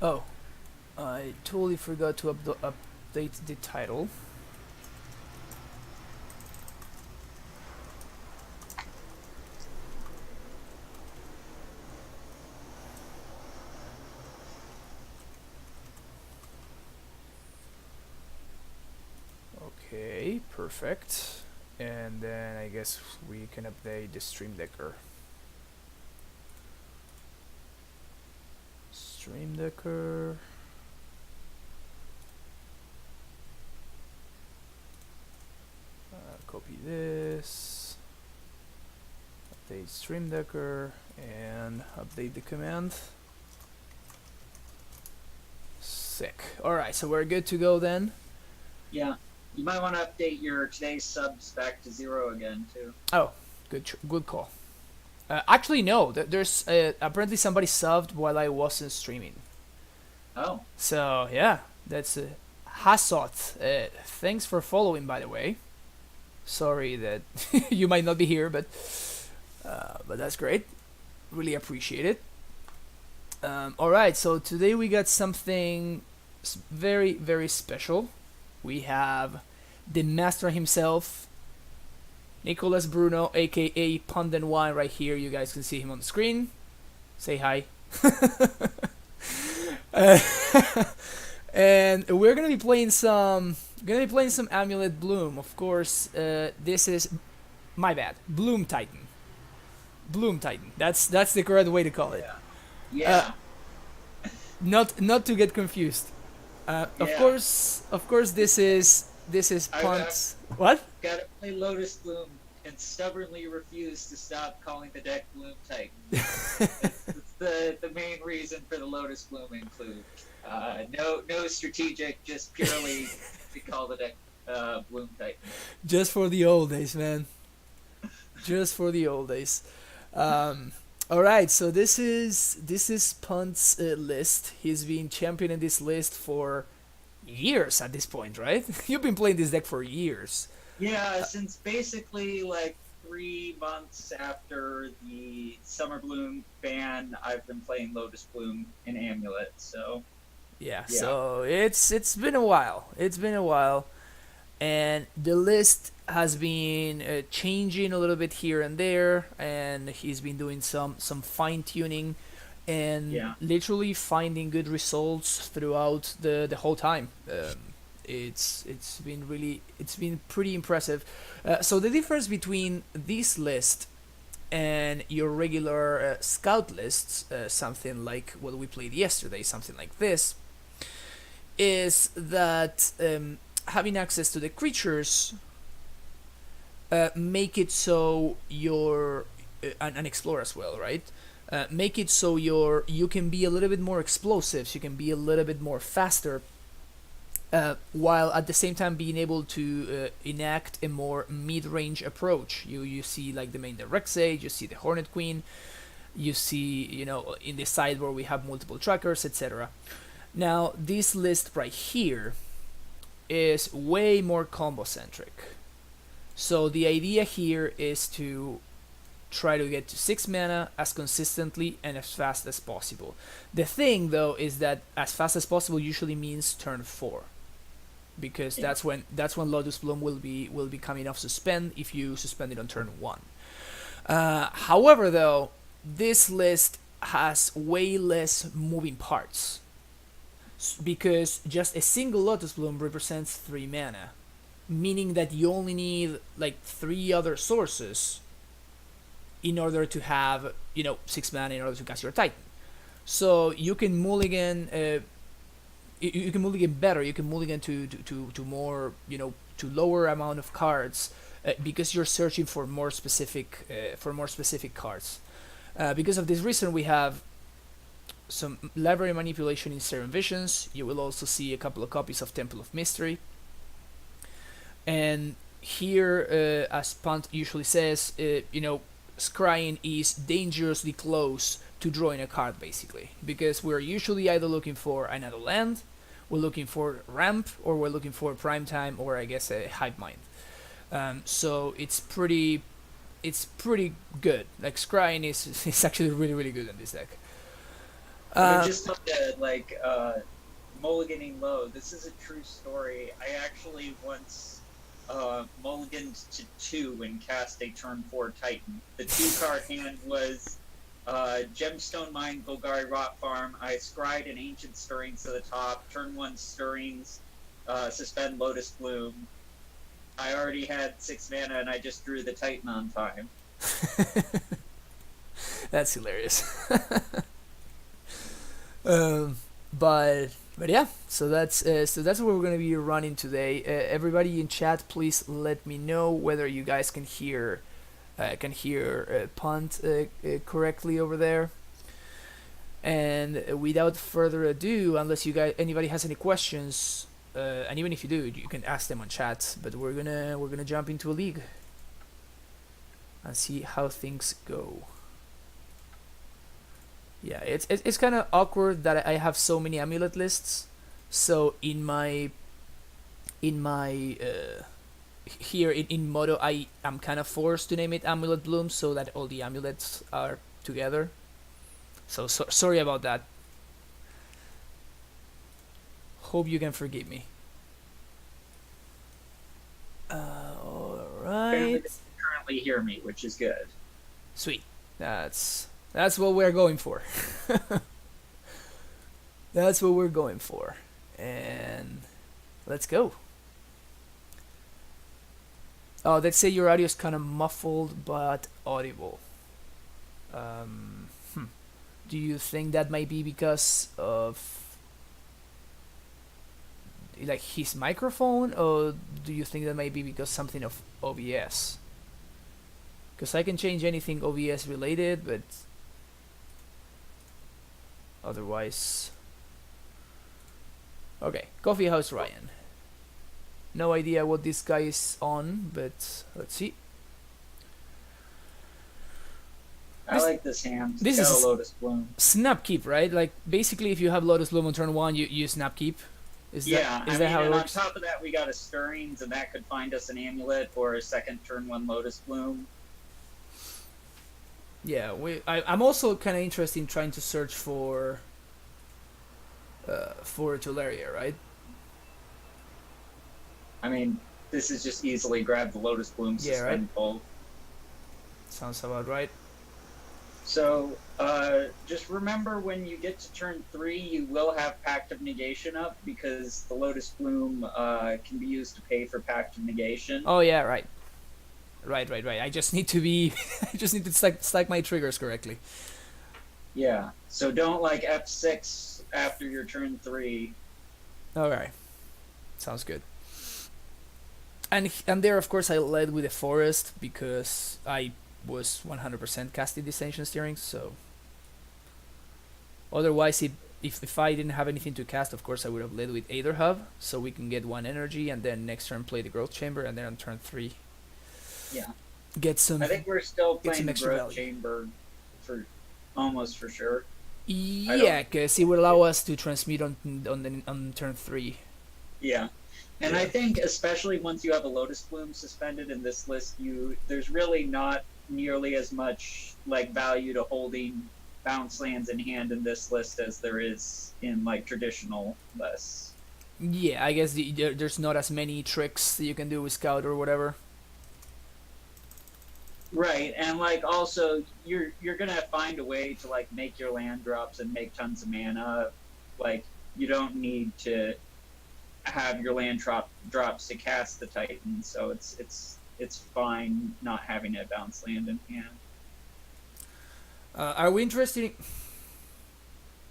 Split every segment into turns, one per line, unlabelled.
Oh, I totally forgot to update the title. Okay, perfect. And then I guess we can update the Stream Decker. Stream Decker. Copy this. Update Stream Decker and update the command. Sick. Alright, so we're good to go then.
Yeah. You might want to update your today's subs back to 0 again, too.
Oh, good call. Actually, no. There's apparently somebody subbed while I wasn't streaming.
Oh.
So yeah, that's Hassot. Thanks for following, by the way. Sorry that you might not be here, but that's great. Really appreciate it. All right, so today we got something very special. We have the master himself, Nicholas Bruno, aka Puntthenwhine, right here. You guys can see him on the screen. Say hi. uh, and we're gonna be playing some. Amulet Bloom. Of course, this is my bad. Bloom Titan. Bloom Titan. That's the correct way to call it.
Yeah.
Not to get confused. Of course, this is Punt. What?
Gotta play Lotus Bloom and stubbornly refuse to stop calling the deck Bloom Titan. It's the main reason for the Lotus Bloom include. No strategic, just purely to call the deck Bloom Titan.
Just for the old days, man. Just for the old days. All right, so this is Punt's list. He's been championing this list for years at this point, right? You've been playing this deck for years.
Yeah, since basically like 3 months after the Summer Bloom ban, I've been playing Lotus Bloom and Amulet. So
yeah. So it's been a while. And the list has been changing a little bit here and there, and he's been doing some fine tuning and literally finding good results throughout the whole time. It's been pretty impressive. So the difference between this list and your regular scout lists, something like what we played yesterday, something like this, is that having access to the creatures make it so you're and explore as well, right? Make it so you can be a little bit more explosive, so you can be a little bit more faster, while at the same time being able to enact a more mid-range approach. You see like the main direct sage, you see the Hornet Queen, you see in the side where we have multiple trackers, etc. Now this list right here is way more combo-centric. So the idea here is to try to get to 6 mana as consistently and as fast as possible. The thing though is that as fast as possible usually means turn 4, because that's when Lotus Bloom will be coming off suspend if you suspend it on turn 1. However though, this list has way less moving parts, because just a single Lotus Bloom represents 3 mana, meaning that you only need like 3 other sources in order to have 6 mana in order to cast your Titan. So you can mulligan. You can mulligan better. You can mulligan to more to lower amount of cards, because you're searching for more specific cards. Because of this reason, we have some library manipulation in Serum Visions. You will also see a couple of copies of Temple of Mystery. And here, as Punt usually says, scrying is dangerously close to drawing a card, basically, because we're usually either looking for another land, we're looking for ramp, or we're looking for prime time, or I guess a hive mind. So it's pretty good. Like scrying is actually really good in this deck.
But just like mulliganing low. This is a true story. I actually once mulliganed to 2 and cast a turn 4 Titan. The 2-card hand was Gemstone Mine, Golgari Rot Farm. I scryed an Ancient Stirrings to the top. Turn 1 Stirrings, suspend Lotus Bloom. I already had 6 mana and I just drew the Titan on time.
That's hilarious. But yeah, so that's what we're gonna be running today. Everybody in chat, please let me know whether you guys can hear Punt correctly over there. And without further ado, unless anybody has any questions, and even if you do, you can ask them on chat. But we're gonna jump into a league and see how things go. Yeah, it's kind of awkward that I have so many amulet lists. So in my here in Moto, I am kind of forced to name it Amulet Bloom so that all the amulets are together. So sorry about that. Hope you can forgive me. All right.
Currently hear me, which is good.
Sweet. That's what we're going for. That's what we're going for. And let's go. Oh, let's say your audio is kind of muffled but audible. Do you think that might be because of like his microphone, or do you think that might be because something of OBS? Because I can change anything OBS related, but otherwise. Okay, Coffee House Ryan. No idea what this guy is on, but let's see.
I like this hand.
This
It's got
is
a Lotus Bloom.
Snap keep, right? Like basically, if you have Lotus Bloom on turn 1, you snap keep. Is that how it works?
On top of that, we got a Stirrings, and that could find us an Amulet or a second turn 1 Lotus Bloom.
Yeah, I'm also kind of interested in trying to search for Tuleria, right?
I mean, this is just easily grab the Lotus Bloom, suspend both.
Sounds about right.
So, just remember when you get to turn 3, you will have Pact of Negation up, because the Lotus Bloom can be used to pay for Pact of Negation.
Oh yeah, right. Right. I just need to stack my triggers correctly.
Yeah, so don't like F6 after your turn 3.
Okay. Sounds good. And there, of course, I led with a forest because I was 100% casting these Ancient Stirrings, so otherwise if I didn't have anything to cast, of course I would have led with Aether Hub, so we can get 1 energy and then next turn play the Growth Chamber, and then on turn 3 get some.
I think we're still playing the
extra
Growth
value.
Chamber almost for sure.
Yeah, because it would allow us to transmit on turn 3.
Yeah. And I think especially once you have a Lotus Bloom suspended in this list, there's really not nearly as much like value to holding bounce lands in hand in this list as there is in like traditional lists.
Yeah, I guess there's not as many tricks that you can do with Scout or whatever.
Right, and like also you're gonna find a way to like make your land drops and make tons of mana. Like you don't need to have your land drops to cast the Titan, so it's fine not having a bounce land in hand.
Are we interested in...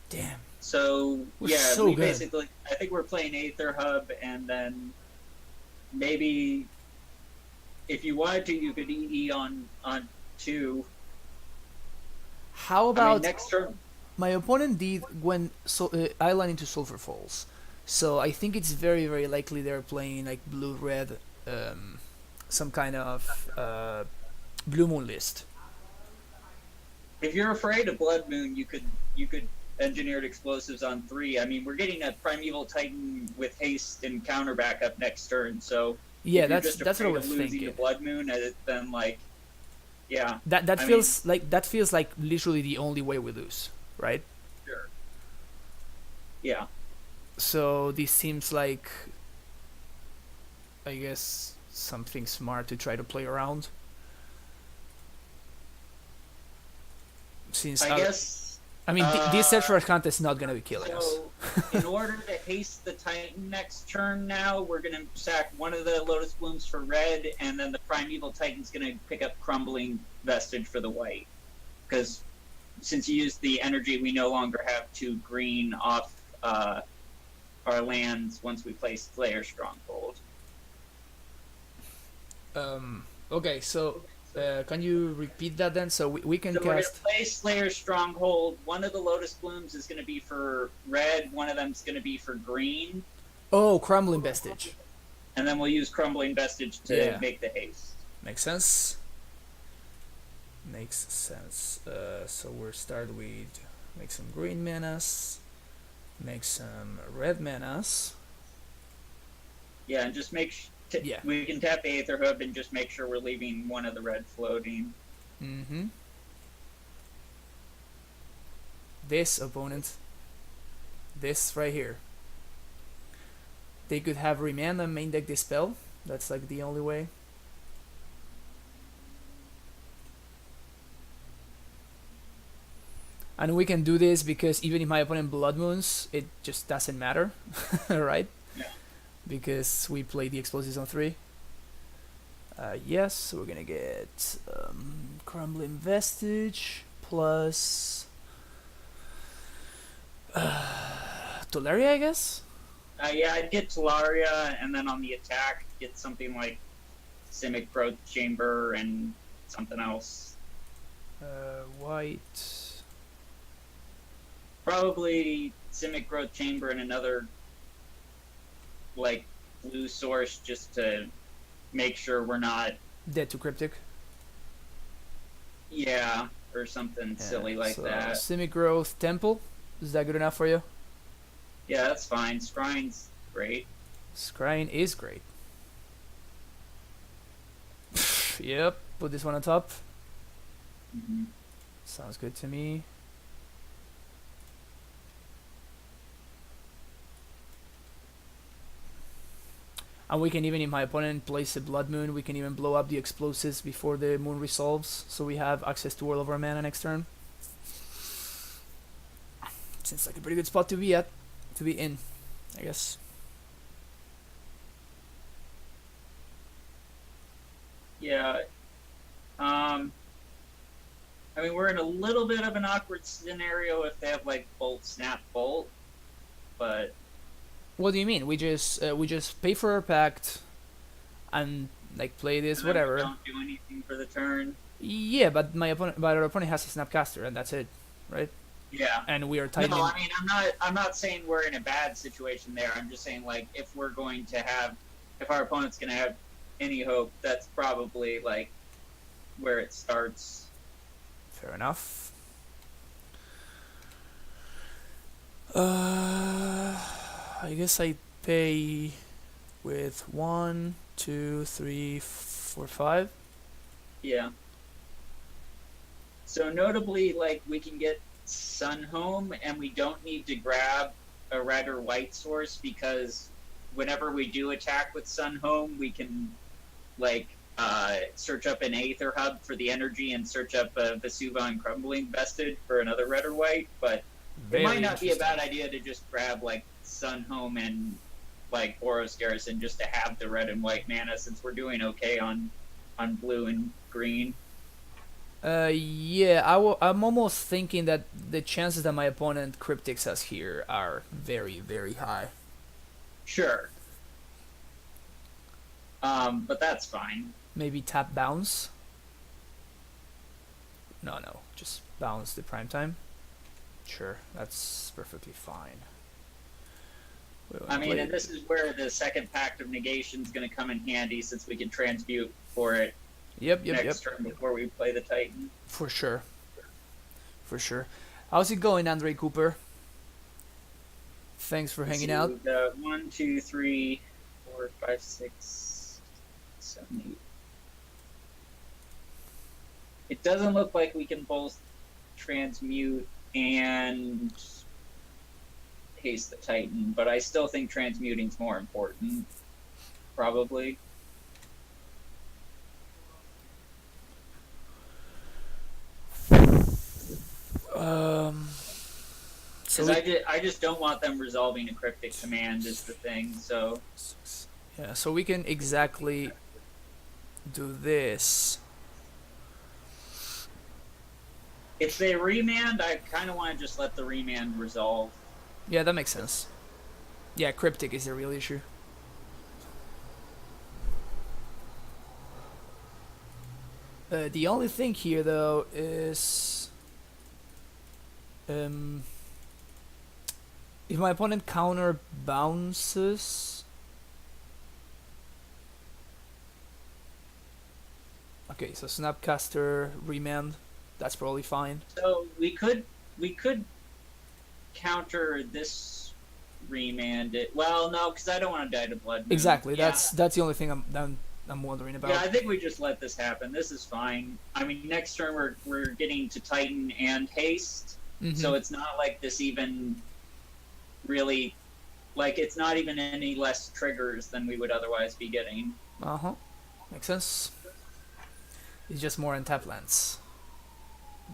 Damn.
So
We're
yeah,
so
we
good.
basically I think we're playing Aether Hub, and then maybe if you wanted to, you could EE on 2.
How about
next turn?
my opponent did when Island into Sulphur Falls, so I think it's very very likely they're playing like blue red, some kind of Blue Moon list.
If you're afraid of Blood Moon, you could engineered explosives on 3. I mean, we're getting a Primeval Titan with haste and counter backup next turn, so
Yeah,
if you're
that's
just
what I
afraid
was
of losing
thinking.
to Blood Moon, then like, yeah.
That feels like literally the only way we lose, right?
Sure. Yeah.
So this seems like, I guess, something smart to try to play around. Since
I guess.
I mean, this search for Arcanta is not gonna be killing us.
So, in order to haste the Titan next turn now, we're going to sack one of the Lotus Blooms for red, and then the Primeval Titan's going to pick up Crumbling Vestige for the white. Because since you used the energy, we no longer have 2 green off our lands once we play Slayer Stronghold.
Okay, so can you repeat that then? So we can
So we're going
cast.
to play Slayer Stronghold. One of the Lotus Blooms is going to be for red, one of them is going to be for green.
Oh, Crumbling Vestige.
And then we'll use Crumbling Vestige to make the haste.
Makes sense. Makes sense. So we'll start with make some green manas, make some red manas.
Yeah, and just we can tap the Aether Hub and just make sure we're leaving one of the red floating.
Mm-hmm. This opponent, this right here, they could have remand and main deck this spell. That's like the only way. And we can do this because even if my opponent Blood Moons, it just doesn't matter, right?
Yeah.
Because we play the explosives on 3. Yes, so we're gonna get Crumbling Vestige plus Tolaria, I guess?
Yeah, I'd get Talaria, and then on the attack, get something like Simic Growth Chamber and something else.
White.
Probably Simic Growth Chamber and another, like, blue source just to make sure we're not...
Dead to Cryptic.
Yeah, or something silly like that.
Simic Growth Temple. Is that good enough for you?
Yeah, that's fine. Scrying's great.
Scrying is great. Yep, put this one on top.
Mm-hmm.
Sounds good to me. And we can even, if my opponent plays a Blood Moon, we can even blow up the explosives before the moon resolves, so we have access to all of our mana next turn. Seems like a pretty good spot to be in, I guess.
Yeah. I mean, we're in a little bit of an awkward scenario if they have, like, Bolt, Snap, Bolt, but...
What do you mean? We just pay for our pact and like play this
and
whatever.
We don't do anything for the turn.
Yeah, but our opponent has a Snapcaster and that's it, right?
Yeah.
And we are tight.
No, I mean I'm not saying we're in a bad situation there. I'm just saying like if our opponent's gonna have any hope, that's probably like where it starts.
Fair enough. I guess I pay with 1, 2, 3, 4, 5.
Yeah. So notably, like we can get Sun Home, and we don't need to grab a red or white source because whenever we do attack with Sun Home, we can like search up an Aether Hub for the energy and search up a Vesuva and Crumbling Vestige for another red or white. But it might not be a bad idea to just grab like Sun Home and like Boros Garrison just to have the red and white mana since we're doing okay on blue and green.
Yeah, I'm almost thinking that the chances that my opponent cryptics us here are very, very high.
Sure. But that's fine.
Maybe tap bounce? No, just bounce the prime time. Sure, that's perfectly fine.
I mean, and this is where the second Pact of Negation is going to come in handy since we can transmute for it next turn before we play the Titan.
For sure. How's it going, Andre Cooper? Thanks for hanging out.
1, 2, 3, 4, 5, 6, 7, 8. It doesn't look like we can both transmute and haste the Titan, but I still think transmuting's more important, probably.
So
Because I just don't want them resolving a cryptic command is the thing, so...
yeah, so we can exactly do this.
If they remand, I kind of want to just let the remand resolve.
Yeah, that makes sense. Yeah, cryptic is the real issue. The only thing here, though, is... if my opponent counter bounces... Okay, so Snapcaster, remand, that's probably fine.
So we could counter this remand. Well, no, because I don't want to die to Blood Moon.
Exactly,
Yeah.
that's the only thing I'm wondering about.
Yeah, I think we just let this happen. This is fine. I mean, next turn we're getting to Titan and haste, so it's not like this even really, like it's not even any less triggers than we would otherwise be getting.
Makes sense. It's just more untap lands.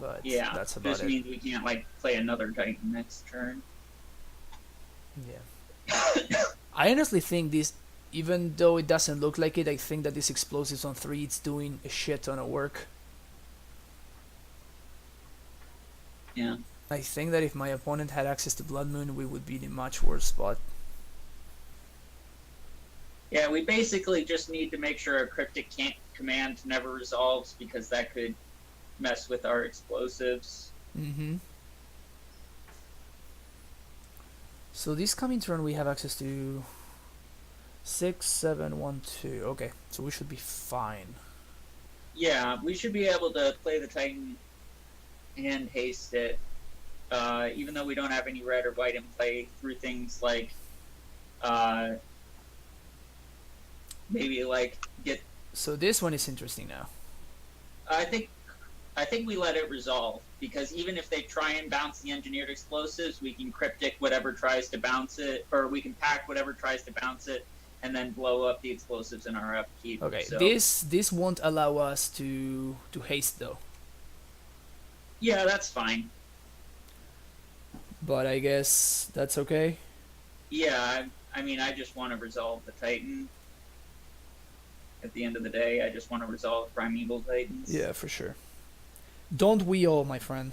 But
Yeah,
that's about
just
it.
means we can't like play another Titan next turn.
Yeah. I honestly think this, even though it doesn't look like it, I think that this explosives on 3, it's doing a shit ton of work.
Yeah.
I think that if my opponent had access to Blood Moon, we would be in a much worse spot.
Yeah, we basically just need to make sure our cryptic command never resolves, because that could mess with our explosives.
So this coming turn we have access to 6, 7, 1, 2. Okay, so we should be fine.
Yeah, we should be able to play the Titan and haste it, even though we don't have any red or white in play, through things like maybe like get.
So this one is interesting now.
I think we let it resolve, because even if they try and bounce the engineered explosives, we can cryptic whatever tries to bounce it, or we can pack whatever tries to bounce it, and then blow up the explosives in our upkeep.
Okay,
so.
this won't allow us to haste though.
Yeah, that's fine.
But I guess that's okay.
Yeah, I mean, I just want to resolve the Titan. At the end of the day, I just want to resolve Primeval Titans.
Yeah, for sure. Don't we all, my friend?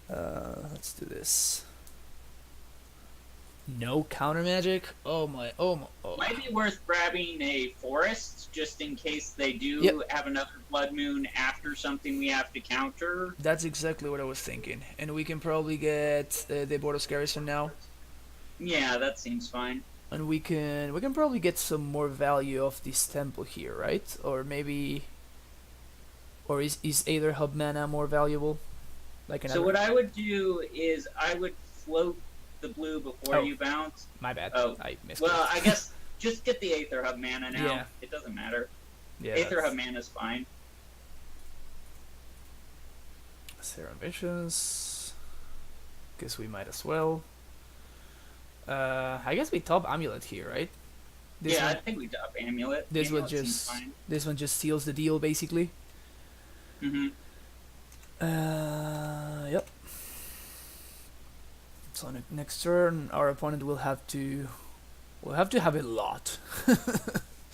Let's do this. No counter magic? Oh my.
Might be worth grabbing a forest, just in case they do have another Blood Moon after something we have to counter.
That's exactly what I was thinking. And we can probably get the Bordos Garrison now.
Yeah, that seems fine.
And we can probably get some more value of this temple here, right? Or maybe... Or is Aether Hub mana more valuable? Like another...
So what I would do is I would float the blue before you bounce.
My bad.
Oh,
I missed
well,
it.
I guess just get the Aether Hub mana now.
Yeah.
It doesn't matter.
Yeah,
Aether Hub mana is fine.
Sarah Ambitions. Guess we might as well. I guess we top Amulet here, right? This
I
one,
think we top Amulet.
this one
Amulet seems fine.
just seals the deal, basically.
Mm-hmm.
Yep. So next turn, our opponent will have to have a lot.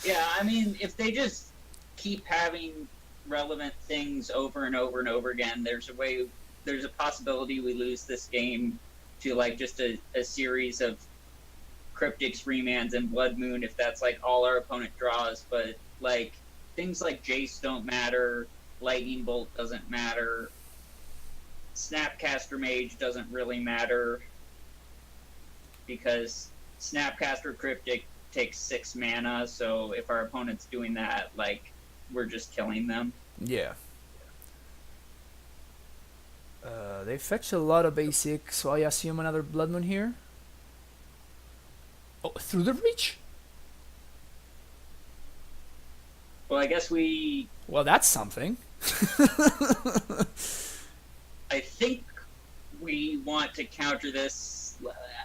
Yeah, I mean, if they just keep having relevant things over and over and over again, there's a possibility we lose this game to like just a series of cryptics, remands, and Blood Moon, if that's like all our opponent draws. But like things like Jace don't matter, Lightning Bolt doesn't matter, Snapcaster Mage doesn't really matter, because Snapcaster Cryptic takes 6 mana, so if our opponent's doing that, like, we're just killing them.
Yeah. They fetch a lot of basic, so I assume another Blood Moon here. Oh, through the reach?
Well, I guess we...
Well, that's something.
I think we want to counter this.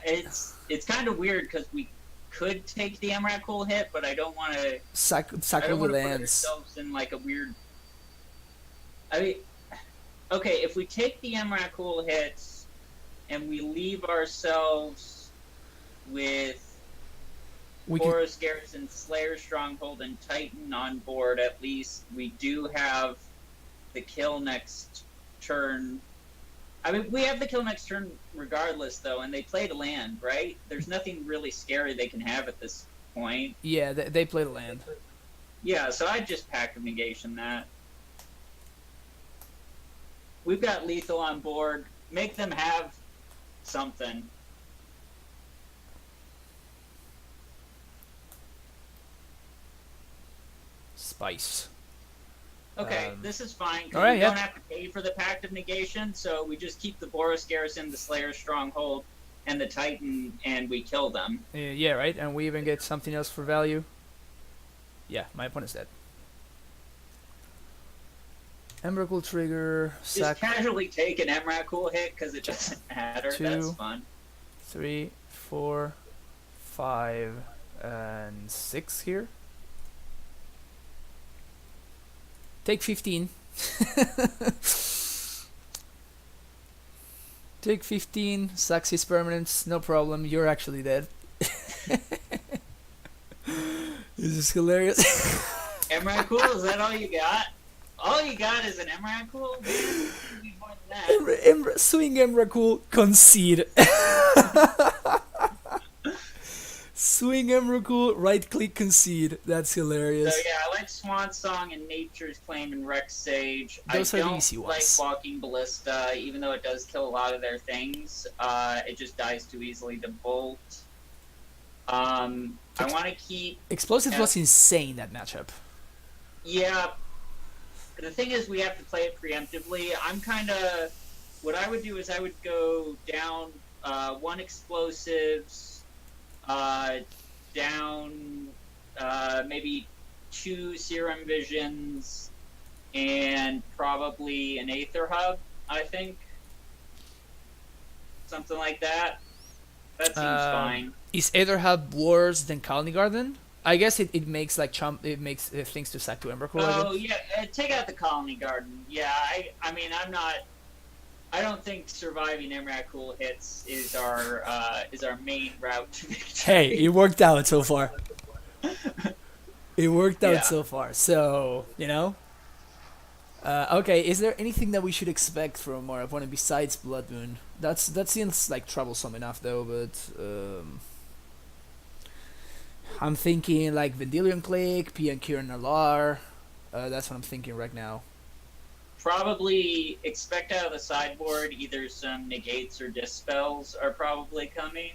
It's kind of weird because we could take the Emrakul hit, but I don't want to.
Sack
I don't
all the
want to put
lands.
ourselves in like a weird. I mean, okay, if we take the Emrakul hits and we leave ourselves with
We can,
Forest Garrison, Slayer Stronghold, and Titan on board, at least we do have the kill next turn. I mean, we have the kill next turn regardless, though, and they played a land, right? There's nothing really scary they can have at this point.
yeah, they play the land.
Yeah, so I'd just pack of negation that. We've got lethal on board. Make them have something.
Spice.
Okay, this is fine. 'Cause
alright,
we
yeah.
don't have to pay for the Pact of Negation, so we just keep the Boros Garrison, the Slayer Stronghold, and the Titan, and we kill them.
Yeah, right. And we even get something else for value. Yeah, my opponent's dead. Emrakul trigger.
Just
Sack
casually take an Emrakul hit because it doesn't matter.
2,
That's fun.
3, 4, 5, and 6 here. Take 15. Take 15. Sacks his permanents. No problem. You're actually dead. This is hilarious.
Emrakul, is that all you got? All you got is an Emrakul? Man, you need more than that.
Swing Emrakul, concede. Swing Emrakul, right click, concede. That's hilarious.
So yeah, I like Swan Song and Nature's Claim and Rex Sage.
Those
I
are the
don't
easy
like
ones.
Walking Ballista, even though it does kill a lot of their things. It just dies too easily to Bolt. I want to keep...
Explosive
Yeah.
was insane, that matchup.
Yeah. The thing is, we have to play it preemptively. I'm kind of... What I would do is I would go down 1 explosives, down maybe 2 Serum Visions, and probably an Aether Hub, I think. Something like that. That seems fine.
Is Aether Hub worse than Colony Garden? I guess it makes like it makes things to sack to Emrakul.
Oh yeah, take out the Colony Garden. Yeah, I mean I don't think surviving Emrakul hits is our main route to victory.
Hey, it worked out so far. It worked out
Yeah.
so far. So, you know. Okay, is there anything that we should expect from our opponent besides Blood Moon? That seems like troublesome enough though, but I'm thinking like Vendilion Click, Pian Kiran Alar. That's what I'm thinking right now.
Probably expect out of the sideboard either some negates or dispels are probably coming.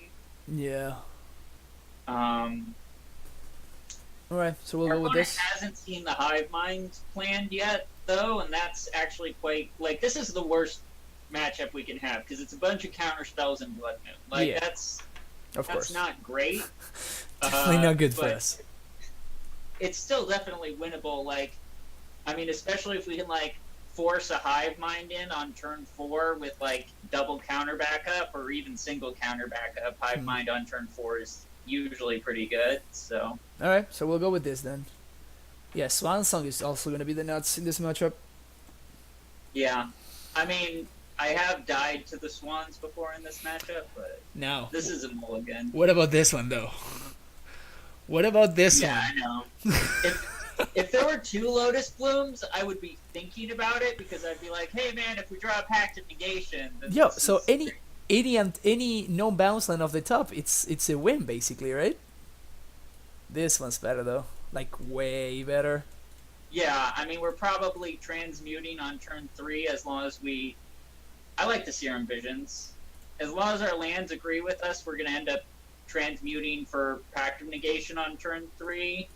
Yeah.
Um,
Alright, so we'll
our
go with
opponent
this.
hasn't seen the Hive Mind planned yet, though, and that's actually quite like this is the worst matchup we can have because it's a bunch of counter spells and Blood Moon. Like
Yeah.
that's
Of course.
not great.
Definitely not good for
but
us.
It's still definitely winnable. Like, I mean, especially if we can like force a Hive Mind in on turn 4 with like double counter backup or even single counter backup. Hive Mind on turn 4 is usually pretty good. So
Alright, so we'll go with this then. Yeah, Swan Song is also going to be the nuts in this matchup.
yeah, I mean, I have died to the Swans before in this matchup, but
Now,
this is a mulligan.
what about this one though? What about this
Yeah,
one?
I know. If there were 2 Lotus Blooms, I would be thinking about it because I'd be like, hey man, if we draw a Pact of Negation, then
Yo,
this
so
is
any no bounce land off the top, it's a win basically, right? This one's better though, like way better.
Yeah, I mean, we're probably transmuting on turn 3 as long as we... I like the Serum Visions. As long as our lands agree with us, we're going to end up transmuting for Pact of Negation on turn 3.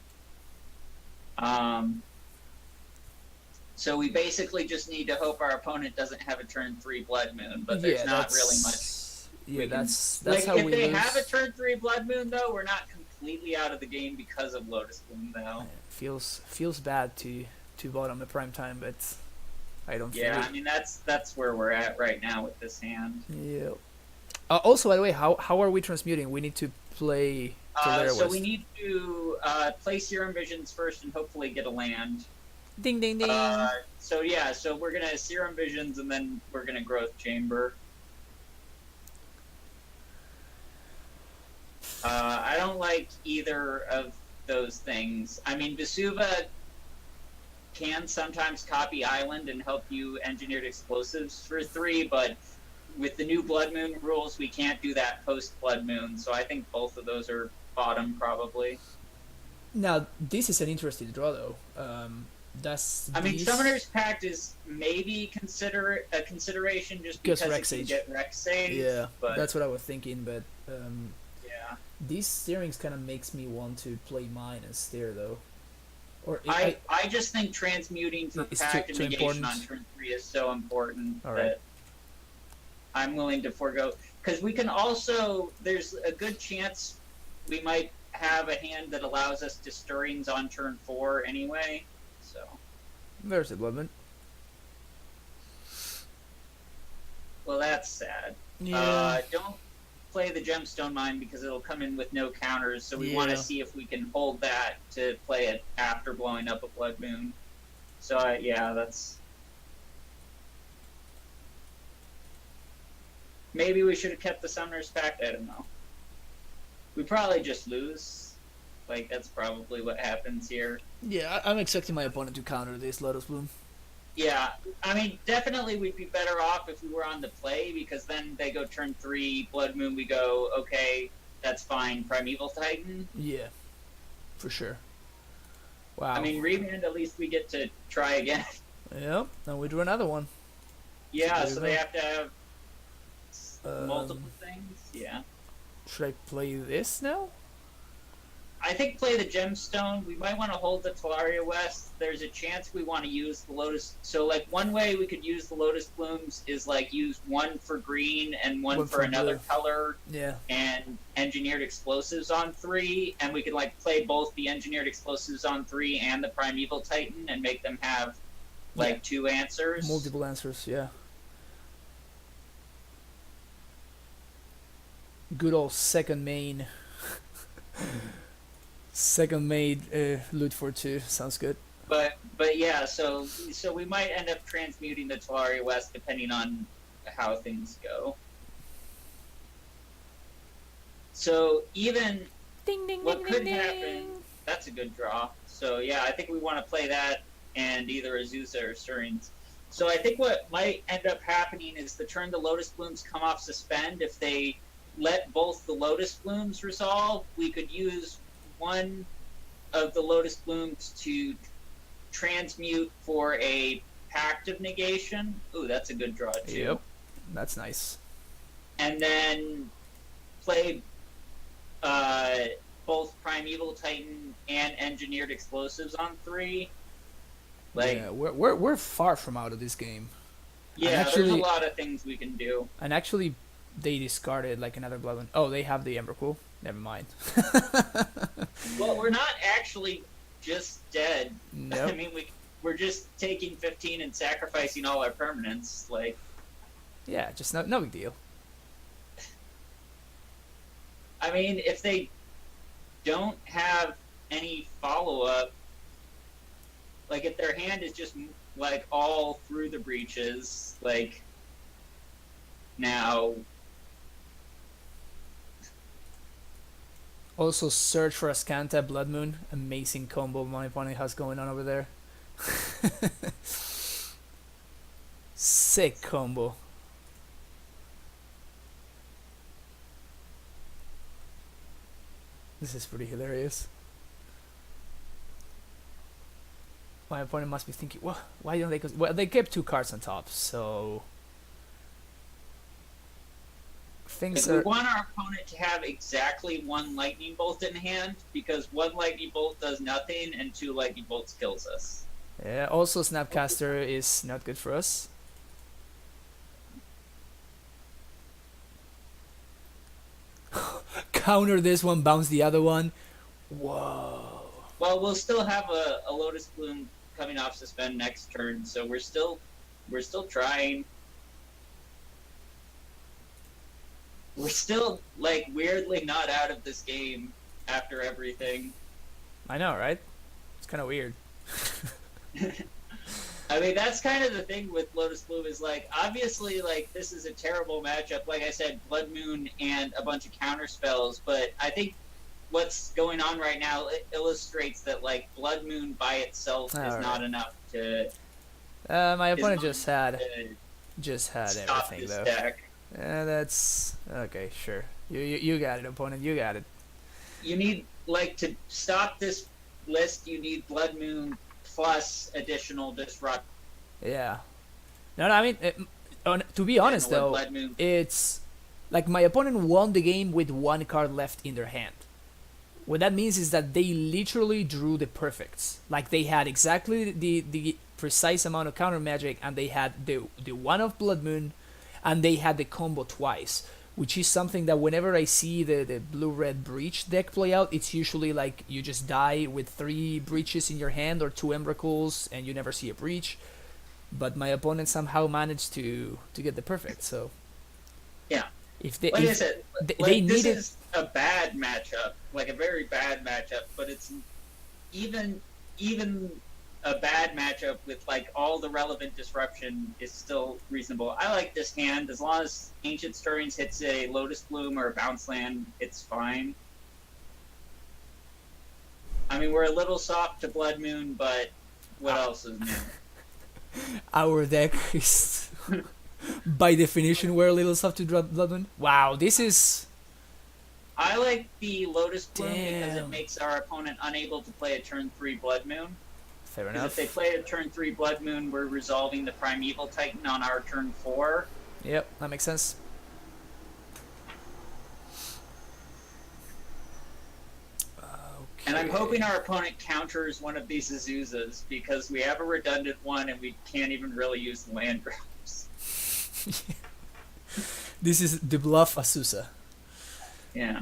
So we basically just need to hope our opponent doesn't have a turn 3 Blood Moon, but there's not really much.
Yeah,
we can-
that's
Like,
how
if
we
they
lose.
have a turn 3 Blood Moon, though, we're not completely out of the game because of Lotus Bloom, though.
Feels bad to bottom the prime time, but I don't
Yeah,
think.
I mean that's where we're at right now with this hand.
Yeah. Also, by the way, how are we transmuting? We need to play Tolera
So we
West.
need to play Serum Visions first and hopefully get a land.
Ding ding ding.
So yeah, so we're gonna Serum Visions and then we're gonna Growth Chamber. I don't like either of those things. I mean, Vesuva can sometimes copy Island and help you engineered explosives for 3, but with the new Blood Moon rules, we can't do that post Blood Moon. So I think both of those are bottom probably.
Now this is an interesting draw though.
I mean, Summoner's Pact is maybe a consideration just because it can get Rex Sage.
Yeah,
but
that's what I was thinking. But
yeah,
these steerings kind of makes me want to play mine and steer though. Or
I just think transmuting for Pact and Negation on turn 3 is so important that I'm willing to forego. Because we can also, there's a good chance we might have a hand that allows us to stirrings on turn 4 anyway. So
there's the Bloodman.
Well, that's sad.
Yeah.
Don't play the Gemstone Mine because it'll come in with no counters, so we want to see if we can hold that to play it after blowing up a Blood Moon. So, yeah, that's... Maybe we should have kept the Summoner's Pact, I don't know. We probably just lose. Like, that's probably what happens here.
Yeah, I'm expecting my opponent to counter this Lotus Bloom.
Yeah, I mean, definitely we'd be better off if we were on the play, because then they go turn 3, Blood Moon, we go, okay, that's fine, Primeval Titan.
Yeah, for sure. Wow.
I mean, Remand, at least we get to try again.
Yep, and we drew another one.
Yeah, so they have to have multiple things, yeah.
Should I play this now?
I think play the Gemstone. We might want to hold the Talaria West. There's a chance we want to use the Lotus. So, like, one way we could use the Lotus Blooms is, like, use one for green and one for another
blue
color.
Yeah.
And engineered explosives on 3. And we could, like, play both the engineered explosives on 3 and the Primeval Titan and make them have, like, 2 answers.
Multiple answers, yeah. Good old second main. Second made loot for 2 sounds good.
But yeah, so we might end up transmuting the Talaria West depending on how things go. So even what could happen, that's a good draw. So yeah, I think we want to play that and either Azusa or Stirrings. So I think what might end up happening is the turn the Lotus Blooms come off suspend. If they let both the Lotus Blooms resolve, we could use one of the Lotus Blooms to transmute for a Pact of Negation. Ooh, that's a good draw too.
Yep, that's nice.
And then play both Primeval Titan and Engineered Explosives on 3. Like,
yeah, we're far from out of this game.
Yeah, actually, there's a lot of things we can do.
And actually, they discarded like another Blood Moon. Oh, they have the Emrakul. Never mind.
Well, we're not actually just dead.
Nope.
I mean, we're just taking 15 and sacrificing all our permanents. Like,
yeah, just no big deal.
I mean, if they don't have any follow-up, like if their hand is just like all through the breaches, like now.
Also, search for Ascanta Blood Moon. Amazing combo my opponent has going on over there. Sick combo. This is pretty hilarious. My opponent must be thinking, well, why don't they go? Well, they kept 2 cards on top, so things
we
are.
want our opponent to have exactly 1 lightning bolt in hand, because 1 lightning bolt does nothing and 2 lightning bolts kills us.
Yeah. Also, Snapcaster is not good for us. Counter this one, bounce the other one. Whoa.
Well, we'll still have a Lotus Bloom coming off suspend next turn, so we're still We're still trying. We're still, like, weirdly not out of this game after everything.
I know, right? It's kind of weird.
I mean, that's kind of the thing with Lotus Bloom is, like, obviously, like, this is a terrible matchup. Like I said, Blood Moon and a bunch of counter spells, but I think what's going on right now illustrates that, like, Blood Moon by itself is not enough to...
My opponent just had
stop
everything,
this
though.
deck.
That's... Okay, sure. You got it, opponent. You got it.
You need, like, to stop this list, you need Blood Moon plus additional disrupt.
Yeah. No, I mean, to be honest, though, it's... Like, my opponent won the game with one card left in their hand. What that means is that they literally drew the perfects. Like, they had exactly the precise amount of counter magic, and they had the one of Blood Moon, and they had the combo twice, which is something that whenever I see the blue-red breach deck play out, it's usually like you just die with 3 breaches in your hand or 2 Emrakuls, and you never see a breach. But my opponent somehow managed to get the perfect, so...
Yeah.
If they,
like
if
I said,
they
this
needed...
is a bad matchup, like a very bad matchup, but it's even a bad matchup with, like, all the relevant disruption is still reasonable. I like this hand. As long as Ancient Stirrings hits a Lotus Bloom or a bounce land, it's fine. I mean, we're a little soft to Blood Moon, but what else is new?
Our deck is... by definition, we're a little soft to Blood Moon. Wow, this is...
I like the Lotus Bloom because it makes our opponent unable to play a turn 3 Blood Moon.
Fair enough.
If they play a turn 3 Blood Moon, we're resolving the Primeval Titan on our turn 4.
Yep, that makes sense. Okay.
And I'm hoping our opponent counters one of these Azuzas, because we have a redundant one and we can't even really use the land drops.
This is the bluff Azusa.
Yeah.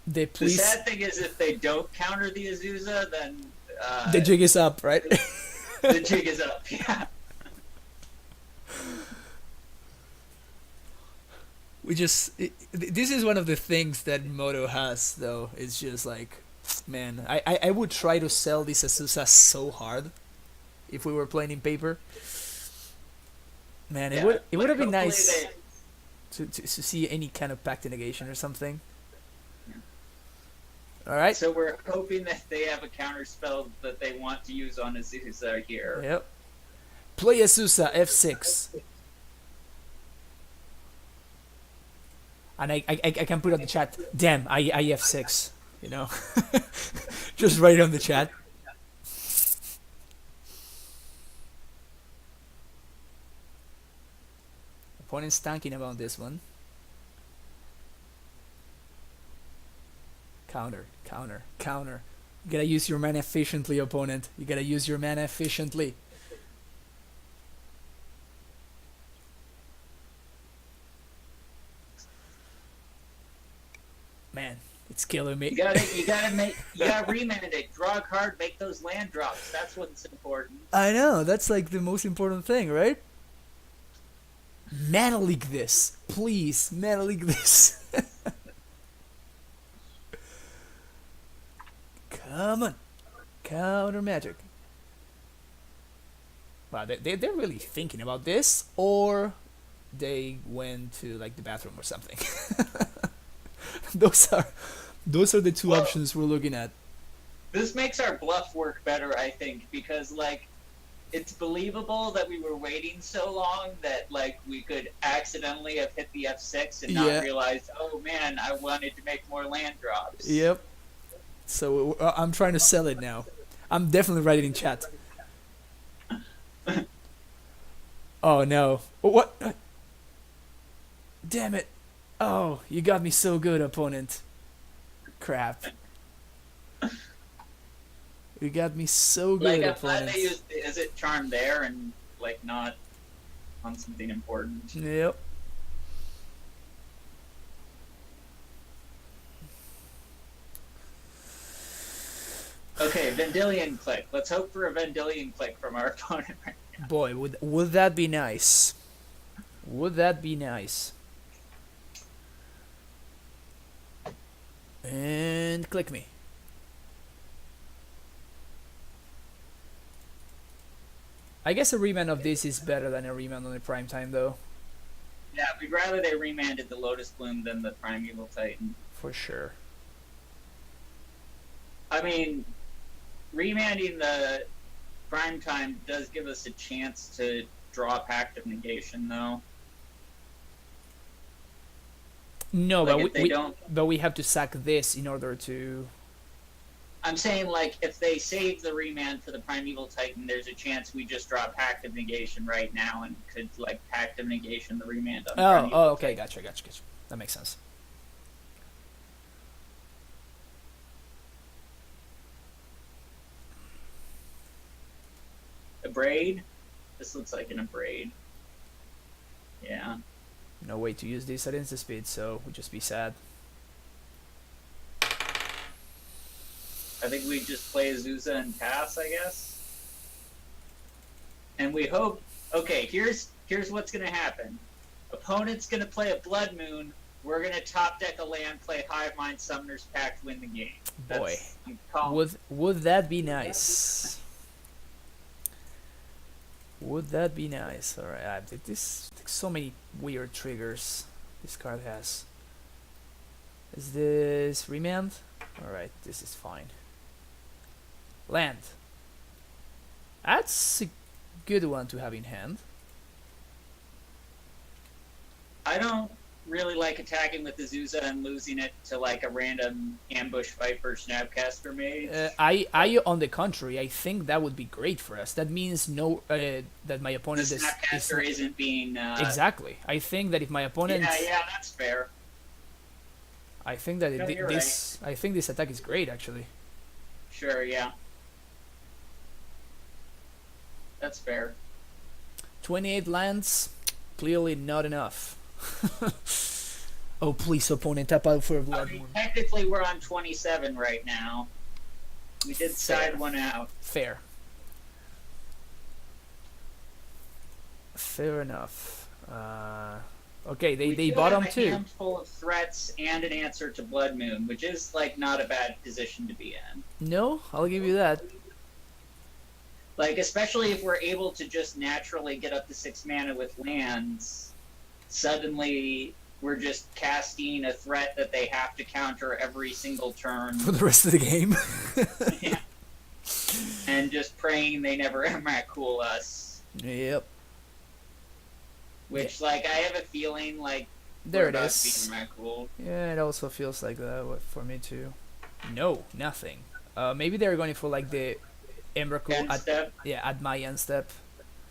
The
sad thing is, if they don't counter the Azusa, then...
the jig is up, right?
The jig is up, yeah.
This is one of the things that Moto has, though. It's just like, man, I would try to sell this Azusa so hard if we were playing in paper. Man, it would have been nice to see any kind of pact negation or something. All right.
So we're hoping that they have a counter spell that they want to use on Azusa here.
Yep. Play Azusa F6. And I can put on the chat, damn, I F6, you know. Just write it on the chat. Opponent's thinking about this one. Counter, counter, counter. You gotta use your mana efficiently, opponent. You gotta use your mana efficiently. Man, it's killing me.
You gotta remandate, draw a card, make those land drops. That's what's important.
I know, that's like the most important thing, right? Mana leak this, please. Mana leak this. Come on, counter magic. Wow, they're really thinking about this, or they went to like the bathroom or something. Those are the two options we're looking at.
This makes our bluff work better, I think, because, like, it's believable that we were waiting so long that, like, we could accidentally have hit the F6 and not realize, oh man, I wanted to make more land drops.
Yep. So I'm trying to sell it now. I'm definitely writing in chat. Oh no. What? Damn it. Oh, you got me so good, opponent. Crap. You got me so good,
like,
opponent.
I'm glad they used the Is It Charm there and, like, not on something important.
Yep.
Okay, Vendilion Click. Let's hope for a Vendilion Click from our opponent right now.
Boy, would that be nice? Would that be nice? And click me. I guess a remand of this is better than a remand on the prime time, though.
Yeah, we'd rather they remanded the Lotus Bloom than the Primeval Titan.
For sure.
I mean, remanding the prime time does give us a chance to draw a Pact of Negation, though.
No,
Like,
but we have to sack this in order to.
I'm saying, like, if they save the remand for the Primeval Titan, there's a chance we just draw Pact of Negation right now and could, like, Pact of Negation the remand on Primeval
Okay,
Titan.
gotcha. That makes sense.
A braid? This looks like an abrade. Yeah.
No way to use this at instant speed, so we'll just be sad.
I think we just play Azusa and pass, I guess. And we hope... Okay, here's what's going to happen. Opponent's going to play a Blood Moon. We're going to top deck a land, play Hive Mind, Summoner's Pact, win the game.
Boy, would that be nice? Would that be nice? Alright, this so many weird triggers this card has. Is this remand? Alright, this is fine. Land. That's a good one to have in hand.
I don't really like attacking with Azusa and losing it to like a random ambush Viper Snapcaster mage.
I on the contrary, I think that would be great for us. That means that my opponent
the Snapcaster isn't being
exactly. I think that if my opponent
yeah, that's fair.
I think that
right.
I think this attack is great actually.
Sure, yeah. That's fair.
28 lands, clearly not enough. Oh please, opponent, tap out for a Blood Moon.
Technically we're on 27 right now. We did side one out.
Fair enough. Okay, they bottom two.
A handful of threats and an answer to Blood Moon, which is like not a bad position to be in.
No, I'll give you that.
Like, especially if we're able to just naturally get up to 6 mana with lands, suddenly we're just casting a threat that they have to counter every single turn.
For the rest of the game.
Yeah. And just praying they never cool us.
Yep.
Which, like, I have a feeling, like,
there
we're
it
about
is.
to be cool.
Yeah, it also feels like that for me too. No, nothing. Maybe they're going for like the Emrakul at my end step.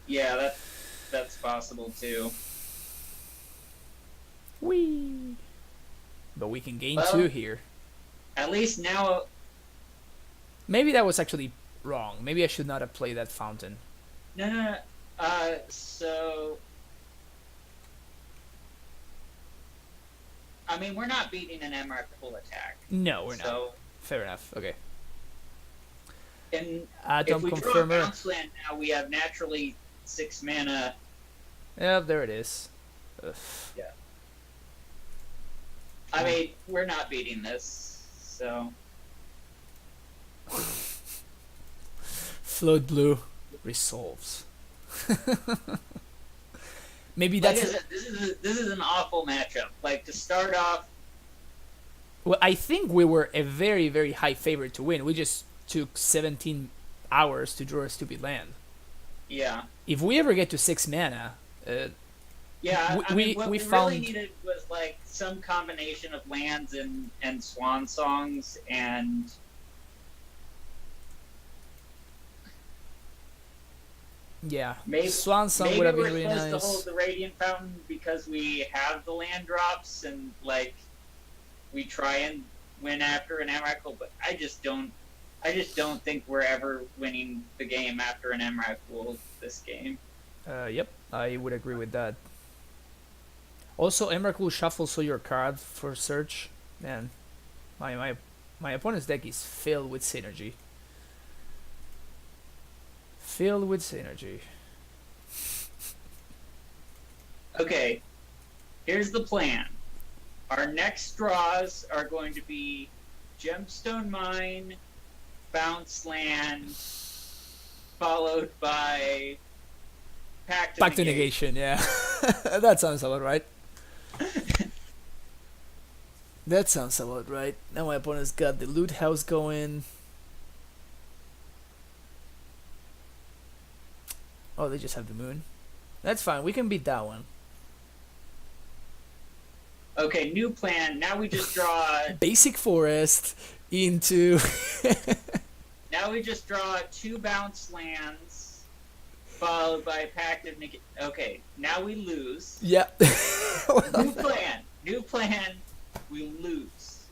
Yeah, that's possible too.
Whee! But we can gain 2 here.
At least now...
Maybe that was actually wrong. Maybe I should not have played that fountain.
No. So... I mean, we're not beating an Emrakul attack.
No, we're not. Fair enough. Okay.
And
Atom
if we
Confirmer.
draw a bounce land now, we have naturally 6 mana.
Yeah, there it is. Ugh.
Yeah. I mean, we're not beating this, so...
Float Blue resolves. Maybe that's...
This is an awful matchup. Like, to start off...
Well, I think we were a very, very high favorite to win. We just took 17 hours to draw a stupid land.
Yeah.
If we ever get to 6 mana...
yeah, I mean, what we
found...
really needed was, like, some combination of lands and swan songs and...
Yeah,
maybe
Swan Song would have been really nice.
Maybe we're supposed to hold the Radiant Fountain because we have the land drops and, like, we try and win after an Emrakul, but I just don't think we're ever winning the game after an Emrakul this game.
Yep, I would agree with that. Also, Emrakul shuffles all your card for search. Man, my opponent's deck is filled with synergy. Filled with synergy.
Okay, here's the plan. Our next draws are going to be Gemstone Mine, Bounce Land, followed by Pact of
Back to negation, yeah. That sounds about right. That sounds about right. Now my opponent's got the loot house going. Oh, they just have the moon. That's fine. We can beat that one.
Okay, new plan. Now we just draw.
Basic forest into.
Now we just draw 2 bounce lands, followed by Pact of Negation. Okay, now we lose.
Yeah.
New plan. New plan. We lose.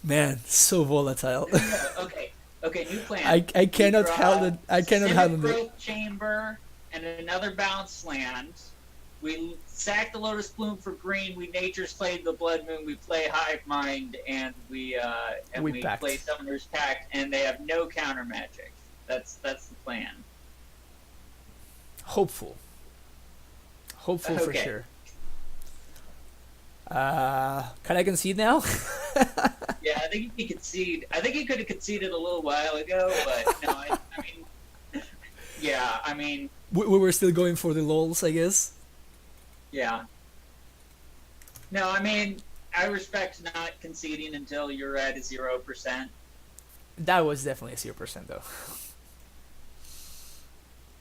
Man, so volatile.
Okay. Okay. New plan.
I cannot handle it. I cannot handle it.
Growth Chamber and another bounce land. We sack the Lotus Bloom for green. We Nature's Played the Blood Moon. We play Hive Mind, and we play Summoner's Pact, and they have no counter magic. That's the plan.
Hopeful for sure. Can I concede now?
Yeah, I think he concede. I think he could have conceded a little while ago, but no. I mean, yeah. I mean,
we were still going for the lols, I guess.
Yeah. No, I mean, I respect not conceding until you're at a 0%.
That was definitely a 0% though.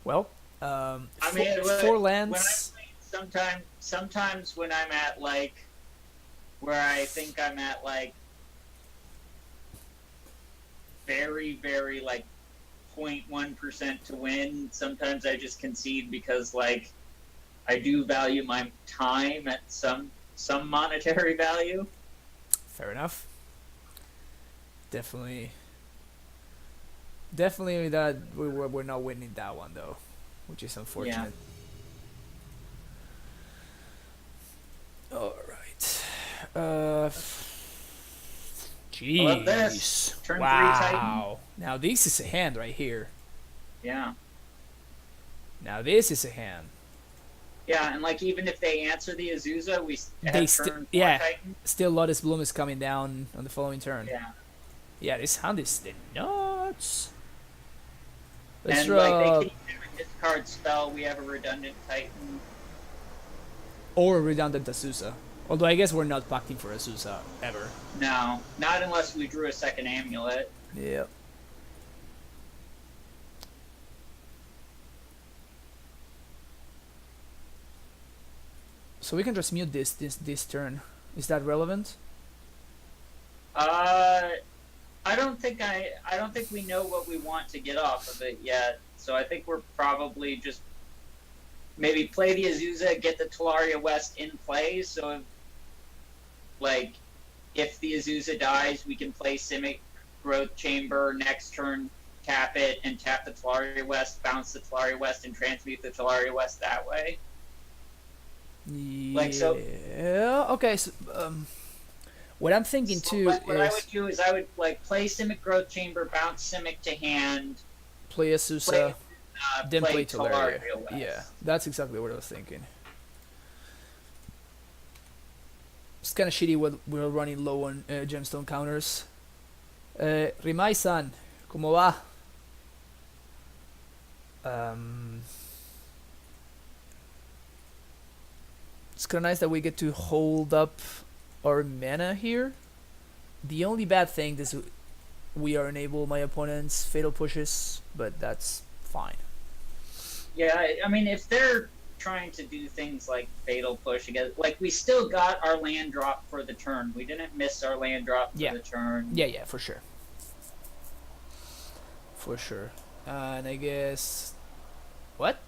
Well,
I mean,
4 lands.
When sometimes when I'm at like, where I think I'm at like, very, very like 0.1% to win, sometimes I just concede because like, I do value my time at some monetary value.
Fair enough. Definitely that we're not winning that one though, which is unfortunate. Yeah. All right. Jeez.
This. Turn 3
wow.
Titan.
Now this is a hand right here.
Yeah.
Now this is a hand.
Yeah, and like even if they answer the Azusa, we have turn 4 Titan.
Still Lotus Bloom is coming down on the following turn.
Yeah.
Yeah, this hand is the nuts. Let's
and
draw...
like they can discard spell, we have a redundant Titan.
Or a redundant Azusa. Although I guess we're not pacting for Azusa ever.
No, not unless we drew a second Amulet.
Yep. So we can just mute this turn. Is that relevant?
I don't think we know what we want to get off of it yet. So I think we're probably just maybe play the Azusa, get the Talaria West in play. So if the Azusa dies, we can play Simic Growth Chamber next turn, tap it and tap the Talaria West, bounce the Talaria West, and transmute the Talaria West that way.
Yeah. Okay. So, what I'm thinking too
what
is
I would do is I would play Simic Growth Chamber, bounce Simic to hand,
play Azusa, then play
Talaria
Talaria.
West.
Yeah, that's exactly what I was thinking. It's kind of shitty when we're running low on gemstone counters. Rimai-san, ¿cómo va? It's kind of nice that we get to hold up our mana here. The only bad thing is we are unable my opponent's fatal pushes, but that's fine.
Yeah, I mean, if they're trying to do things like fatal push again, like we still got our land drop for the turn. We didn't miss our land drop for the turn.
Yeah, for sure. For sure. And I guess... What?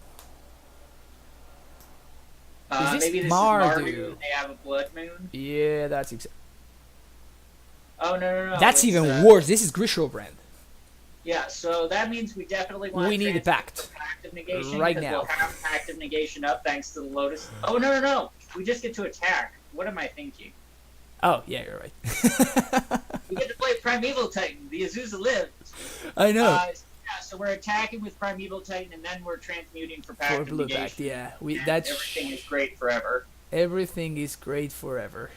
Maybe this
Mardu?
is Mardu. They have a Blood Moon.
Yeah, that's
Oh, no.
That's even worse. This is Grishoalbrand.
Yeah, so that means we definitely want
We need a pact.
Of negation
right now.
We'll have Pact of Negation up thanks to the Lotus. Oh, no. We just get to attack. What am I thinking?
Oh, yeah, you're right.
We get to play Primeval Titan. The Azusa lived.
I know.
Yeah, so we're attacking with Primeval Titan, and then we're transmuting for
For
Pact of
blue back,
Negation.
yeah.
And
That's
everything is great forever.
everything is great forever.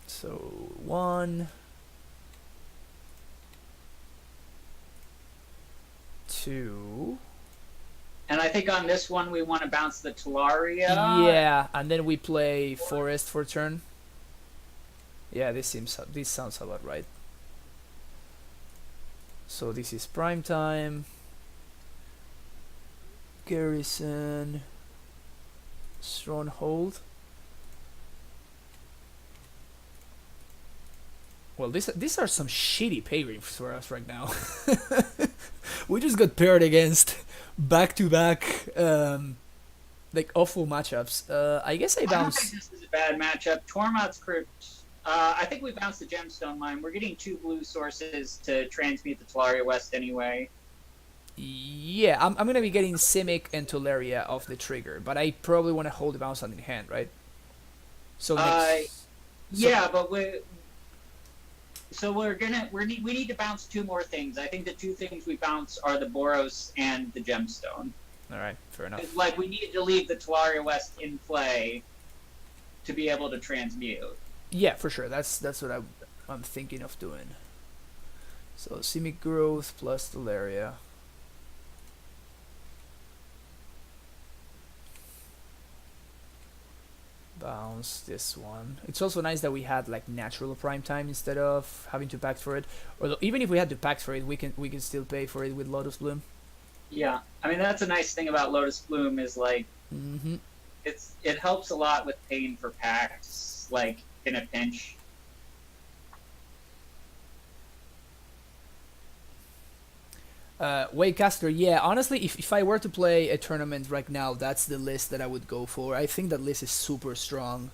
So 1, 2.
And I think on this one we want to bounce the Talaria.
Yeah, and then we play forest for turn. Yeah, this sounds about right. So this is prime time. Garrison. Stronghold. Well, these are some shitty pairings for us right now. We just got paired against back-to-back like awful matchups. I guess I
I don't
bounce.
think this is a bad matchup. Tormod's Crypt. I think we bounced the Gemstone Mine. We're getting 2 blue sources to transmute the Talaria West anyway.
Yeah, I'm gonna be getting Simic and Tolaria off the trigger, but I probably want to hold the bounce on in hand, right? So
yeah, but we need to bounce 2 more things. I think the 2 things we bounce are the Boros and the Gemstone.
All right, fair enough.
It's like we need to leave the Talaria West in play to be able to transmute.
Yeah, for sure. That's what I'm thinking of doing. So Simic growth plus Tolaria. Bounce this one. It's also nice that we had like natural prime time instead of having to pact for it. Although even if we had to pact for it, we can still pay for it with Lotus Bloom.
Yeah, I mean that's a nice thing about Lotus Bloom is like it helps a lot with paying for packs like in a pinch.
Wadecaster, yeah, honestly, if I were to play a tournament right now, that's the list that I would go for. I think that list is super strong.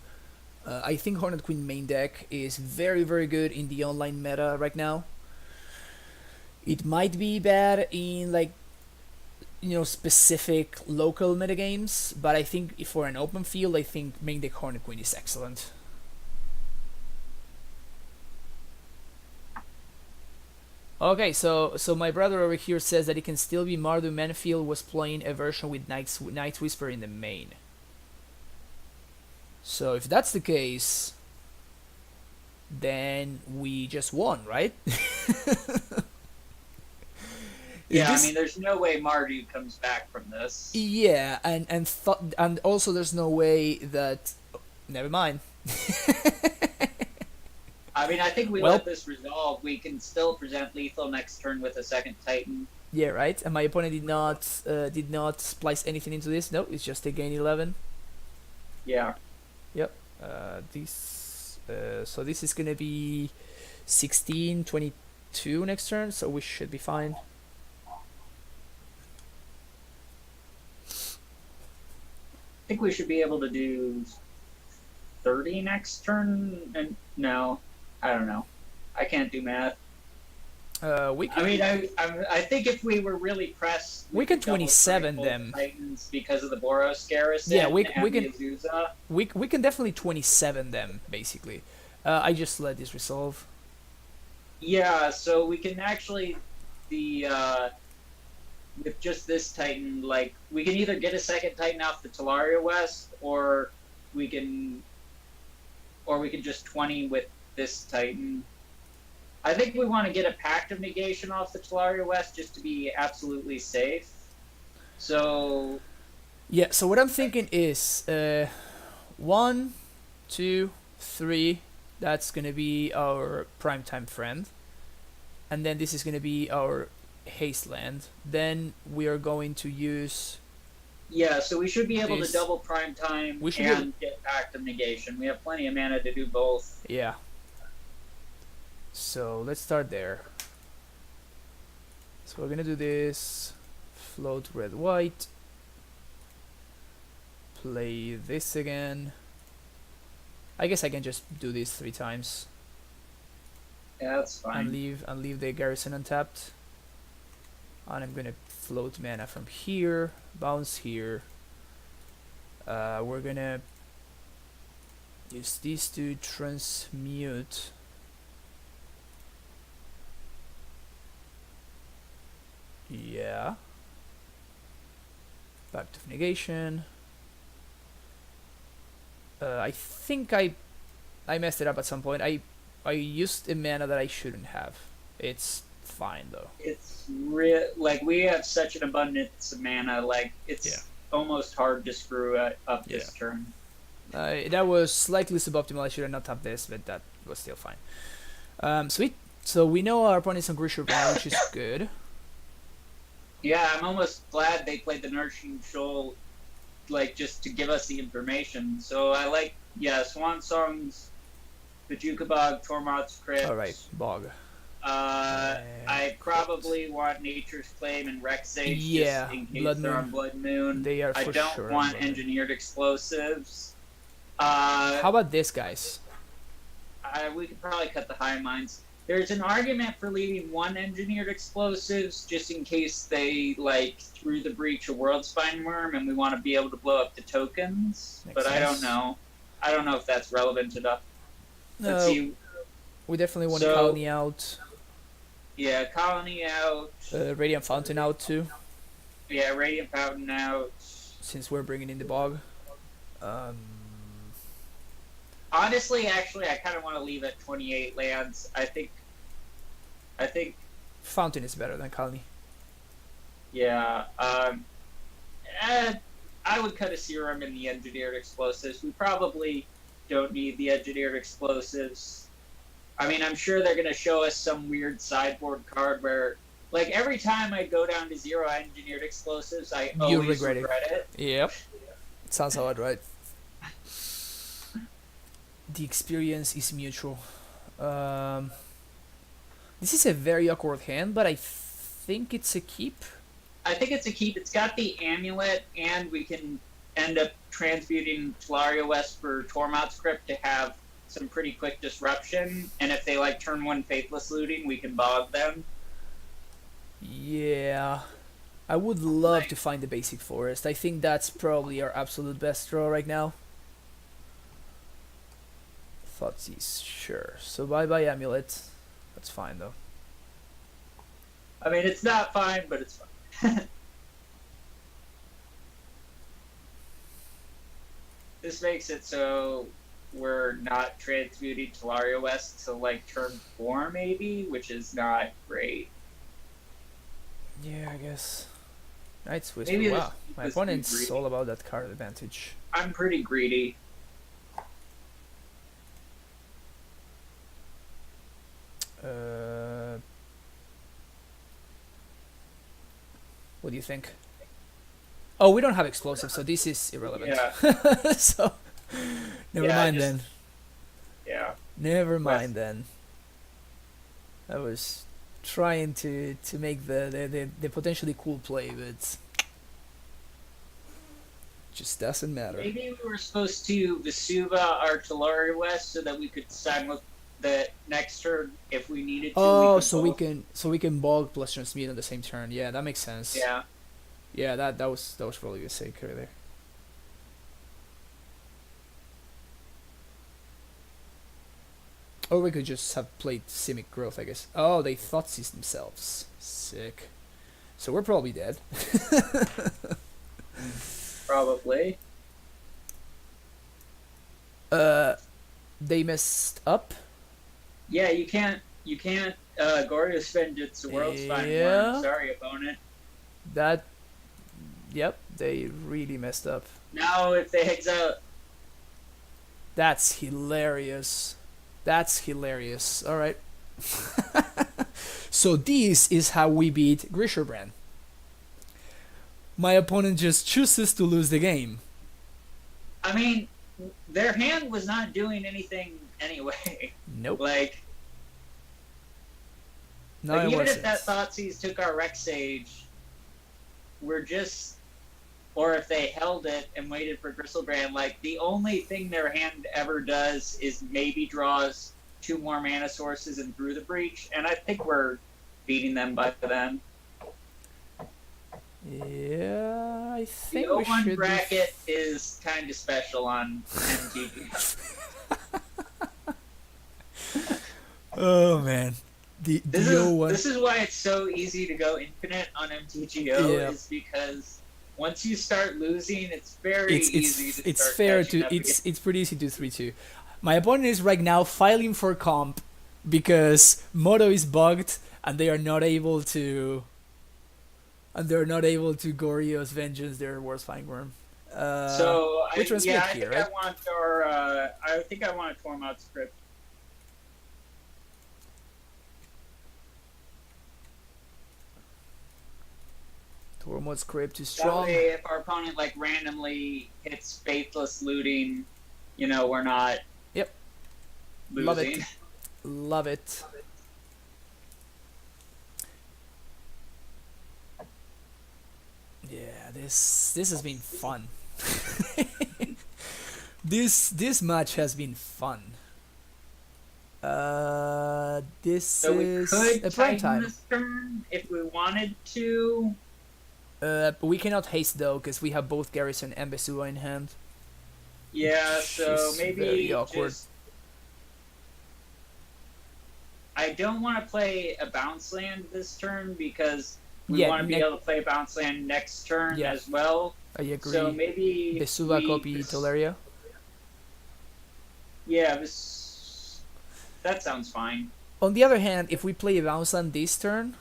I think Hornet Queen main deck is very, very good in the online meta right now. It might be bad in, like, specific local metagames, but I think for an open field, I think main deck Hornet Queen is excellent. Okay, so my brother over here says that it can still be Mardu Manfield was playing a version with Night's Whisper in the main. So if that's the case, then we just won, right?
Yeah, I mean, there's no way Mardu comes back from this.
Yeah, and also there's no way that. Never mind.
I mean, I think we let this resolve. We can still present lethal next turn with a second Titan.
Yeah, right. And my opponent did not splice anything into this. No, it's just a gain 11.
Yeah.
Yep. So this is gonna be 16, 22 next turn. So we should be fine.
I think we should be able to do 30 next turn. And no. I don't know. I can't do math.
We can.
I mean, I think if we were really pressed,
we can 27 them.
Titans because of the Boros Garrison.
Yeah, we
and
can.
Azusa.
We can definitely 27 them basically. I just let this resolve.
Yeah, so we can actually with just this Titan, like we can either get a second Titan off the Talaria West, or we can just 20 with this Titan. I think we want to get a Pact of Negation off the Talaria West just to be absolutely safe. So
yeah, so what I'm thinking is 1, 2, 3. That's gonna be our primetime friend, and then this is gonna be our haste land. Then we are going to use.
Yeah, so we should be able to double prime time and get Pact of Negation. We have plenty of mana to do both.
Yeah. So let's start there. So we're gonna do this. Float red white. Play this again. I guess I can just do this 3 times.
Yeah, that's fine.
And leave the garrison untapped. And I'm gonna float mana from here, bounce here. We're gonna use these to transmute. Yeah. Back to negation. I think I messed it up at some point. I used a mana that I shouldn't have. It's fine though.
It's real. Like we have such an abundance of mana. Like it's
Yeah.
almost hard to screw up
Yeah.
this turn.
That was slightly suboptimal. I should have not tapped this, but that was still fine. Sweet. So we know our opponent's on Grishoalbrand, which is good.
Yeah, I'm almost glad they played the Nourishing Shoal, like just to give us the information. So I like, yeah, Swan Songs, Bajuka Bog, Tormod's Crypt.
All right, Bog.
I probably want Nature's Claim and Rex Sage
Yeah,
just in case
Blood
they're
Moon.
on Blood Moon.
They are
I
for
don't
sure.
want
on Blood Moon.
Engineered Explosives.
How about this, guys?
We could probably cut the high mines. There's an argument for leaving one Engineered Explosives just in case they, like, through the breach a World Spine Worm and we want to be able to blow up the tokens.
Makes
but I don't
sense.
know. I don't know if that's relevant enough. Let's
No,
see.
we definitely want
So-
Colony out.
Yeah, Colony out.
Radiant Fountain out too,
Yeah, Radiant Fountain out.
since we're bringing in the Bog.
Honestly, actually, I kind of want to leave at 28 lands. I think,
Fountain is better than Colony.
yeah. I would cut a Serum in the Engineered Explosives. We probably don't need the Engineered Explosives. I mean, I'm sure they're going to show us some weird sideboard card where, like, every time I go down to 0 Engineered Explosives, I
You
always
regret it.
regret it.
Yep. Sounds about right. The experience is mutual. This is a very awkward hand, but I think it's a keep.
I think it's a keep. It's got the Amulet, and we can end up transmuting Tolaria West for Tormod's Crypt to have some pretty quick disruption. And if they like turn 1 Faithless Looting, we can bog them.
Yeah. I would love to find the basic forest. I think that's probably our absolute best draw right now. Thoughtseize, sure. So bye-bye Amulet. That's fine though.
I mean, it's not fine, but it's fine. This makes it so we're not transmuting Tolaria West to like turn 4 maybe, which is not great.
Yeah, I guess. Knight's Whisper.
Maybe
Wow.
this
My
is too
opponent's
greedy.
all about that card advantage.
I'm pretty greedy.
What do you think? Oh, we don't have explosives, so this is irrelevant.
Yeah.
So, never
Yeah,
mind
just-
then.
Yeah.
Never mind then. I was trying to make the potentially cool play, but just doesn't matter.
Maybe we were supposed to Vesuva our Tolaria West so that we could simulate the next turn if we needed to.
Oh,
could
so we
both-
can bog plus transmute on the same turn. Yeah, that makes sense.
Yeah.
Yeah, that was probably a mistake right there. Or we could just have played Simic Growth, I guess. Oh, they Thoughtseize themselves. Sick. So we're probably dead.
Probably.
They messed up.
Yeah, you can't Glorious Vengeance the World's Fine
Yeah.
Worm. Sorry, opponent.
That. Yep, they really messed up.
Now if they exile
That's hilarious. That's hilarious. Alright. So this is how we beat Grishoalbrand. My opponent just chooses to lose the game.
I mean, their hand was not doing anything anyway.
Nope.
Like,
No,
like
it
even
wasn't.
if that Thoughtseize took our Rex Sage, we're just, or if they held it and waited for Grishoalbrand, like the only thing their hand ever does is maybe draws 2 more mana sources and through the breach, and I think we're beating them by then.
Yeah, I
The
think we
0-1
should.
bracket is kind of special on MTG.
Oh man. The
This
O
is
one.
this is why it's so easy to go infinite on MTGO.
Yeah.
Is because once you start losing, it's very easy to
It's
start
fair
catching
to
up again.
it's pretty easy to 3-2. My opponent is right now filing for comp because Moto is bugged and they are not able to Goryo's Vengeance their worst flying worm.
So
We transmit
I
here,
think
right?
I think I want a Tormod script.
Tormod script too
That
strong.
way, if our opponent like randomly hits faithless looting, we're not.
Yep.
Losing.
Love it. Love it. Yeah, this has been fun. This match has been fun. This
So we
is
could
a prime
tighten
time.
this turn if we wanted to.
But we cannot haste though, because we have both Garrison and Besua in hand.
Yeah,
Which
so
is
maybe
very awkward.
just. I don't want to play a bounce land this turn because we want to be able to play a bounce land next turn as well.
I agree.
So maybe
Besua copy Teleria.
Yeah, that sounds fine.
On the other hand, if we play a bounce land this turn,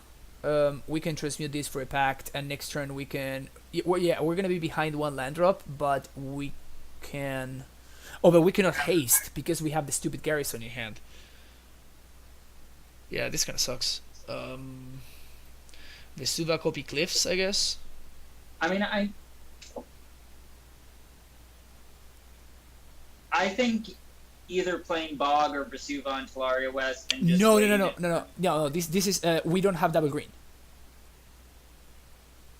we can transmute this for a pact, and next turn we can. We're gonna be behind one land drop, but we can. Oh, but we cannot haste because we have the stupid Garrison in hand. Yeah, this kind of sucks. Vesuva copy Cliffs, I guess.
I mean, I think either playing Bog or Vesuva on Talaria West and just
No. This is we don't have double green.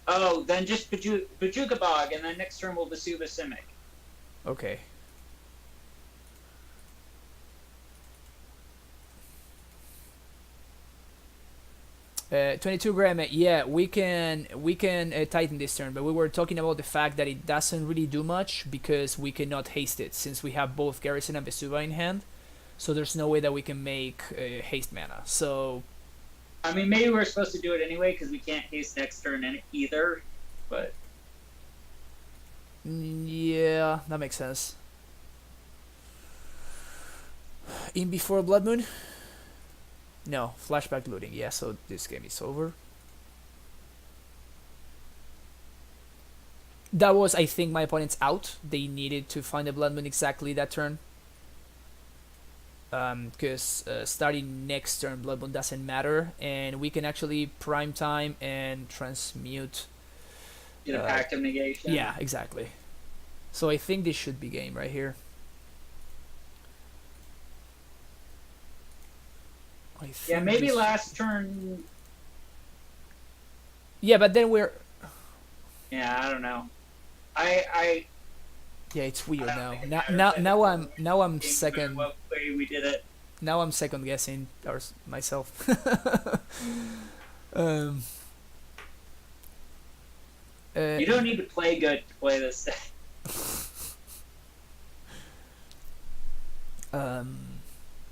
Oh, then just Bajuka Bog, and then next turn we'll Vesuva Simic.
Okay. 22 gram. Yeah, we can tighten this turn, but we were talking about the fact that it doesn't really do much because we cannot haste it since we have both Garrison and Vesuva in hand. So there's no way that we can make haste mana. So
I mean, maybe we're supposed to do it anyway because we can't haste next turn either. But
yeah, that makes sense. In before Blood Moon. No, flashback looting. Yeah, so this game is over. That was, I think, my opponent's out. They needed to find a Blood Moon exactly that turn. Because starting next turn, Blood Moon doesn't matter, and we can actually prime time and transmute.
Get a pact of negation.
Yeah, exactly. So I think this should be game right here.
Yeah, maybe last turn.
Yeah, but then we're.
Yeah, I don't know. I
Yeah, it's weird now. Now I'm second.
What way we did it?
Now I'm second guessing myself.
You don't need to play good to play this deck.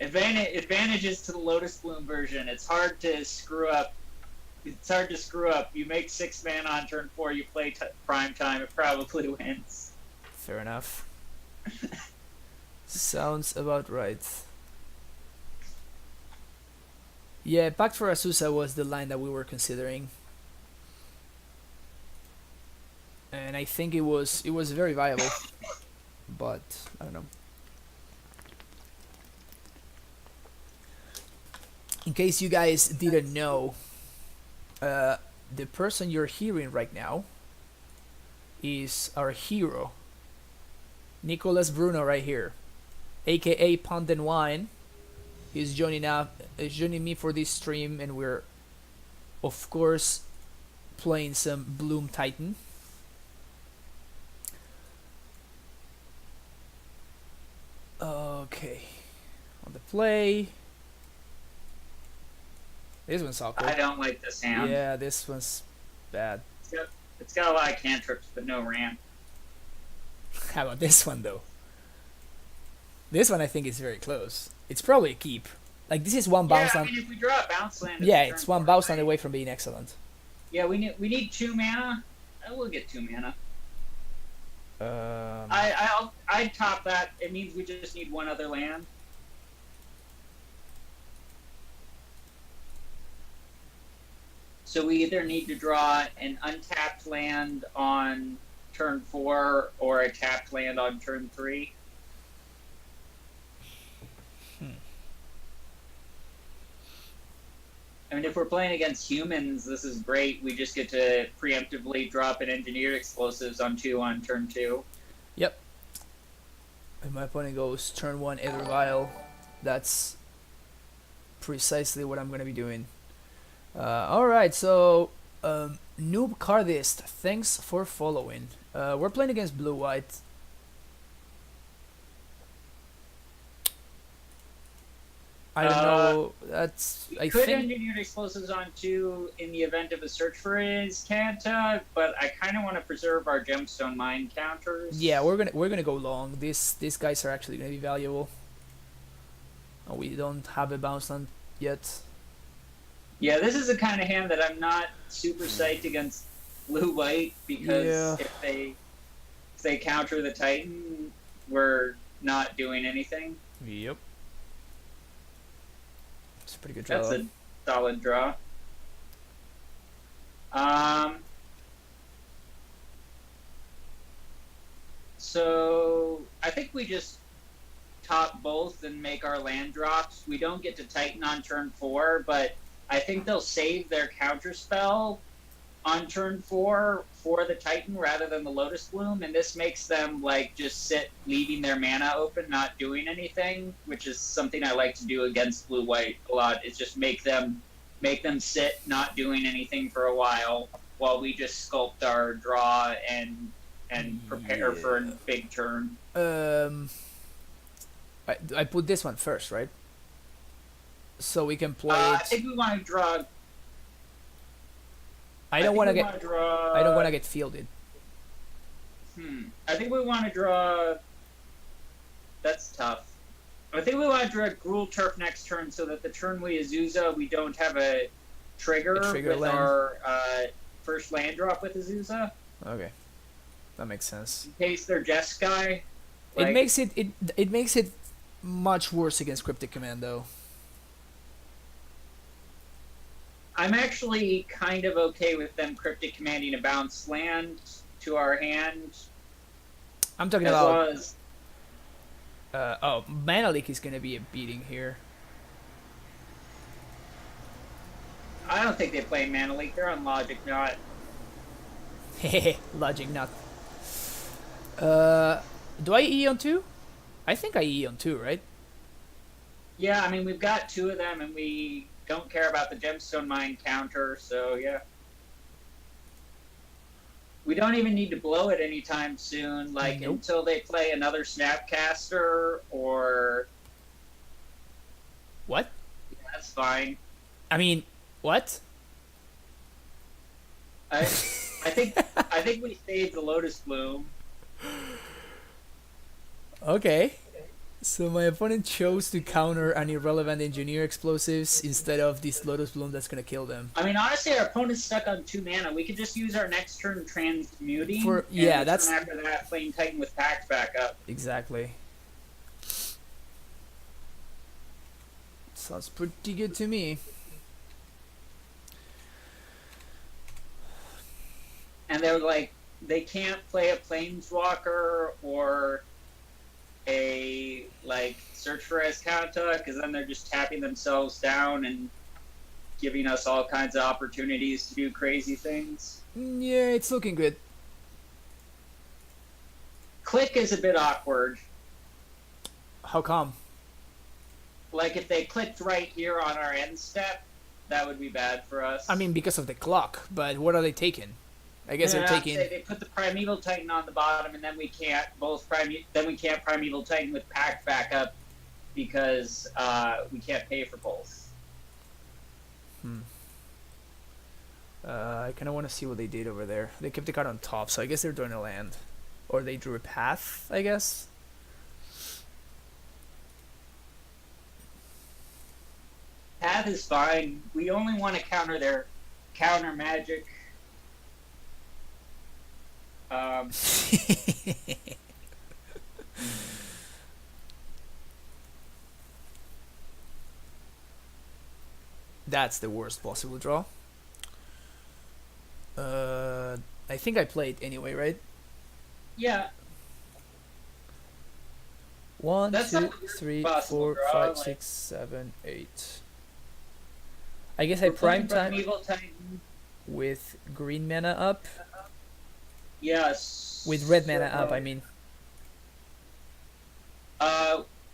Advantages to the Lotus Bloom version. It's hard to screw up. You make 6 mana on turn 4. You play prime time. It probably wins.
Fair enough. Sounds about right. Yeah, Pact for Azusa was the line that we were considering, and I think it was very viable, but I don't know. In case you guys didn't know, the person you're hearing right now is our hero, Nicholas Bruno, right here, aka Puntthenwhine. He's joining me for this stream, and we're, of course, playing some Bloom Titan. Okay, on the play. This one's awkward.
I don't like this hand.
Yeah, this one's bad.
It's got a lot of cantrips, but no ramp.
How about this one, though? This one I think is very close. It's probably a keep. Like this is one
Yeah,
bounce
I
land.
mean, if we draw a bounce land,
Yeah,
it's
it's
turn
one
4,
bounce land
right?
away from being excellent.
Yeah, we need 2 mana. We'll get 2 mana.
Um,
I'd top that. It means we just need one other land. So we either need to draw an untapped land on turn 4 or a tapped land on turn 3. I mean, if we're playing against humans, this is great. We just get to preemptively drop an engineered explosives on 2 on turn 2.
Yep. If my opponent goes turn 1 Aether Vial, that's precisely what I'm gonna be doing. Alright, so Noob Cardist, thanks for following. We're playing against Blue White. I don't know. That's I
Could
think.
engineered explosives on 2 in the event of a search for his Kanta, but I kind of want to preserve our gemstone mine counters.
Yeah, we're gonna go long. These guys are actually gonna be valuable. Oh, we don't have a bounce land yet.
Yeah, this is the kind of hand that I'm not super psyched against blue white because
Yeah.
if they counter the Titan, we're not doing anything.
Yep. It's a pretty good draw.
That's a solid draw. So I think we just top both and make our land drops. We don't get to Titan on turn 4, but I think they'll save their counter spell on turn 4 for the Titan rather than the Lotus Bloom, and this makes them like just sit leaving their mana open, not doing anything, which is something I like to do against blue white a lot, is just make them sit not doing anything for a while we just sculpt our draw and prepare for a big turn.
I put this one first, right? So we can play
I
it.
think we want to draw.
I don't want to get. I don't want to
to.
get fielded.
I think we want to draw. That's tough. I think we want to draw Gruul Turf next turn so that the turn we Azusa, we don't have a trigger with
land.
our first land drop with Azusa.
Okay, that makes sense.
In case they're Jeskai.
It makes it much worse against Cryptic Commando.
I'm actually kind of okay with them Cryptic Commanding a bounce land to our hand.
I'm talking
As
about.
well as,
Mana Leak is gonna be a beating here.
I don't think they play Mana Leak. They're on Logic Knot.
Hehe, Logic Knot. Do I E on 2? I think I E on 2, right?
Yeah, I mean, we've got 2 of them, and we don't care about the Gemstone Mine counter, so yeah. We don't even need to blow it anytime soon, like,
Nope.
until they play another Snapcaster, or...
What?
Yeah, that's fine.
I mean, what?
I think we saved the Lotus Bloom.
Okay. So my opponent chose to counter an irrelevant engineer explosives instead of this Lotus Bloom that's gonna kill them.
I mean, honestly, our opponent's stuck on 2 mana. We could just use our next turn transmuting.
Yeah,
and
that's
turn after that playing Titan with Pact back up.
exactly. Sounds pretty good to me.
And they're like, they can't play a Planeswalker or a like search for Escanta, because then they're just tapping themselves down and giving us all kinds of opportunities to do crazy things.
Yeah, it's looking good.
Click is a bit awkward.
How come?
Like if they clicked right here on our end step, that would be bad for us.
I mean, because of the clock, but what are they taking? I guess they're taking.
They put the Primeval Titan on the bottom, and then we can't Primeval Titan with Pact back up because we can't pay for both.
I kind of want to see what they did over there. They kept the card on top, so I guess they're drawing a land, or they drew a path. I guess.
Path is fine. We only want to counter their counter magic. Um,
That's the worst possible draw. I think I played anyway, right?
yeah,
One,
that's
two,
not the worst
3,
possible
4,
draw.
5,
Like,
6, 7, 8. I guess I
we're playing
prime time
Primeval Titan.
with green mana up.
Yes.
With red mana up, I mean.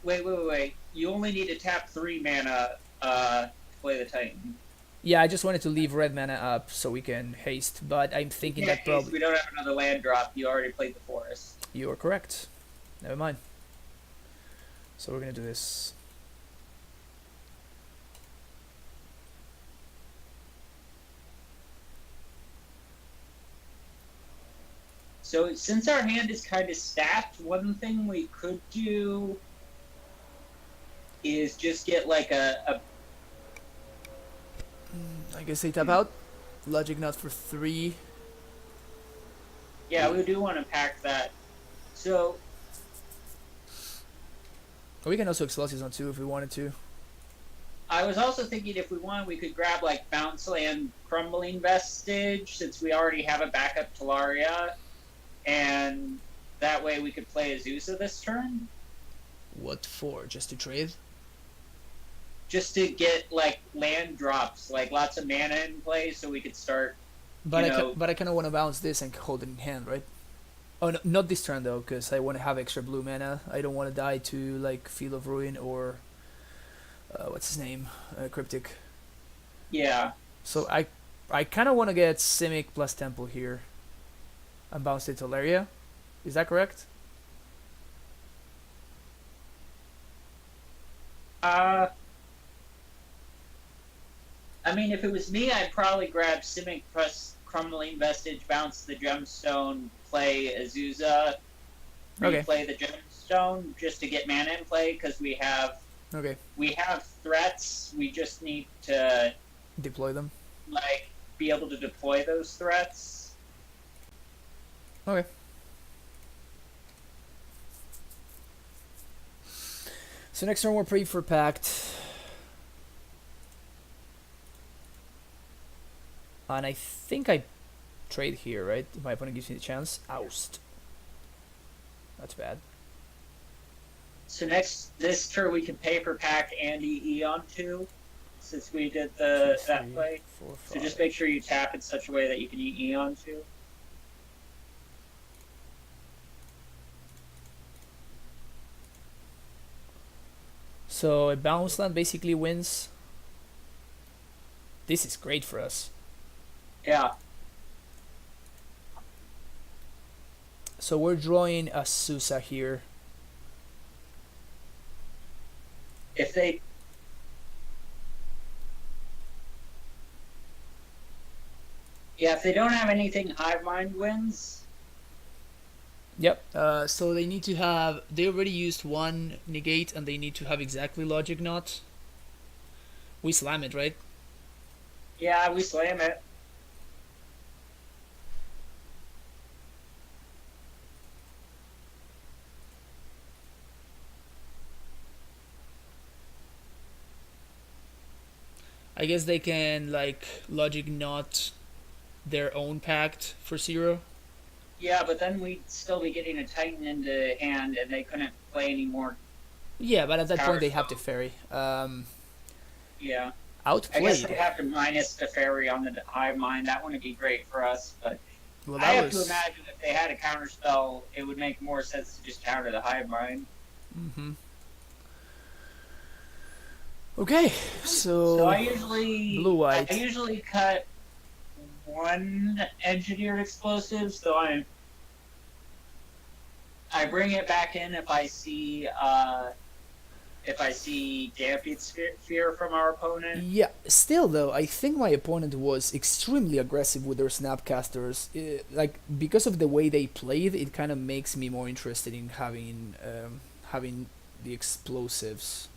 Wait. You only need to tap 3 mana to play the Titan.
Yeah, I just wanted to leave red mana up so we can haste, but I'm thinking that probably...
We don't have another land drop. You already played the forest.
You are correct. Never mind. So we're gonna do this.
So since our hand is kind of stacked, one thing we could do is just get like a
I guess they tap out. Logic Knot for 3.
yeah, we do want to pack that. So
We can also Explosives on 2 if we wanted to.
I was also thinking if we wanted, we could grab like Bounce Land Crumbling Vestige, since we already have a backup Talaria, and that way we could play Azusa this turn.
What for? Just to trade?
Just to get like land drops, like lots of mana in play, so we could start.
But I kind of want to bounce this and hold it in hand, right? Oh, no, not this turn though, because I want to have extra blue mana. I don't want to die to like Field of Ruin or what's his name, Cryptic.
Yeah.
So I kind of want to get Simic plus Temple here, and bounce it to Laria. Is that correct?
I mean, if it was me, I'd probably grab Simic plus Crumbling Vestige, bounce the Gemstone, play Azusa,
Okay.
replay the Gemstone just to get mana in play, because we have threats. We just need to
Deploy them.
like be able to deploy those threats.
Okay. So next turn we're pretty for Pact. And I think I trade here, right? If my opponent gives me the chance. Oust. That's bad.
So this turn we can pay for Pact and Eon too, since we did that play.
4,
So just make sure you tap in such a way that you can eat Eon too.
So a bounce land basically wins. This is great for us.
Yeah.
So we're drawing a Susa here.
If they don't have anything, Hive Mind wins.
Yep. So they need to have. They already used one negate, and they need to have exactly Logic Knot. We slam it, right?
Yeah, we slam it.
I guess they can like Logic Knot their own Pact for 0.
Yeah, but then we'd still be getting a Titan into hand, and they couldn't play anymore.
Yeah, but at that point they
Counterspell.
have to ferry.
Yeah.
Outplayed.
I guess they have to minus the Fairy on the Hive Mind. That wouldn't be great for us, but
Well,
I
that
have to
was.
imagine if they had a counterspell, it would make more sense to just counter the Hive Mind.
Mm-hmm. Okay,
So I usually
blue-white.
I usually cut one engineered explosive, so I bring it back in if I see Damped Sphere from our opponent.
Yeah, still though, I think my opponent was extremely aggressive with their Snapcasters. Like because of the way they played, it kind of makes me more interested in having the explosives.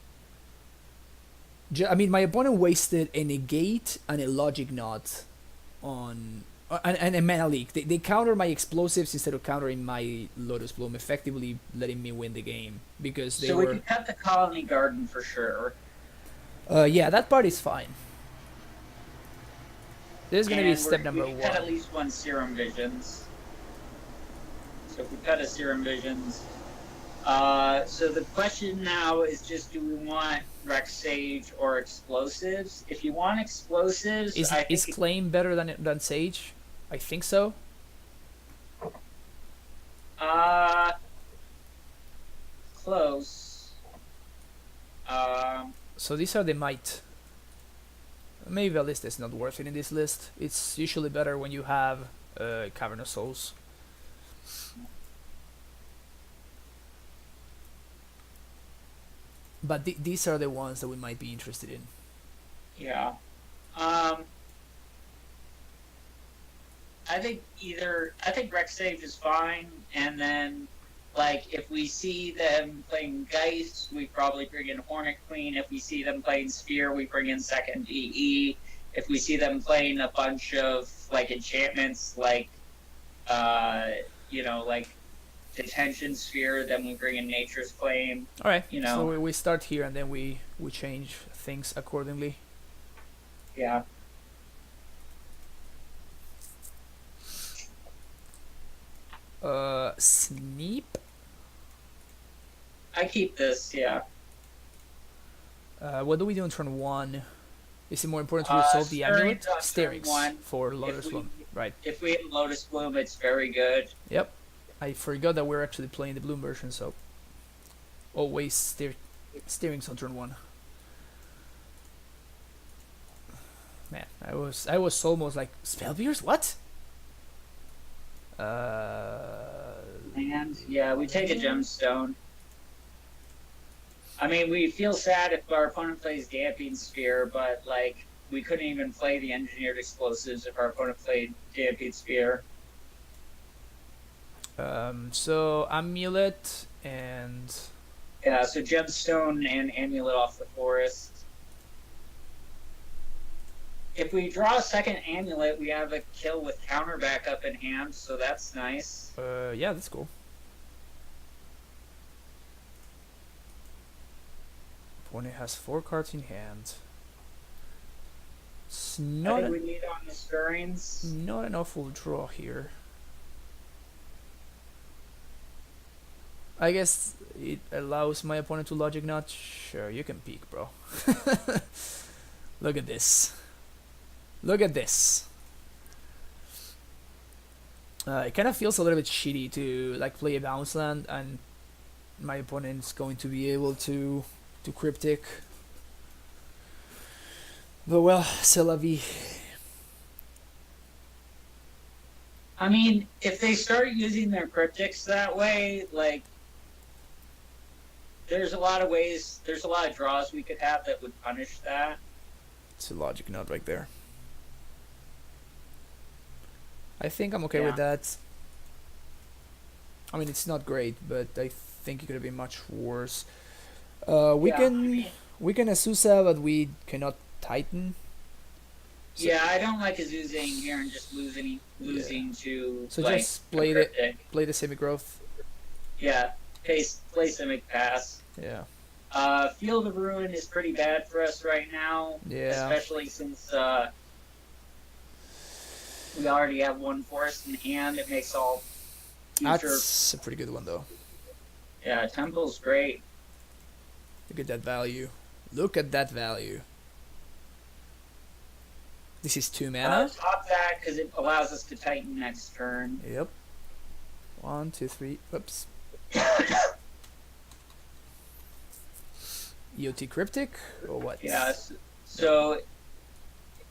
I mean, my opponent wasted a negate and a logic knot on and a mana leak. They counter my explosives instead of countering my Lotus Bloom, effectively letting me win the game because they
So
were.
we can cut the colony garden for sure.
Yeah, that part is fine. This is gonna be
And
step
we
number
can cut at
one.
least one Serum Visions. So if we cut a Serum Visions. So the question now is just, do we want Rex Sage or explosives? If you want explosives,
Is
I
is
think
claim better than Sage? I think so.
Close.
So these are the might. Maybe a list is not worth it in this list. It's usually better when you have Cavernous Souls. But these are the ones that we might be interested in.
Yeah. I think Rex Sage is fine, and then like if we see them playing Geist, we probably bring in Hornet Queen. If we see them playing Spear, we bring in second EE. If we see them playing a bunch of like enchantments like like Detention Sphere, then we bring in Nature's Claim.
All right.
You know.
So we start here and then we change things accordingly.
Yeah.
Sneep.
I keep this, yeah.
What do we do in turn one? Is it more important to resolve the amulet?
Stirrings on turn
Steerings
one.
for Lotus Bloom. Right.
If we have Lotus Bloom, it's very good.
Yep. I forgot that we're actually playing the Bloom version, so always steerings on turn one. Man, I was almost like Spellbeers? What?
And yeah, we take a gemstone. I mean, we feel sad if our opponent plays Damping Sphere, but like we couldn't even play the Engineered Explosives if our opponent played Damping Sphere.
So Amulet and
Yeah, so gemstone and amulet off the forest. If we draw a second amulet, we have a kill with counter backup in hand, so that's nice.
yeah, that's cool. Opponent has 4 cards in hand. It's
I
not
think we need on the stirrings.
not an awful draw here. I guess it allows my opponent to logic knot. Sure, you can peek, bro. Look at this. Look at this. It kind of feels a little bit shitty to like play a bounce land and my opponent's going to be able to cryptic. But well, c'est la vie.
I mean, if they start using their cryptics that way, like, there's a lot of ways, there's a lot of draws we could have that would punish that.
It's a logic knot right there. I think I'm okay
Yeah.
with that. I mean, it's not great, but I think it could have been much worse. We
Yeah,
can
I mean-
we can Azusa, but we cannot Titan. So-
Yeah, I don't like Azuzing here and just losing to
So
like,
just play
a
the
cryptic.
play the semi growth.
Yeah, play Simic Pass.
Yeah.
Field of Ruin is pretty bad for us right now,
Yeah.
especially since we already have one forest in hand. It makes all future.
That's a pretty good one though.
Yeah, Temple's great.
Look at that value. Look at that value. This is 2 mana.
Top that because it allows us to Titan next turn.
Yep. 1, 2, 3. Oops. EOT Cryptic or what?
Yes. So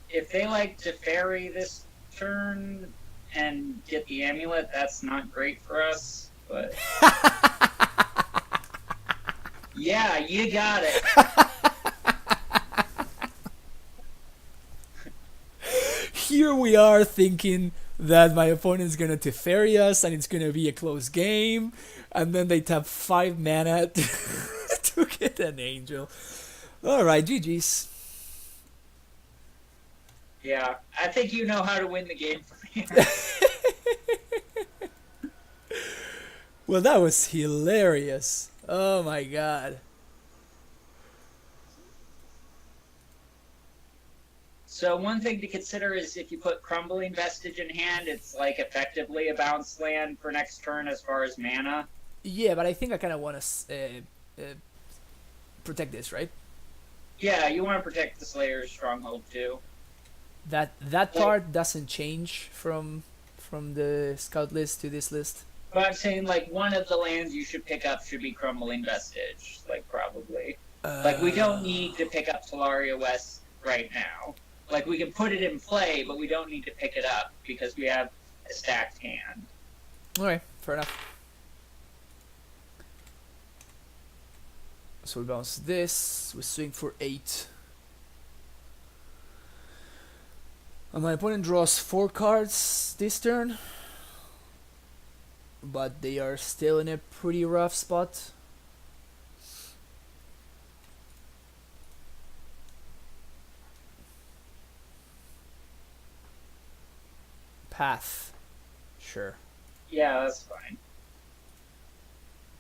if they like to ferry this turn and get the amulet, that's not great for us. But yeah, you got it.
Here we are thinking that my opponent's gonna Teferi us and it's gonna be a close game, and then they tap 5 mana to get an angel. All right, GG's.
Yeah, I think you know how to win the game from here.
Well, that was hilarious. Oh my god.
So one thing to consider is if you put Crumbling Vestige in hand, it's like effectively a bounce land for next turn as far as mana.
Yeah, but I think I kind of want to protect this, right?
Yeah, you want to protect the Slayer's Stronghold too.
That part doesn't change from the scout list to this list.
But I'm saying like one of the lands you should pick up should be Crumbling Vestige, like probably. Like we don't need to pick up Talaria West right now. Like we can put it in play, but we don't need to pick it up because we have a stacked hand.
Alright, fair enough. So we bounce this, we swing for 8. And my opponent draws 4 cards this turn. But they are still in a pretty rough spot. Path. Sure.
Yeah, that's fine.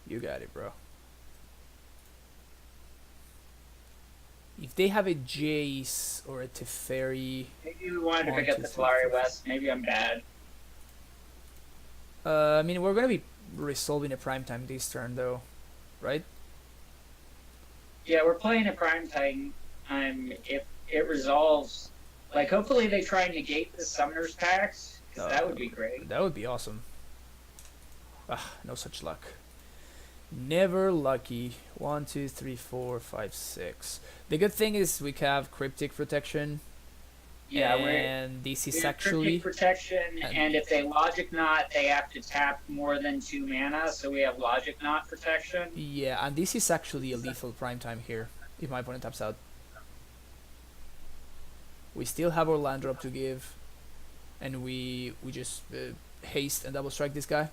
You got it, bro. If they have a Jace or a Teferi...
Maybe we wanted to pick up the Talaria West. Maybe I'm bad.
I mean, we're gonna be resolving a primetime this turn, though. Right?
Yeah, we're playing a prime time. If it resolves, like hopefully they try and negate the Summoner's Pacts, because that would be great.
That would be awesome. Ah, no such luck. Never lucky. 1, 2, 3, 4, 5, 6. The good thing is we have Cryptic Protection.
Yeah,
and this is
we have
actually
Cryptic Protection, and if they Logic Knot, they have to tap more than 2 mana, so we have Logic Knot Protection.
Yeah, and this is actually a lethal primetime here, if my opponent taps out. We still have our land drop to give, and we just haste and double strike this guy.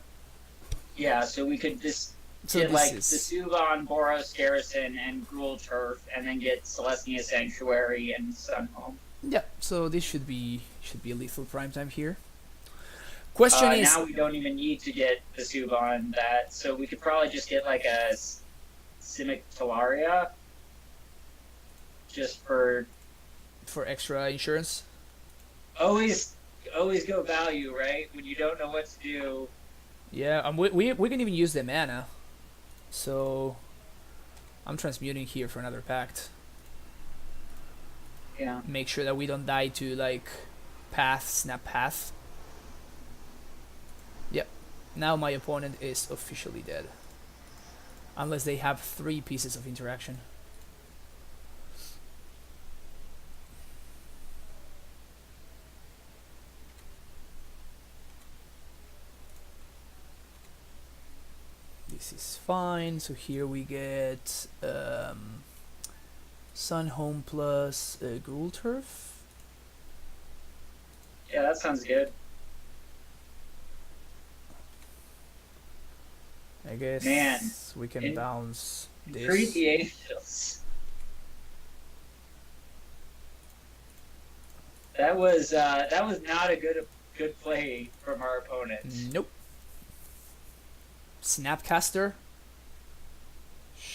Yeah, so we could just get like the Suvan, Boros Garrison, and Gruul Turf, and then get Celestia Sanctuary and Sunhome.
Yeah, so this should be a lethal primetime here. Question is
now we don't even need to get the Suvan that, so we could probably just get like a Simic Talaria, just for
extra insurance.
Always go value, right? When you don't know what to do.
Yeah, we can even use the mana. So I'm transmuting here for another pact.
Yeah.
Make sure that we don't die to like snap path. Yep. Now my opponent is officially dead. Unless they have 3 pieces of interaction. This is fine. So here we get Sunhome plus Gruul Turf.
Yeah, that sounds good.
I guess
Man,
we can bounce this.
Treat the Angels. That was not a good play from our opponent.
Nope. Snapcaster.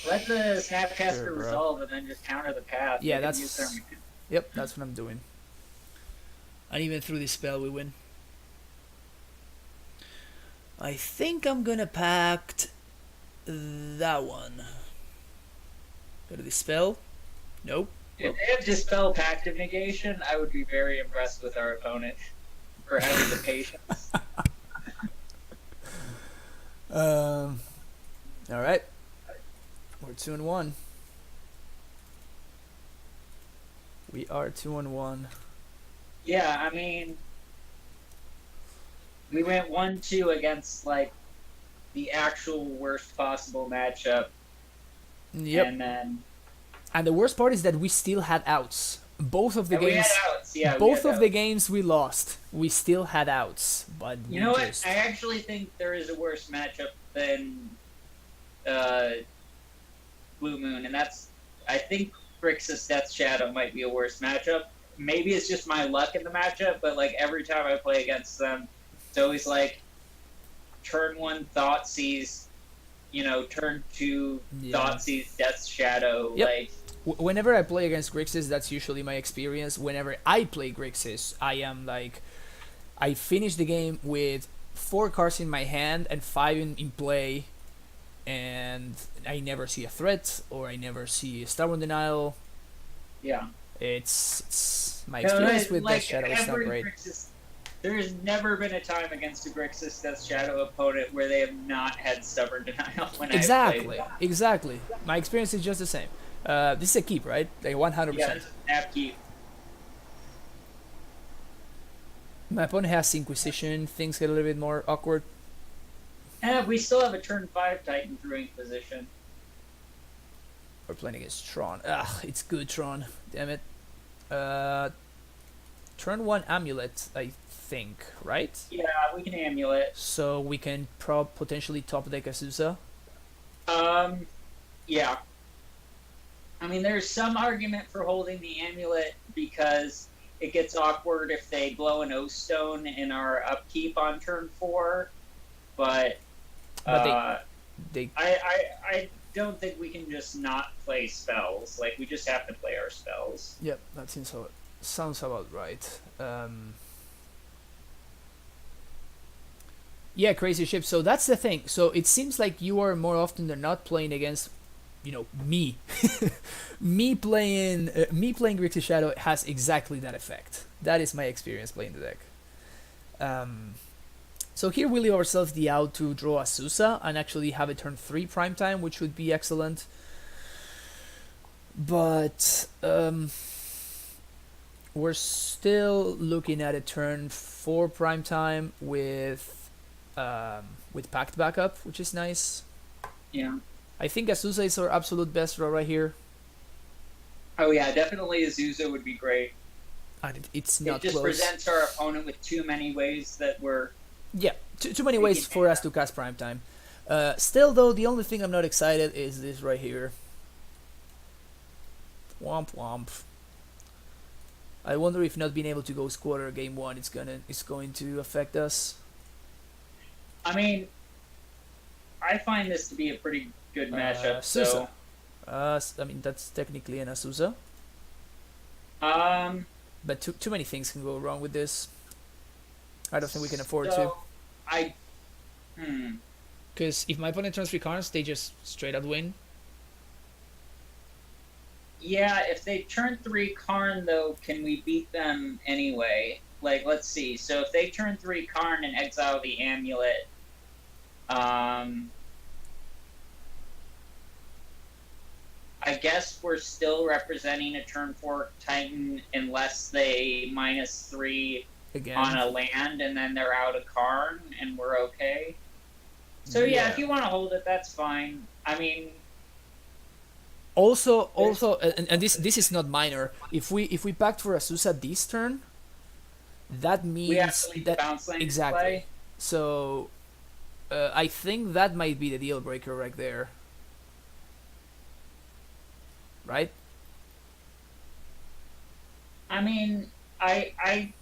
Let the Snapcaster resolve and then just counter the path.
Yeah, that's... Yep, that's what I'm doing. And even through this spell, we win. I think I'm gonna pact that one. Go to the spell. Nope.
If they have Dispel Pact of Negation, I would be very impressed with our opponent for having the patience.
Alright. We're 2-1. We are 2-1.
Yeah, I mean, we went 1-2 against like the actual worst possible matchup.
Yep. And the worst part is that we still had outs. Both of the games.
We had outs. Yeah,
both of the games we lost, we still had outs. But
you know what? I actually think there is a worse matchup than Blue Moon, and that's, I think Grixis Death Shadow might be a worse matchup. Maybe it's just my luck in the matchup, but like every time I play against them, it's always like turn 1 Thoughtseize, turn 2 Thoughtseize Death Shadow.
Yep.
Like
whenever I play against Grixis, that's usually my experience. Whenever I play Grixis, I am like, I finish the game with 4 cards in my hand and 5 in play, and I never see a threat, or I never see a stubborn denial.
Yeah.
It's my experience with Death Shadow is not great.
There's never been a time against a Grixis Death Shadow opponent where they have not had stubborn denial when
Exactly. My experience is just the same. This is a keep, right? Like 100%.
Yeah, snap keep.
My opponent has Inquisition. Things get a little bit more awkward.
We still have a turn 5 Titan through Inquisition.
We're playing against Tron. Ugh, it's good, Tron. Damn it. Turn 1 Amulet, I think, right?
Yeah, we can Amulet.
So we can potentially top deck Azusa.
Yeah. I mean, there's some argument for holding the Amulet because it gets awkward if they blow an O-Stone in our upkeep on turn 4, but they I don't think we can just not play spells. Like, we just have to play our spells.
Yep, that sounds about right. Yeah, Crazy Ship. So that's the thing. So it seems like you are more often than not playing against, me. me playing Grixis Shadow has exactly that effect. That is my experience playing the deck. So here we leave ourselves the out to draw Azusa and actually have a turn 3 prime time, which would be excellent. But we're still looking at a turn 4 prime time with Pact backup, which is nice.
Yeah.
I think Azusa is our absolute best draw right here.
Oh yeah, definitely Azusa would be great.
And it's not close.
It just presents our opponent with too many ways that we're...
Yeah, too many ways for us to cast prime time. Still, though, the only thing I'm not excited is this right here. Womp womp. I wonder if not being able to go squatter game 1 is going to affect us.
I mean, I find this to be a pretty good matchup.
Azusa. I mean, that's technically an Azusa. But too many things can go wrong with this. I don't think we can afford to. Because if my opponent turns 3 cards, they just straight up win.
Yeah, if they turn 3 Karn, though, can we beat them anyway? Like, let's see. So if they turn 3 Karn and exile the Amulet, I guess we're still representing a turn 4 Titan unless they -3 again on a land and then they're out of Karn and we're okay. So yeah, if you want to hold it, that's fine. I mean,
also, and this is not minor. If we pact for Azusa this turn, that means
we have to leave the bounce lane
exactly.
Play.
So I think that might be the deal breaker right there. Right?
I mean, I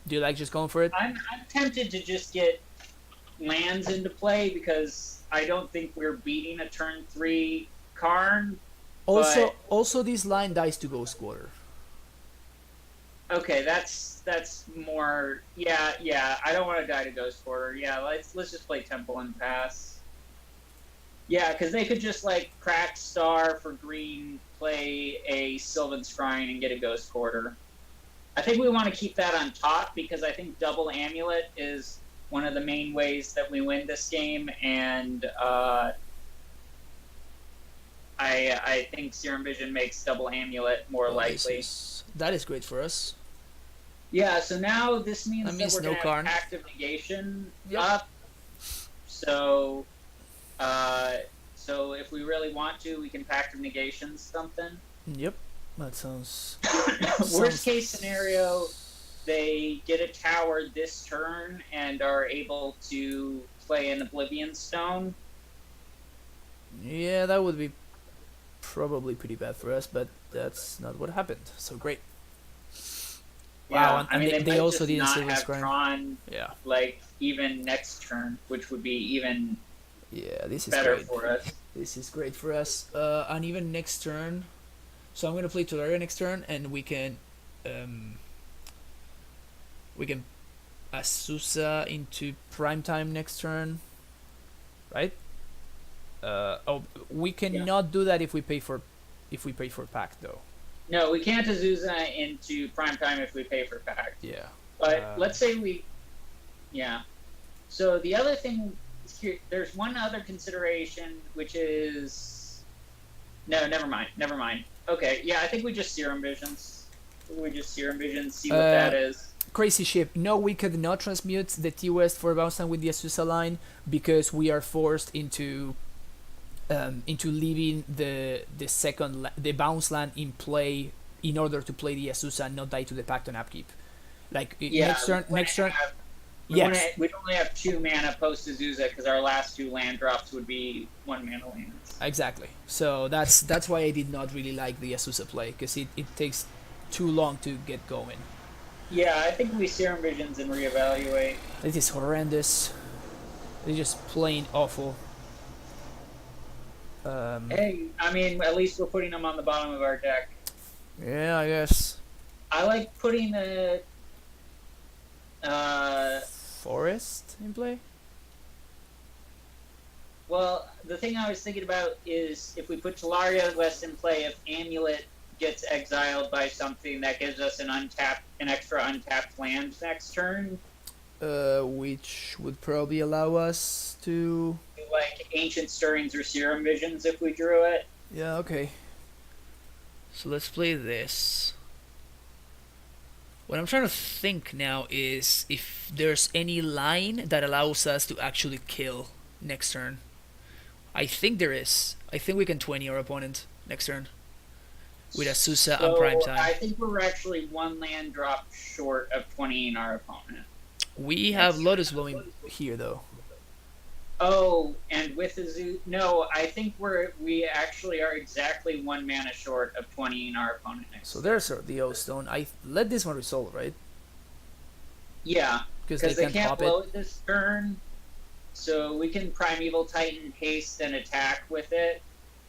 do you like just going for it?
I'm tempted to just get lands into play because I don't think we're beating a turn 3 Karn.
Also these line dies to go squatter.
Okay, that's more. Yeah. I don't want to die to Ghost Quarter. Yeah, let's just play Temple and pass. Yeah, because they could just like crack Star for green, play a Sylvan Scrying, and get a Ghost Quarter. I think we want to keep that on top because I think double Amulet is one of the main ways that we win this game, and I think Serum Vision makes double Amulet more likely.
That is great for us.
Yeah, so now this means that we're going to have
Karn.
active negation up. So if we really want to, we can pact of negation something.
Yep, that sounds...
Worst case scenario, they get a tower this turn and are able to play an Oblivion Stone.
Yeah, that would be probably pretty bad for us, but that's not what happened. So great.
Yeah,
Wow, and,
I mean,
and
they
they
might
also
just
didn't
not
silver
have
scrying.
Tron
Yeah.
like even next turn, which would be even
Yeah, this is
better
great.
for us.
This is great for us. And even next turn, so I'm gonna play Tolaria next turn, and um, we can Asusa into primetime next turn, right? Oh, we cannot do that if we pay for pack though.
No, we can't Azusa into prime time if we pay for pact.
Yeah.
But let's say yeah. So the other thing here, there's one other consideration, which is no, never mind. Okay, yeah, I think we just Serum Visions. See what that is.
Crazy ship. No, we could not transmute the T West for bounce time with the Asusa line because we are forced into leaving the bounce land in play in order to play the Asusa and not die to the pact on upkeep. Like next turn. Yes.
We'd only have 2 mana post Azusa because our last 2 land drops would be 1 mana lands.
Exactly. So that's why I did not really like the Asusa play because it takes too long to get going.
Yeah, I think we Serum Visions and reevaluate.
It is horrendous. It's just plain awful.
Hey, I mean, at least we're putting them on the bottom of our deck.
Yeah, I guess.
I like putting the
Forest in play?
Well, the thing I was thinking about is if we put Tolaria West in play, if Amulet gets exiled by something, that gives us an extra untapped land next turn.
Which would probably allow us to...
Like Ancient Stirrings or Serum Visions if we drew it.
Yeah, okay. So let's play this. What I'm trying to think now is if there's any line that allows us to actually kill next turn. I think there is. I think we can 20 our opponent next turn with Asusa on prime time.
I think we're actually 1 land drop short of 20ing our opponent.
We have Lotus Bloom here though.
Oh, and with Azusa, no, I think we actually are exactly 1 mana short of 20ing our opponent next.
So there's the O Stone. I let this one resolve, right?
Yeah, because they can't
pop
blow
it
it this turn. So we can Primeval Titan haste and attack with it,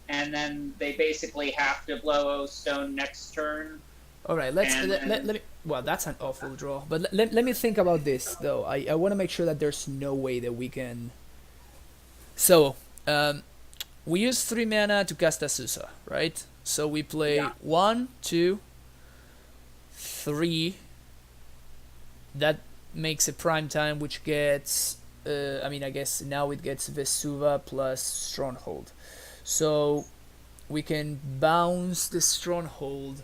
and then they basically have to blow O Stone next turn.
All right, let me. Well, that's an awful draw. But let me think about this though. I want to make sure that there's no way that we can. So, we use 3 mana to cast Asusa, right? So we play 1, 2, 3. That makes a prime time, which gets. I guess now it gets Vesuva plus Stronghold. So we can bounce the Stronghold.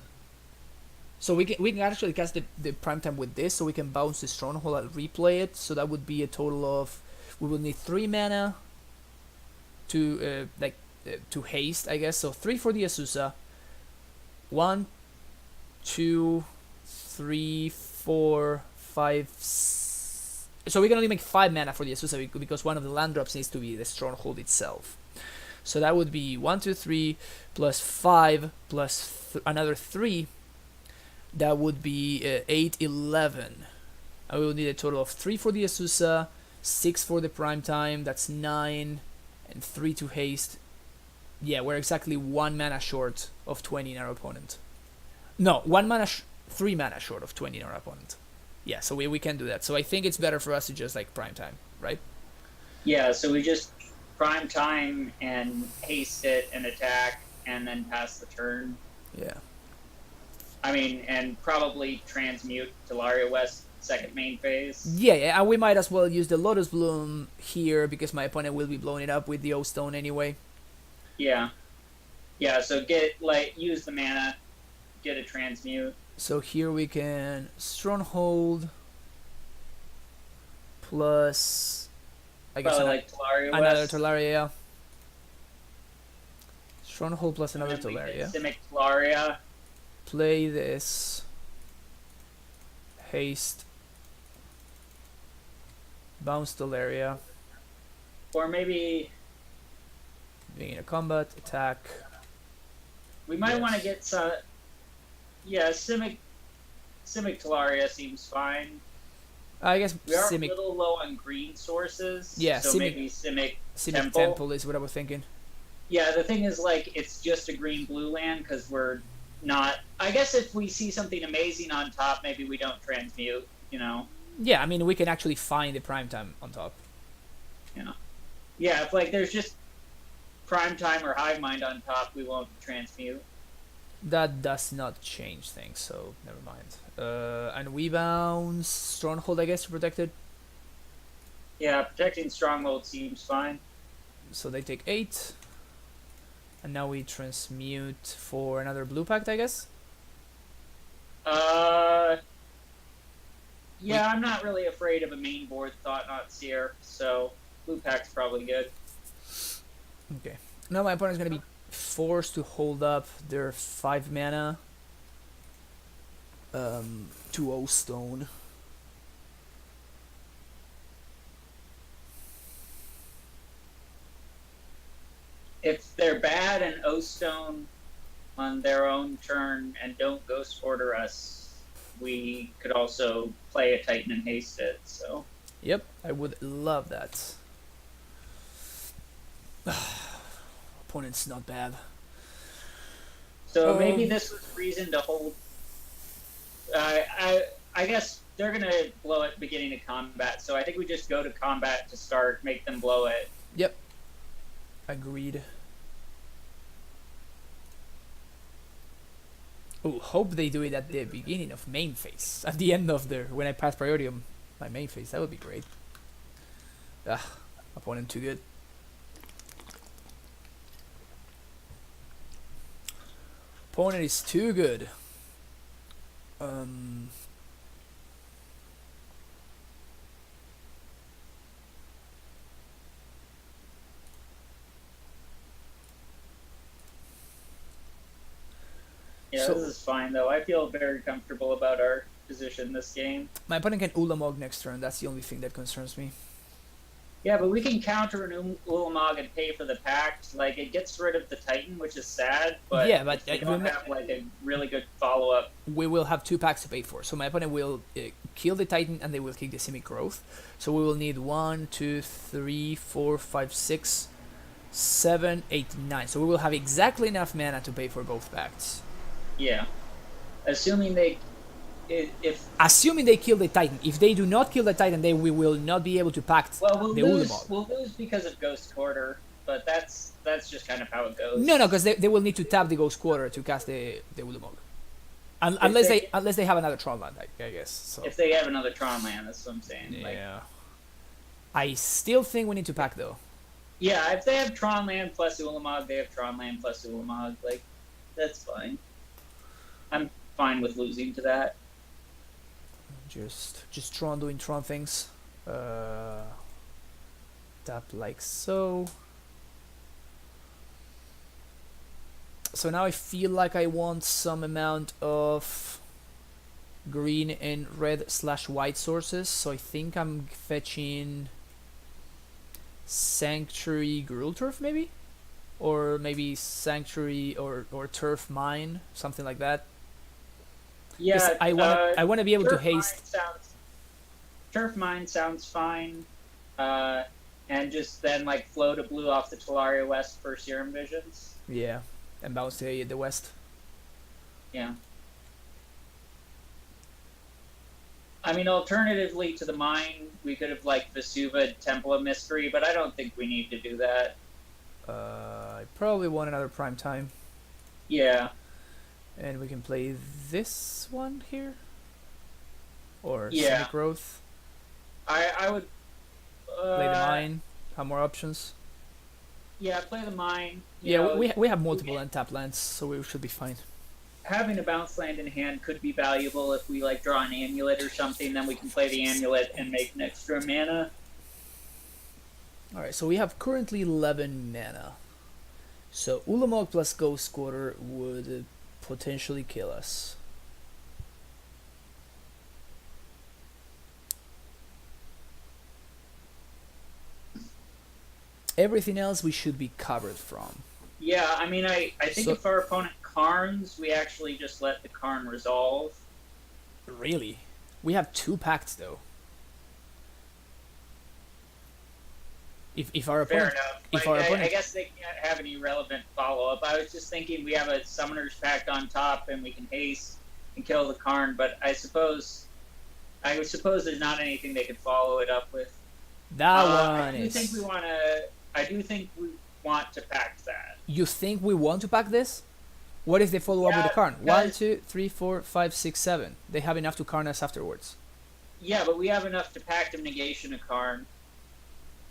So we can actually cast the prime time with this. So we can bounce the Stronghold and replay it. So that would be a total of. We will need 3 mana. To to haste, I guess. So 3 for the Asusa. 1, 2, 3, 4, 5. So we can only make 5 mana for the Asusa because one of the land drops needs to be the Stronghold itself. So that would be 1, 2, 3 plus 5 plus another 3. That would be 8, 11. I will need a total of 3 for the Asusa, 6 for the prime time. That's 9. And 3 to haste. Yeah, we're exactly 1 mana short of 20 in our opponent. No, 3 mana short of 20 in our opponent. Yeah, so we can do that. So I think it's better for us to just like prime time, right?
Yeah, so we just prime time and haste it and attack and then pass the turn.
Yeah.
I mean, and probably transmute Tolaria West second main phase.
Yeah, and we might as well use the Lotus Bloom here because my opponent will be blowing it up with the O Stone anyway.
Yeah, so use the mana, get a transmute.
So here we can Stronghold plus I guess another Tolaria, yeah. Stronghold plus another Tolaria.
Simic Tolaria.
Play this. Haste. Bounce Tolaria.
Or maybe...
Being in a combat, attack.
We might want to
Yes.
get some. Yeah, Simic Talaria seems fine.
I guess
We are a
Simic.
little low on green sources,
Yeah,
so
Simic.
maybe Simic
Simic
Temple.
Temple is what I was thinking.
Yeah, the thing is, like, it's just a green blue land because we're not. I guess if we see something amazing on top, maybe we don't transmute.
Yeah, I mean we can actually find the prime time on top.
You know. Yeah, if like there's just prime time or hive mind on top, we won't transmute.
That does not change things, so never mind. And we bounce Stronghold, I guess, protected.
Yeah, protecting stronghold seems fine.
So they take 8. And now we transmute for another blue pact, I guess.
Uh, yeah, I'm not really afraid of a main board Thought Not Seer, so blue pack's probably good.
Okay. Now my opponent's gonna be forced to hold up their 5 mana 2/0 stone.
If they're bad and O-Stone on their own turn and don't Ghost Order us, we could also play a Titan and haste it, so.
Yep, I would love that. Opponent's not bad.
So maybe this was reason to hold. I guess they're gonna blow it beginning of combat, so I think we just go to combat to start, make them blow it.
Yep. Agreed. Oh, hope they do it at the beginning of main phase. At the end of their when I pass priority on my main phase, that would be great. Ah, opponent too good. Opponent is too good.
Yeah,
So-
this is fine though. I feel very comfortable about our position this game.
My opponent can Ulamog next turn. That's the only thing that concerns me.
Yeah, but we can counter an Ulamog and pay for the pact. Like, it gets rid of the Titan, which is sad, but
Yeah, but,
we don't have like a really good follow-up.
We will have 2 packs to pay for. So my opponent will kill the Titan and they will kick the Simic Growth. So we will need 1, 2, 3, 4, 5, 6, 7, 8, 9. So we will have exactly enough mana to pay for both packs.
Yeah. Assuming
Assuming they kill the Titan. If they do not kill the Titan, then we will not be able to pact
we'll
the
lose.
Ulamog.
We'll lose because of Ghost Quarter, but that's just kind of how it goes.
No, because they will need to tap the Ghost Quarter to cast the Ulamog. Unless they have another Tron land, I guess. So.
If they have another Tron land, that's what I'm saying.
Yeah.
Like,
I still think we need to pack though.
yeah, if they have Tron land plus Ulamog, they have Tron land plus Ulamog. Like, that's fine. I'm fine with losing to that.
Just Tron doing Tron things. Tap like so. So now I feel like I want some amount of green and red/white sources. So I think I'm fetching Sanctuary Gruul Turf maybe? Or maybe Sanctuary or Turf Mine, something like that.
Yeah,
I want to be able to haste.
Turf Mine sounds fine, and just then like float a blue off the Talaria West for Serum Visions.
Yeah, and bounce the west.
Yeah. I mean, alternatively to the mine, we could have like Vesuva Temple of Mystery, but I don't think we need to do that.
I probably want another prime time.
Yeah.
And we can play this one here, or
Yeah.
Sonic Growth.
I would
Play the mine. Have more options.
Yeah, play the mine. You
Yeah,
know,
we have multiple untapped lands, so we should be fine.
having a bounce land in hand could be valuable if we like draw an amulet or something. Then we can play the amulet and make an extra mana.
All right, so we have currently 11 mana. So Ulamog plus Ghost Quarter would potentially kill us. Everything else we should be covered from.
Yeah, I mean, I think
So-
if our opponent Karns, we actually just let the Karn resolve.
Really? We have 2 pacts though. If our
Fair
opponent,
enough.
if
Like,
our
I
opponent,
guess they can't have any relevant follow-up. I was just thinking we have a Summoner's Pact on top and we can haste and kill the Karn, but I suppose there's not anything they could follow it up with.
that one
I do
is.
think we want to pact that.
You think we want to pack this? What if they follow up with the Karn? 1, 2, 3, 4, 5, 6, 7. They have enough to Karn us afterwards.
Yeah, but we have enough to pact of negation a Karn.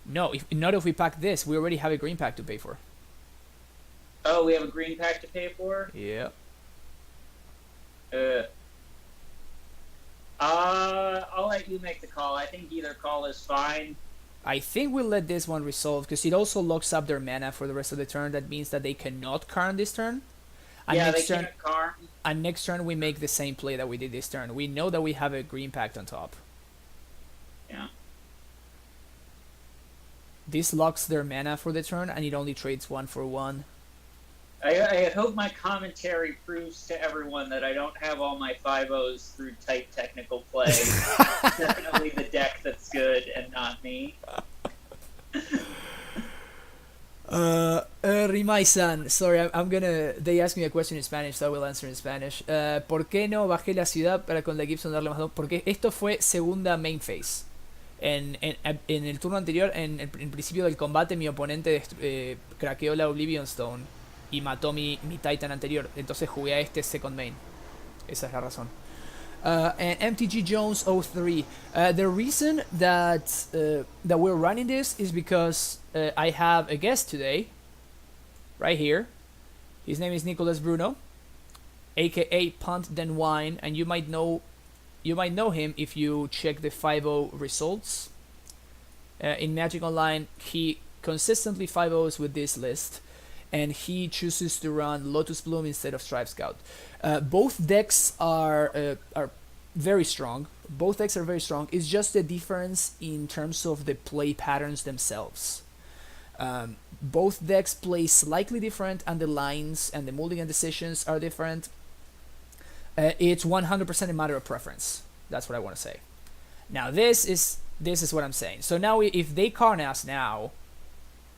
No, not if we pack this. We already have a green pack to pay for.
Oh, we have a green pack to pay for?
Yeah.
I'll let you make the call. I think either call is fine.
I think we'll let this one resolve because it also locks up their mana for the rest of the turn. That means that they cannot Karn this turn. And
Yeah,
next
they
turn,
can't Karn.
and next turn we make the same play that we did this turn. We know that we have a green pact on top.
Yeah.
This locks their mana for the turn, and it only trades 1 for 1.
I hope my commentary proves to everyone that I don't have all my 5-0s through tight technical play. It's definitely the deck that's good and not me.
Rimai-san, sorry, I'm gonna. They asked me a question in Spanish, so I will answer in Spanish. ¿Por qué no bajé la ciudad para con la Gibson darle más 2? Porque esto fue segunda main phase. En el turno anterior, en el principio del combate, mi oponente craqueó la Oblivion Stone y mató mi Titan anterior. Entonces jugué a este second main. Esa es la razón. And MTG Jones 03. The reason that we're running this is because I have a guest today, right here. His name is Nicholas Bruno, aka Puntthenwhine, and you might know him if you check the 5-0 results. In Magic Online, he consistently 5-0s with this list, and he chooses to run Lotus Bloom instead of Stripe Scout. Both decks are very strong. Both decks are very strong. It's just the difference in terms of the play patterns themselves. Both decks play slightly different, and the lines and the mulligan decisions are different. It's 100% a matter of preference. That's what I want to say. Now this is what I'm saying. So now if they Karn us now,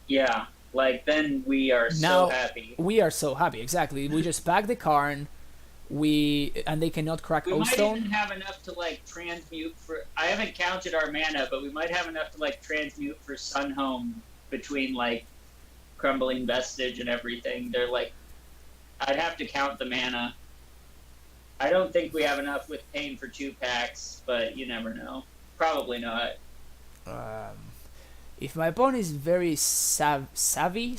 yeah, like then we are so happy.
We are so happy. Exactly. We just pack the Karn. And they cannot crack
We
O-Stone.
might even have enough to like transmute for. I haven't counted our mana, but we might have enough to like transmute for Sunhome between like Crumbling Vestige and everything. They're like, I'd have to count the mana. I don't think we have enough with Pain for 2 packs, but you never know. Probably not.
If my opponent is very savvy,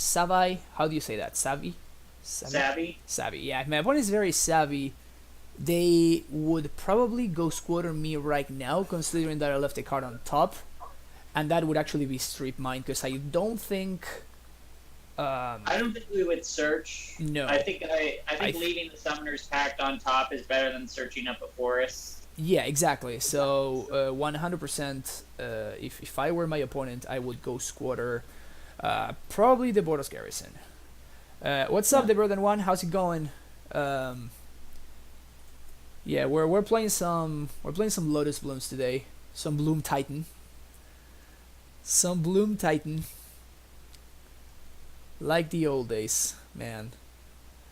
how do you say that? Savvy? Savvy, yeah. If my opponent is very savvy, they would probably go squatter me right now, considering that I left a card on top, and that would actually be Strip Mine, because I don't think...
I don't think we would search.
No.
I think leaving the Summoner's Pact on top is better than searching up a forest.
Yeah, exactly. So 100%, if I were my opponent, I would go squatter, probably the Boros Garrison. What's up, the Brother One? How's it going? Yeah, we're playing some Lotus Blooms today. Some Bloom Titan. Like the old days, man.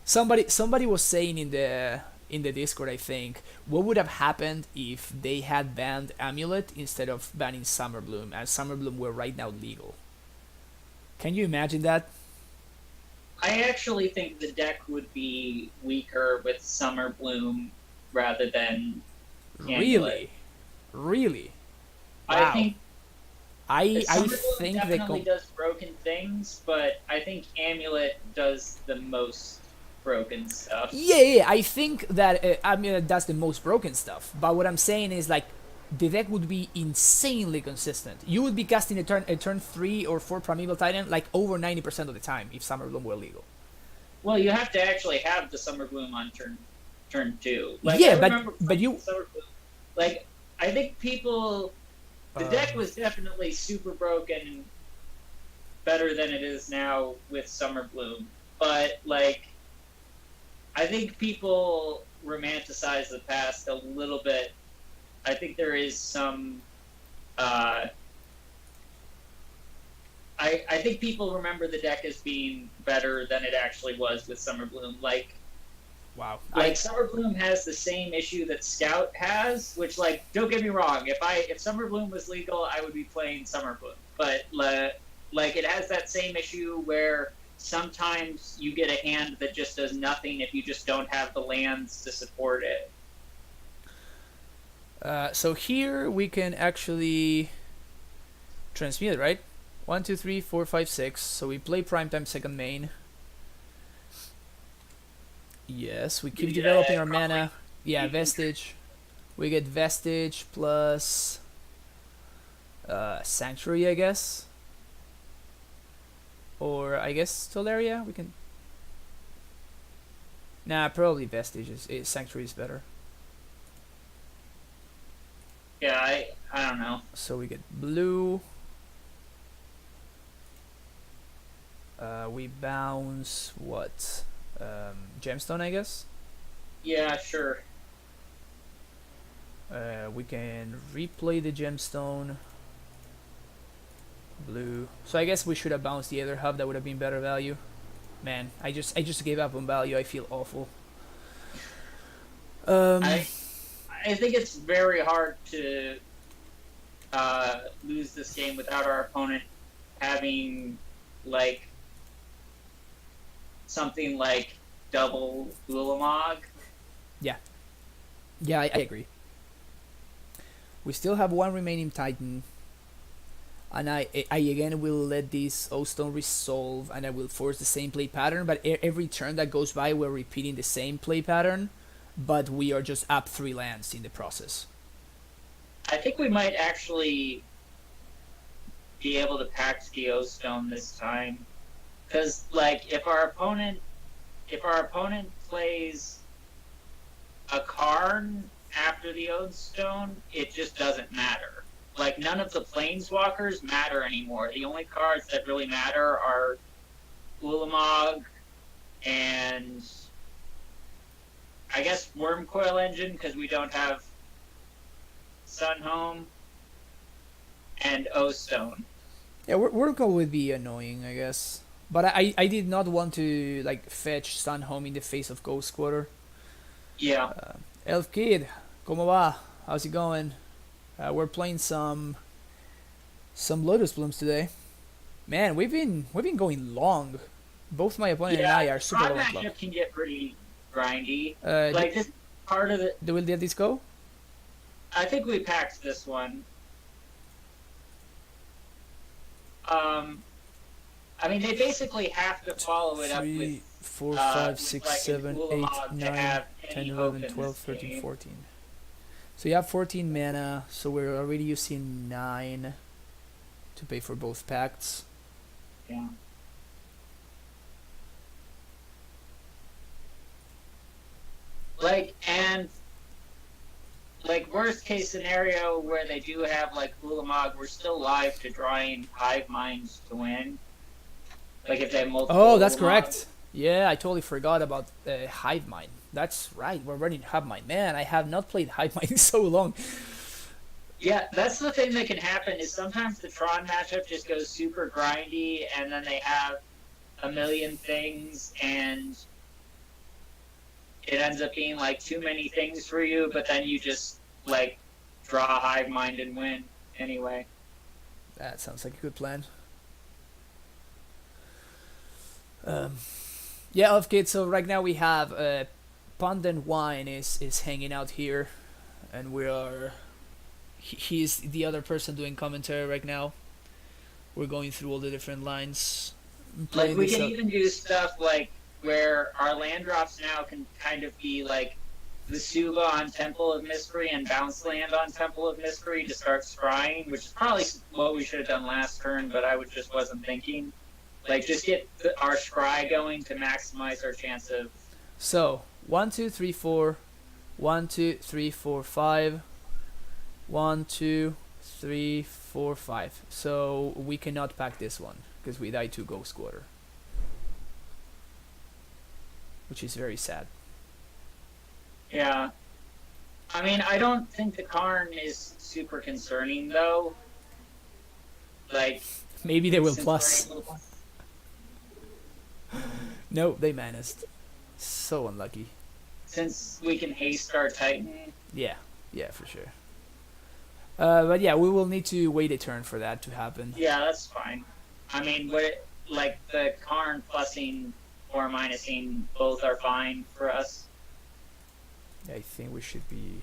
Somebody was saying in the Discord, I think, what would have happened if they had banned Amulet instead of banning Summer Bloom, and Summer Bloom were right now legal. Can you imagine that?
I actually think the deck would be weaker with Summer Bloom rather than Amulet.
Really?
Wow. I think
they
definitely does broken things, but I think Amulet does the most broken stuff.
Yeah. I think that Amulet does the most broken stuff. But what I'm saying is, like, the deck would be insanely consistent. You would be casting a turn 3 or 4 Primeval Titan like over 90% of the time if Summer Bloom were legal.
Well, you have to actually have the Summer Bloom on turn 2. Like,
yeah, but you
Summer Bloom, like, I think people. The deck was definitely super broken and better than it is now with Summer Bloom. But, like, I think people romanticize the past a little bit. I think there is some. I think people remember the deck as being better than it actually was with Summer Bloom.
Wow.
Summer Bloom has the same issue that Scout has, which don't get me wrong, if Summer Bloom was legal, I would be playing Summer Bloom. But it has that same issue where sometimes you get a hand that just does nothing if you just don't have the lands to support it.
So here we can actually transmute, right? 1, 2, 3, 4, 5, 6. So we play Primetime second main. Yes, we keep developing our mana. Yeah, Vestige. We get Vestige plus Sanctuary, I guess. Or I guess Tolaria. We can. Nah, probably Vestige. Sanctuary is better.
Yeah, I don't know.
So we get blue. We bounce what? Gemstone, I guess.
Yeah, sure.
We can replay the gemstone. Blue. So I guess we should have bounced the other hub. That would have been better value. Man, I just gave up on value. I feel awful.
I think it's very hard to lose this game without our opponent having something like double Ulamog.
Yeah, I agree. We still have one remaining Titan. And I again will let this O-Stone resolve, and I will force the same play pattern, but every turn that goes by we're repeating the same play pattern, but we are just up 3 lands in the process.
I think we might actually be able to pack the O-Stone this time. Because if our opponent plays a Karn after the O-Stone, it just doesn't matter. None of the planeswalkers matter anymore. The only cards that really matter are Ulamog and I guess Wormcoil Engine, because we don't have Sunhome, and O-Stone.
Yeah, Wormcoil would be annoying, I guess. But I did not want to fetch Sunhome in the face of Ghost Quarter.
Yeah.
Elf Kid, ¿cómo va? How's it going? We're playing some Lotus Blooms today. Man, we've been going long. Both my opponent and I are super long.
Matchup can get pretty grindy. This part of it.
Do we let this go?
I think we packed this one. I mean, they basically have to follow it up with
3, 4, 5, 6, 7, 8, 9, 10, 11, 12, 13, 14. So you have 14 mana, so we're already using 9 to pay for both pacts.
Yeah. Worst case scenario where they do have Ulamog, we're still live to drawing Hive Minds to win. If they have multiple.
Oh, that's
Ulamog.
correct. Yeah, I totally forgot about Hive Mind. That's right, we're running Hive Mind. Man, I have not played Hive Mind in so long.
Yeah, that's the thing that can happen is sometimes the Tron matchup just goes super grindy, and then they have a million things, and it ends up being too many things for you, but then you just draw a Hive Mind and win anyway.
That sounds like a good plan. Yeah, okay, so right now we have Puntthenwhine is hanging out here, and we are he's the other person doing commentary right now. We're going through all the different lines.
We can even do stuff where our land drops now can kind of be the Suba on Temple of Mystery and bounce land on Temple of Mystery to start scrying, which is probably what we should have done last turn, but I just wasn't thinking. Just get our scry going to maximize our chance of.
So 1, 2, 3, 4, 1, 2, 3, 4, 5, 1, 2, 3, 4, 5. So we cannot pack this one because we died to Ghost Quarter, which is very sad.
Yeah. I mean, I don't think the Karn is super concerning though. Like,
Maybe they will
since we're
plus.
able to.
No, they managed. So unlucky.
Since we can haste our Titan.
Yeah, yeah, for sure. But yeah, we will need to wait a turn for that to happen.
Yeah, that's fine. I mean, like the Karn plussing or minusing both are fine for us.
I think we should be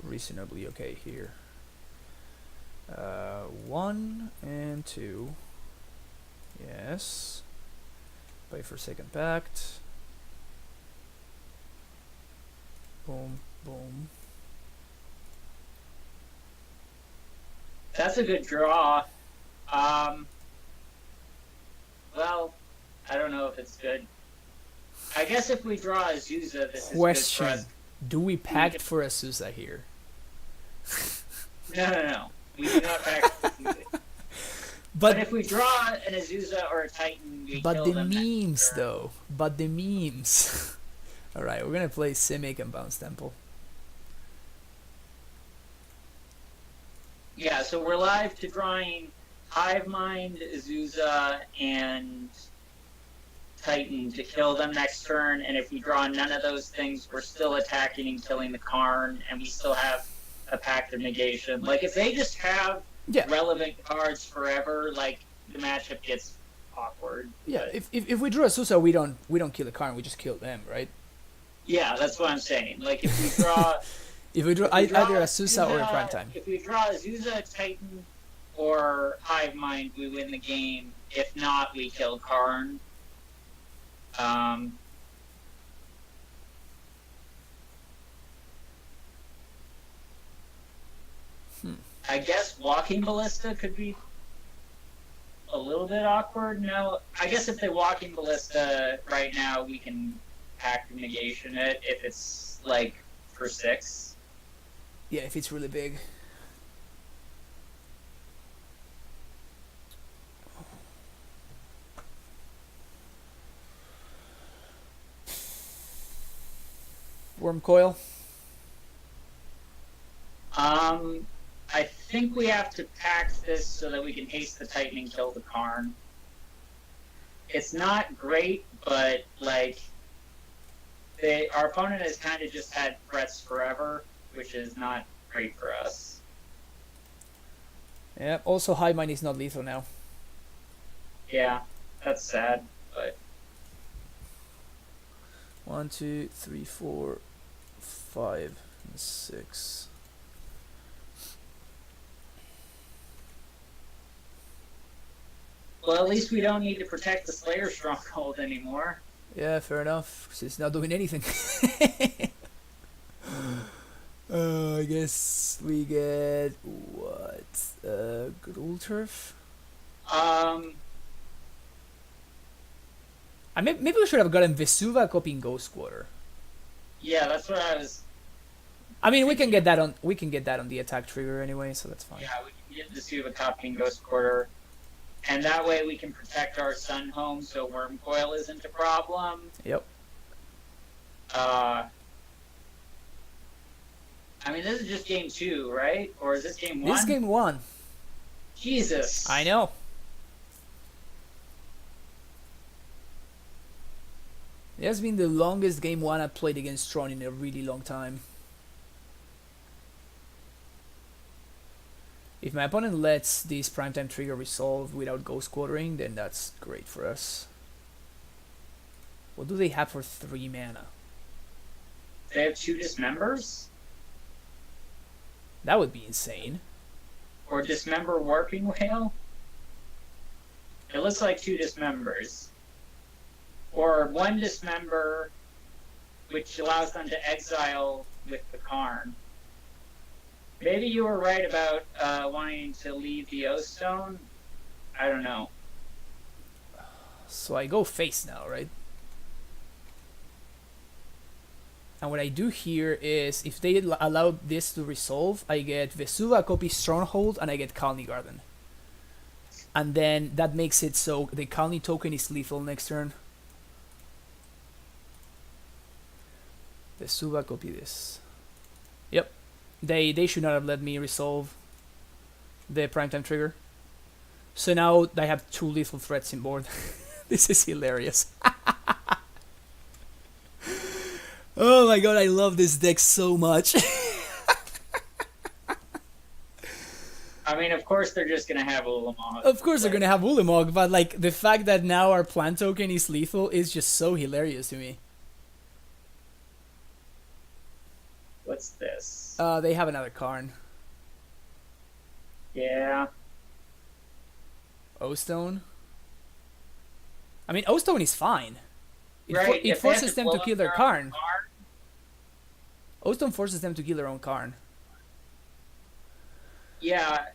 reasonably okay here. 1 and 2. Yes. Play for second pact. Boom, boom.
That's a good draw. Well, I don't know if it's good. I guess if we draw Azusa, this is good
Question:
for us.
do we pact for Azusa here?
No. We do not pack Azusa. But if we draw an Azusa or a Titan, we
but
kill
the
them
memes though. But the memes. All right, we're gonna play Simic and Bounce Temple.
Yeah, so we're live to drawing Hive Mind, Azusa, and Titan to kill them next turn, and if we draw none of those things, we're still attacking and killing the Karn, and we still have a Pact of Negation. Like, if they just have relevant cards forever, like, the matchup gets awkward.
Yeah, if we draw Azusa, we don't kill the Karn, we just kill them, right?
Yeah, that's what I'm saying. Like, if we draw...
if we draw either Azusa or a Primetime.
If we draw Azusa, Titan, or Hive Mind, we win the game. If not, we kill Karn. I guess Walking Ballista could be a little bit awkward. No, I guess if they're Walking Ballista right now, we can Pact of Negation it if it's like for 6.
Yeah, if it's really big. Worm Coil.
I think we have to pack this so that we can haste the Titan and kill the Karn. It's not great, but like our opponent has kind of just had threats forever, which is not great for us.
Yeah. Also, Hive Mind is not lethal now.
Yeah, that's sad, but
1, 2, 3, 4, 5, and 6.
well, at least we don't need to protect the Slayer Stronghold anymore.
Yeah, fair enough. Because it's not doing anything. I guess we get what? Gruul Turf? Maybe we should have gotten Vesuva copying Ghost Quarter.
Yeah, that's what I was.
I mean, we can get that on the attack trigger anyway, so that's fine.
Yeah, we can get Vesuva copying Ghost Quarter, and that way we can protect our Sun Home, so Worm Coil isn't a problem.
Yep.
I mean, this is just game 2, right? Or is this game 1?
This is game 1.
Jesus.
I know. It has been the longest game 1 I've played against Tron in a really long time. If my opponent lets this primetime trigger resolve without ghost quartering, then that's great for us. What do they have for 3 mana?
They have 2 Dismembers?
That would be insane.
Or Dismember Warping Whale? It looks like 2 Dismembers. Or 1 Dismember, which allows them to exile with the Karn. Maybe you were right about wanting to leave the O-Stone. I don't know.
So I go face now, right? And what I do here is, if they allow this to resolve, I get Vesuva copy Stronghold and I get Kalni Garden. And then that makes it so the Kalni token is lethal next turn. this. Suba, copy this. Yep. They should not have let me resolve the primetime trigger. So now I have 2 lethal threats in board. This is hilarious. Oh my god, I love this deck so much.
I mean, of course they're just gonna have Ulamog.
Of course they're gonna have Ulamog, but like the fact that now our plant token is lethal is just so hilarious to me.
What's this?
They have another Karn.
Yeah.
O-Stone. I mean, O-Stone is fine.
Right,
It
if they have
forces
to
them
blow
to
up
kill their
their own
Karn.
Karn,
O-Stone forces them to kill their own Karn.
yeah.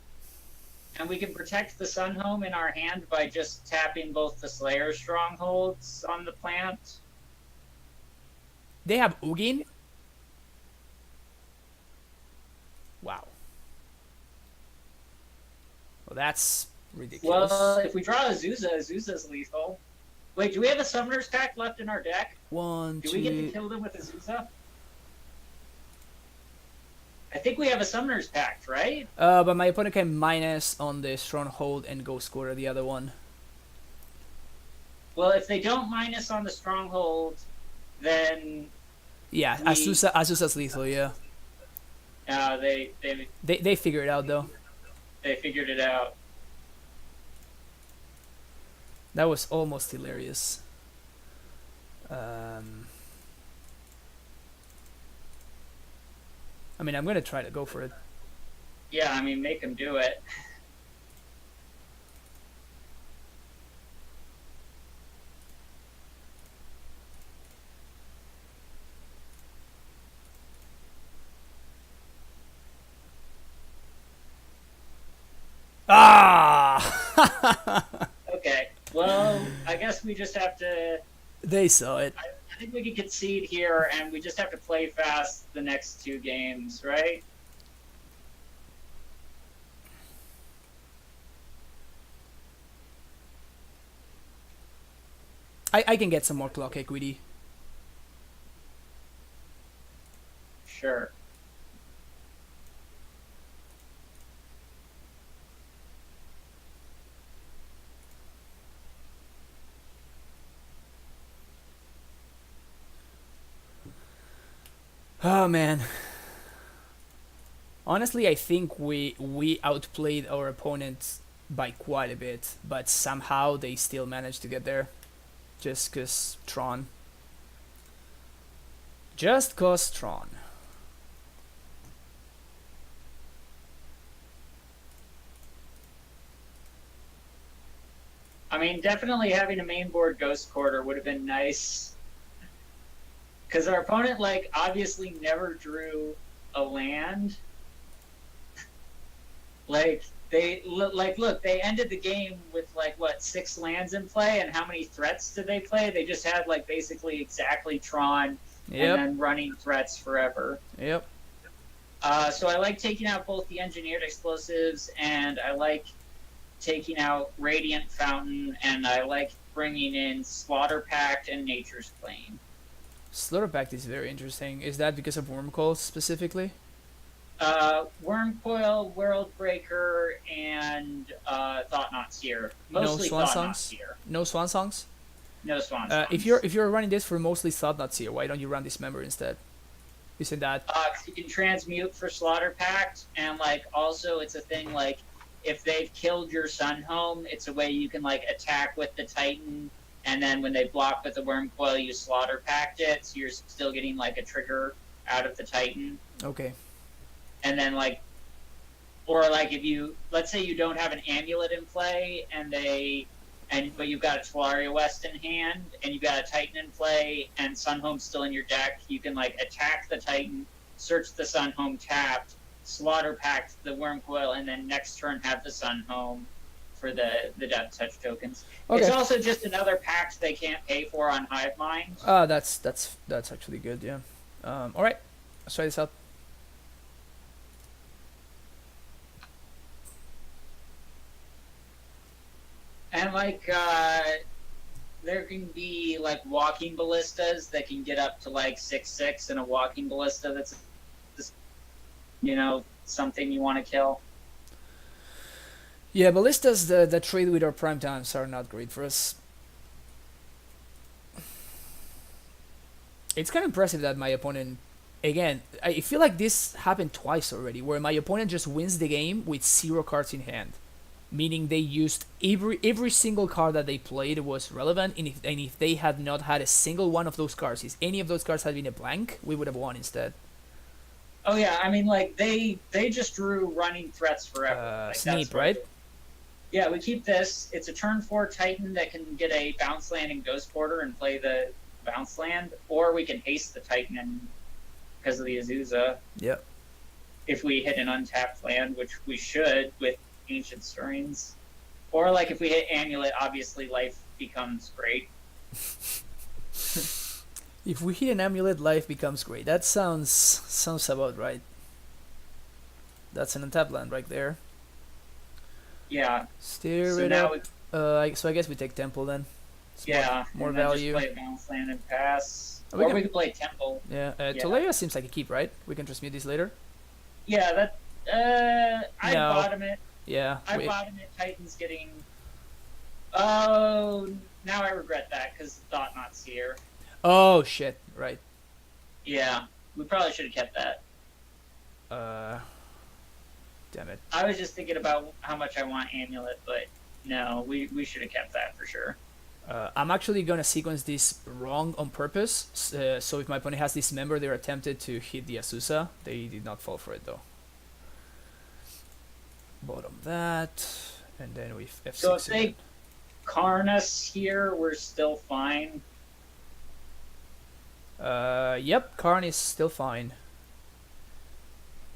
And we can protect the Sun Home in our hand by just tapping both the Slayer strongholds on the plant.
They have Ugin. Wow. Well, that's ridiculous.
Well, if we draw Azusa, Azusa's lethal. Wait, do we have a Summoner's Pact left in our deck?
1,
Do
2.
we get to kill them with Azusa? I think we have a Summoner's Pact, right?
But my opponent can minus on the Stronghold and go score the other one.
Well, if they don't minus on the Stronghold, then
Yeah, Azusa's lethal, yeah. They figure it out, though.
they figured it out.
That was almost hilarious. I mean, I'm gonna try to go for it.
Yeah, I mean, make them do it.
Ah!
Okay, well, I guess we just have to...
They saw it.
I think we can concede here, and we just have to play fast the next 2 games, right?
I can get some more clock equity.
Sure.
Oh man. Honestly, I think we outplayed our opponents by quite a bit, but somehow they still managed to get there. Just 'cause Tron. Just 'cause Tron.
I mean, definitely having a main board Ghost Quarter would have been nice. Because our opponent, like, obviously never drew a land. Like, look, they ended the game with, like, what, 6 lands in play, and how many threats did they play? They just had, like, basically exactly Tron,
Yep.
and then running threats forever.
Yep.
So I like taking out both the engineered explosives, and I like taking out Radiant Fountain, and I like bringing in Slaughter Pact and Nature's Claim.
Slaughter Pact is very interesting. Is that because of Wormcoil specifically?
Wormcoil, Worldbreaker, and Thought-Knot Seer. Mostly
Swan
Thought-Knot
Songs?
Seer.
No Swan Songs?
No Swan Songs.
If you're running this for mostly Thought-Knot Seer, why don't you run Dismember instead? Isn't that?
'Cause you can transmute for Slaughter Pact, and like also it's a thing like if they've killed your Sun Home, it's a way you can like attack with the Titan, and then when they block with the Wormcoil, you Slaughter Pact it, so you're still getting like a trigger out of the Titan.
Okay.
And then like, or like if you, let's say you don't have an Amulet in play, but you've got a Tolaria West in hand, and you've got a Titan in play, and Sunhome's still in your deck, you can like attack the Titan, search the Sunhome tapped, Slaughter Pact the Wormcoil, and then next turn have the Sunhome for the Death Touch tokens.
Okay.
It's also just another pact they can't pay for on Hive Mind.
That's actually good. Yeah. All right. Let's try this out.
And like, there can be like walking ballistas that can get up to like 6/6, and a walking ballista that's, something you want to kill.
Yeah, ballistas that trade with our prime times are not great for us. It's kind of impressive that my opponent, again, I feel like this happened twice already, where my opponent just wins the game with 0 cards in hand, meaning they used every single card that they played was relevant, and if they had not had a single one of those cards, if any of those cards had been a blank, we would have won instead.
Oh yeah, I mean, like they just drew running threats forever. Like,
Sneap, right?
Yeah, we keep this. It's a turn 4 Titan that can get a bounce land and Ghost Quarter and play the bounce land, or we can haste the Titan and because of the Azusa.
Yep.
If we hit an untapped land, which we should with Ancient Stirrings, or like if we hit Amulet, obviously life becomes great.
If we hit an Amulet, life becomes great. That sounds about right. That's an untapped land right there.
Yeah.
Stir
So
it
now
up. So I guess we take Temple then. It's more
and then
value.
Just play bounce land and pass,
Oh, we
or
can-
we could play Temple.
Yeah, Tolera seems like a keep, right? We can transmute these later.
Yeah, that. I
No.
bottom it.
Yeah.
I bottom it. Titan's getting. Oh, now I regret that because Thought Not Seer.
Oh shit! Right.
Yeah, we probably should have kept that.
Damn it.
I was just thinking about how much I want Amulet, but no, we should have kept that for sure.
I'm actually gonna sequence this wrong on purpose. So if my opponent has this member, they're attempted to hit the Azusa. They did not fall for it though. Bottom that, and then we F6.
So if they
again.
Karn here, we're still fine.
Yep, Karn is still fine.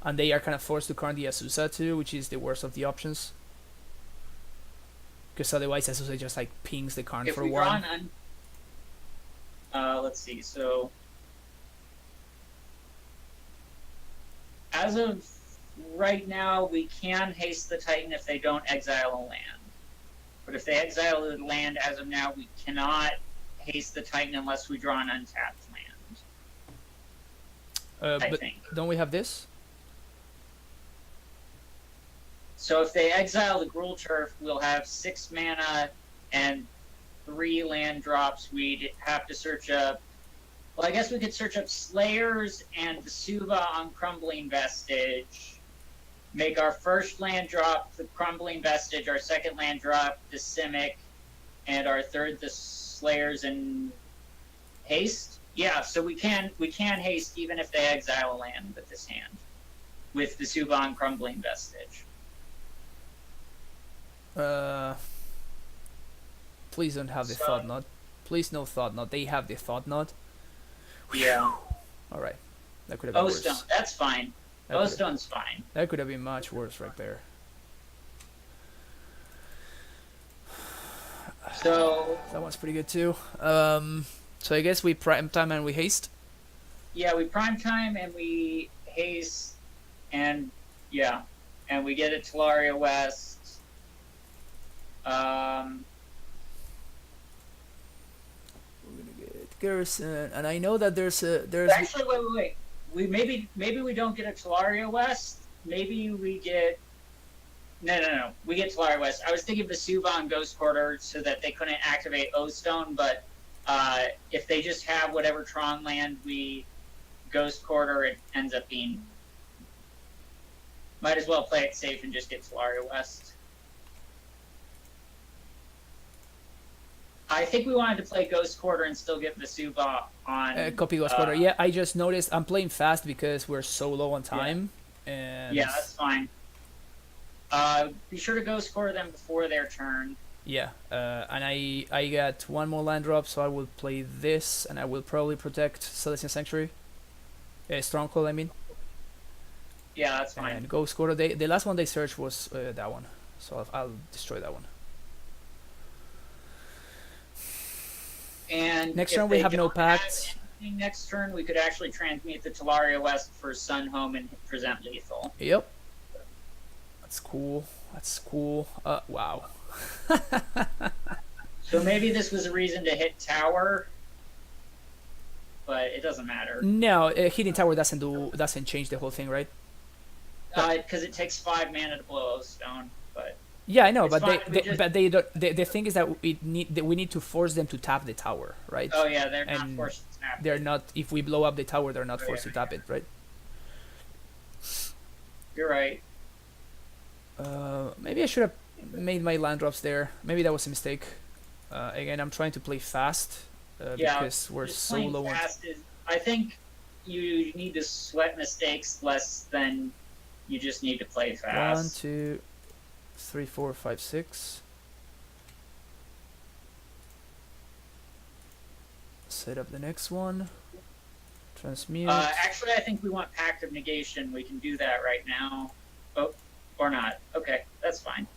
And they are kind of forced to Karn the Azusa too, which is the worst of the options. Because otherwise Azusa just like pings the Karn
If
for
we draw
one.
let's see. So as of right now, we can haste the Titan if they don't exile a land. But if they exile the land, as of now, we cannot haste the Titan unless we draw an untapped land. I
But
think.
don't we have this?
So if they exile the Gruul Turf, we'll have 6 mana and 3 land drops. We'd have to search up. Well, I guess we could search up Slayers and Vesuva on Crumbling Vestige. Make our first land drop the Crumbling Vestige, our second land drop the Simic, and our third the Slayers and haste. Yeah, so we can haste even if they exile a land with this hand, with Vesuva on Crumbling Vestige.
Please don't have the Thought Knot. Please no Thought Knot. They have the Thought Knot.
Yeah.
Alright. That could have been
Bowstone,
worse.
that's fine. Bowstone's fine.
That could have been much worse right there.
So
That one's pretty good too. So I guess we prime time and we haste.
yeah, we prime time and we haste, and yeah, and we get a Talaria West.
We're gonna get Garrison, and I know that there's
Actually, wait. We maybe we don't get a Talaria West. Maybe we get. No. We get Talaria West. I was thinking Vesuva and Ghost Quarter so that they couldn't activate O-Stone, but if they just have whatever Tron land we Ghost Quarter, it ends up being. Might as well play it safe and just get Talaria West. I think we wanted to play Ghost Quarter and still get Vesuva on.
copy Ghost Quarter. Yeah, I just noticed I'm playing fast because we're so low on time. And
Yeah, that's fine. Be sure to Ghost Quarter them before their turn.
yeah, and I got one more land drop, so I will play this, and I will probably protect Celestial Sanctuary. Stronghold, I mean.
Yeah, that's fine.
And Ghost Quarter. The last one they searched was that one, so I'll destroy that one.
And
Next
if
turn we
they
have no
don't have
pacts.
anything next turn, we could actually transmute the Talaria West for Sun Home and present lethal.
Yep. That's cool. Wow.
So maybe this was a reason to hit tower, but it doesn't matter.
No, hitting tower doesn't change the whole thing, right?
Because it takes 5 mana to blow a stone, but
Yeah, I know,
It's
but
fine, we
they
just-
but they don't. The thing is that we need to force them to tap the tower, right?
oh yeah, they're not
And
forced to snap.
They're not. If we blow up the tower, they're not
Oh,
forced
yeah,
to tap it, right?
You're right.
Maybe I should have made my land drops there. Maybe that was a mistake. Again, I'm trying to play fast
Yeah,
because we're
Just
so
playing
low on.
fast is. I think you need to sweat mistakes less than you just need to play
1,
fast.
2, 3, 4, 5, 6. Set up the next one. Transmute.
Actually, I think we want Pact of Negation. We can do that right now. Oh, or not. Okay, that's fine.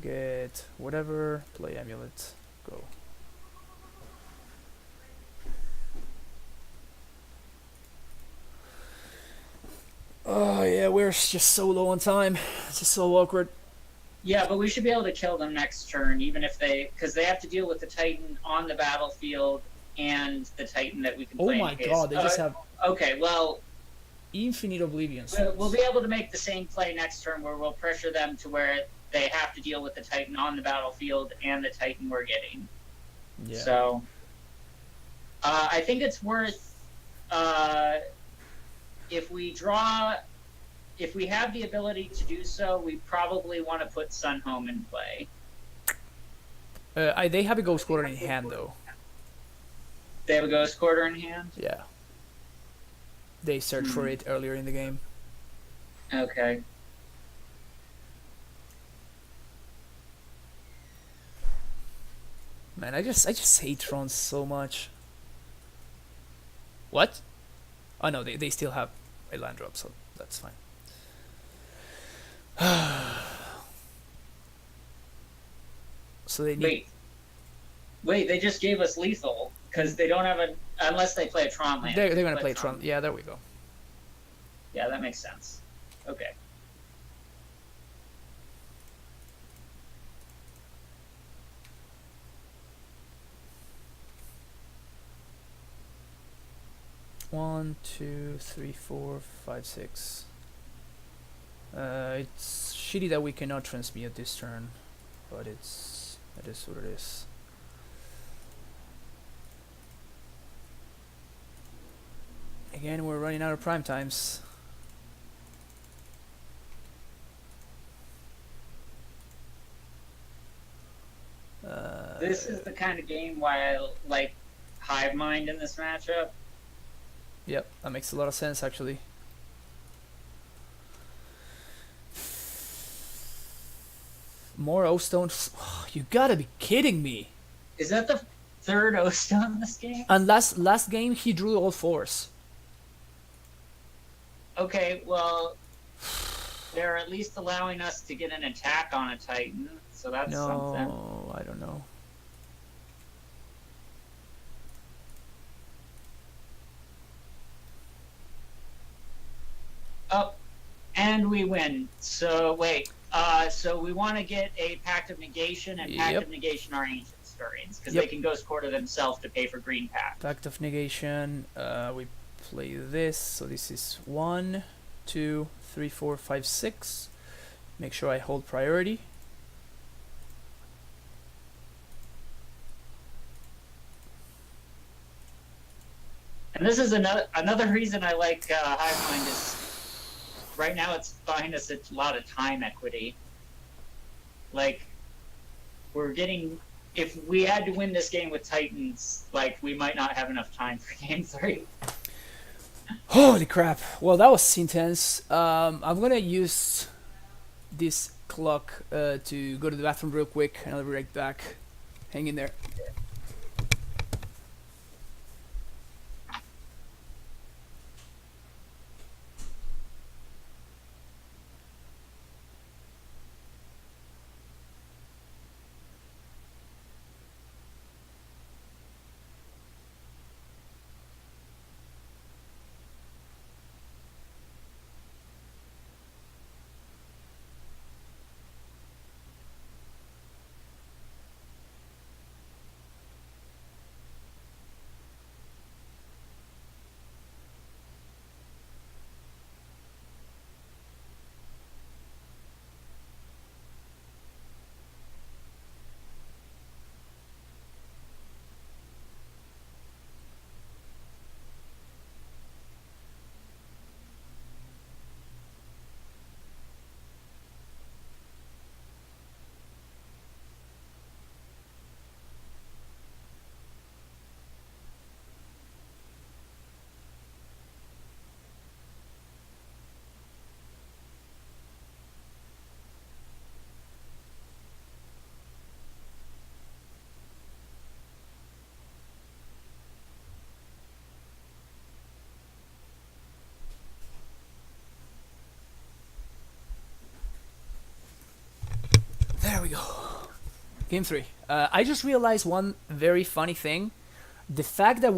Get whatever. Play Amulet. Go. Oh yeah, we're just so low on time. It's just so awkward.
Yeah, but we should be able to kill them next turn, even if because they have to deal with the Titan on the battlefield and the Titan that we can
Oh
play.
my
in case.
god, they just have
Okay, well,
infinite oblivion.
we'll be able to make the same play next turn where we'll pressure them to where they have to deal with the Titan on the battlefield and the Titan we're getting.
Yeah.
So, I think it's worth if we have the ability to do so, we probably want to put Sunhome in play.
They have a ghost quarter in hand though.
They have a Ghost Quarter in hand.
Yeah. They searched for it earlier in the game.
Okay.
Man, I just hate Tron so much. What? Oh no, they still have a land drop, so that's fine. So they need.
Wait, they just gave us lethal because they don't have unless they play a Tron land.
They're gonna play Tron. Yeah, there we go.
Yeah, that makes sense. Okay.
One, two, three, four, five, six. It's shitty that we cannot transmute this turn, but it is what it is. Again, we're running out of prime times.
This is the kind of game why I like Hive Mind in this matchup.
Yep, that makes a lot of sense actually. More O-Stones? You gotta be kidding me!
Is that the third O-Stone in this game?
And last game he drew all fours.
Okay, well, they're at least allowing us to get an attack on a Titan, so that's something.
No, I don't know.
Oh, and we win. So wait, so we want to get a Pact of Negation, and Pact
Yep.
of Negation are Ancient Stirrings because
Yep.
they can Ghost Quarter themselves to pay for Green Pact.
Pact of Negation. We play this. So this is 1, 2, 3, 4, 5, 6. Make sure I hold priority.
And this is another reason I like Hive Mind is right now it's buying us a lot of time equity. Like we're getting if we had to win this game with Titans, like we might not have enough time for game 3.
Holy crap! Well, that was intense. I'm gonna use this clock to go to the bathroom real quick, and I'll be right back. Hang in there. There we go. Game 3. I just realized one very funny thing. The fact that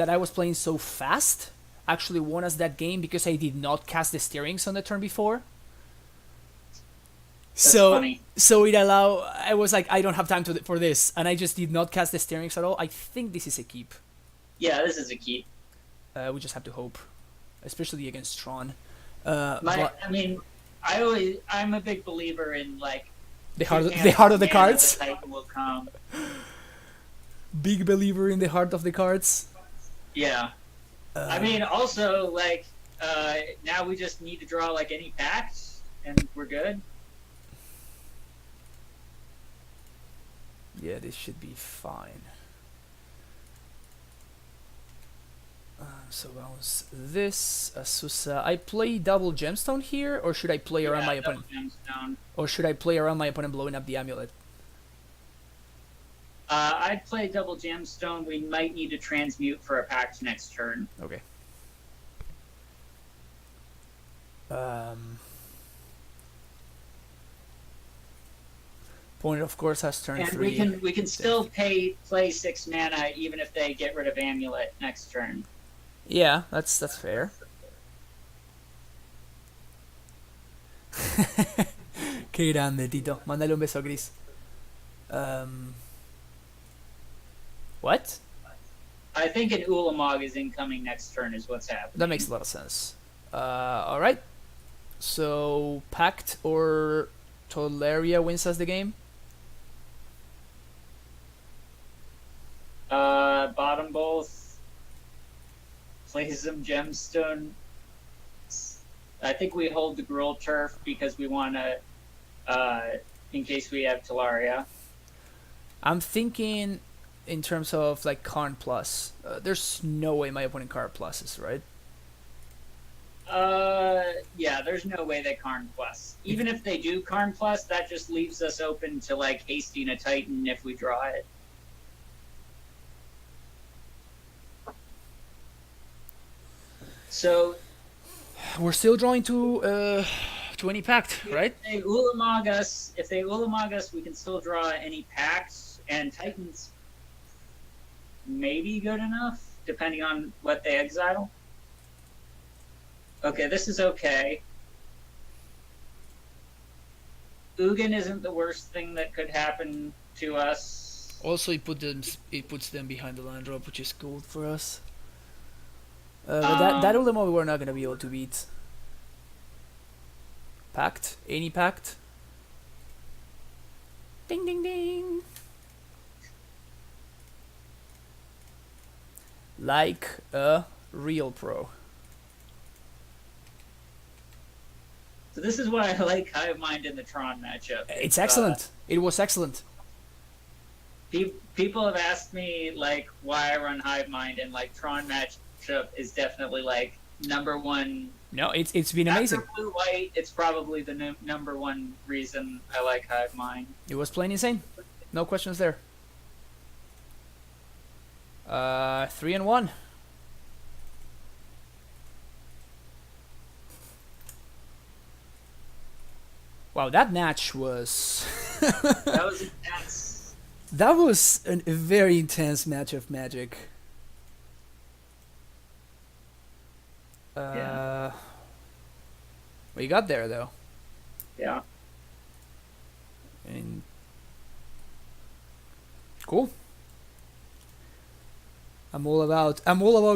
I was playing so fast, actually won us that game because I did not cast the steerings on the turn before.
That's funny.
So I was like, I don't have time for this, and I just did not cast the steerings at all. I think this is a keep.
Yeah, this is a keep.
We just have to hope, especially against Tron.
I'm a big believer in like
the heart of the cards.
The Titan will come.
Big believer in the heart of the cards.
Yeah. Also like now we just need to draw like any packs and we're good.
Yeah, this should be fine. So bounce this, Asusa. I play double gemstone here, or should I play around my opponent?
Gemstone.
Or should I play around my opponent blowing up the amulet?
I'd play double gemstone. We might need to transmute for a pact next turn.
Okay. Opponent, of course, has turn
and
3.
we can still play 6 mana even if they get rid of Amulet next turn.
Yeah, that's fair. Qué grande, Tito. Mándale un beso a Gris. What?
I think an Ulamog is incoming next turn is what's happening.
That makes a lot of sense. Alright. So, Pact or Tolaria wins us the game?
Bottom both. Play some gemstone. I think we hold the Gruul Turf because we want to, in case we have Tolaria.
I'm thinking in terms of like Karn plus. There's no way my opponent Karn pluses, right?
Yeah, there's no way they Karn plus. Even if they do Karn plus, that just leaves us open to like hasting a Titan if we draw it. So
we're still drawing to any pact, right?
If they Ulamog us, we can still draw any pacts, and Titans maybe good enough, depending on what they exile. Okay, this is okay. Ugin isn't the worst thing that could happen to us.
Also, it puts them behind the land drop, which is good for us. But that Ulamog we're not gonna be able to beat. Pact? Any pact? Ding ding ding! Like a real pro.
So this is why I like Hive Mind in the Tron matchup.
It's excellent. It was excellent.
People have asked me like why I run Hive Mind, and like Tron matchup is definitely like number one.
No, it's been amazing.
After Blue White, it's probably the number one reason I like Hive Mind.
It was plain insane. No questions there. 3-1. Wow, that match was...
That was intense.
That was a very intense match of Magic.
Yeah.
We got there though.
Yeah.
And cool. I'm all about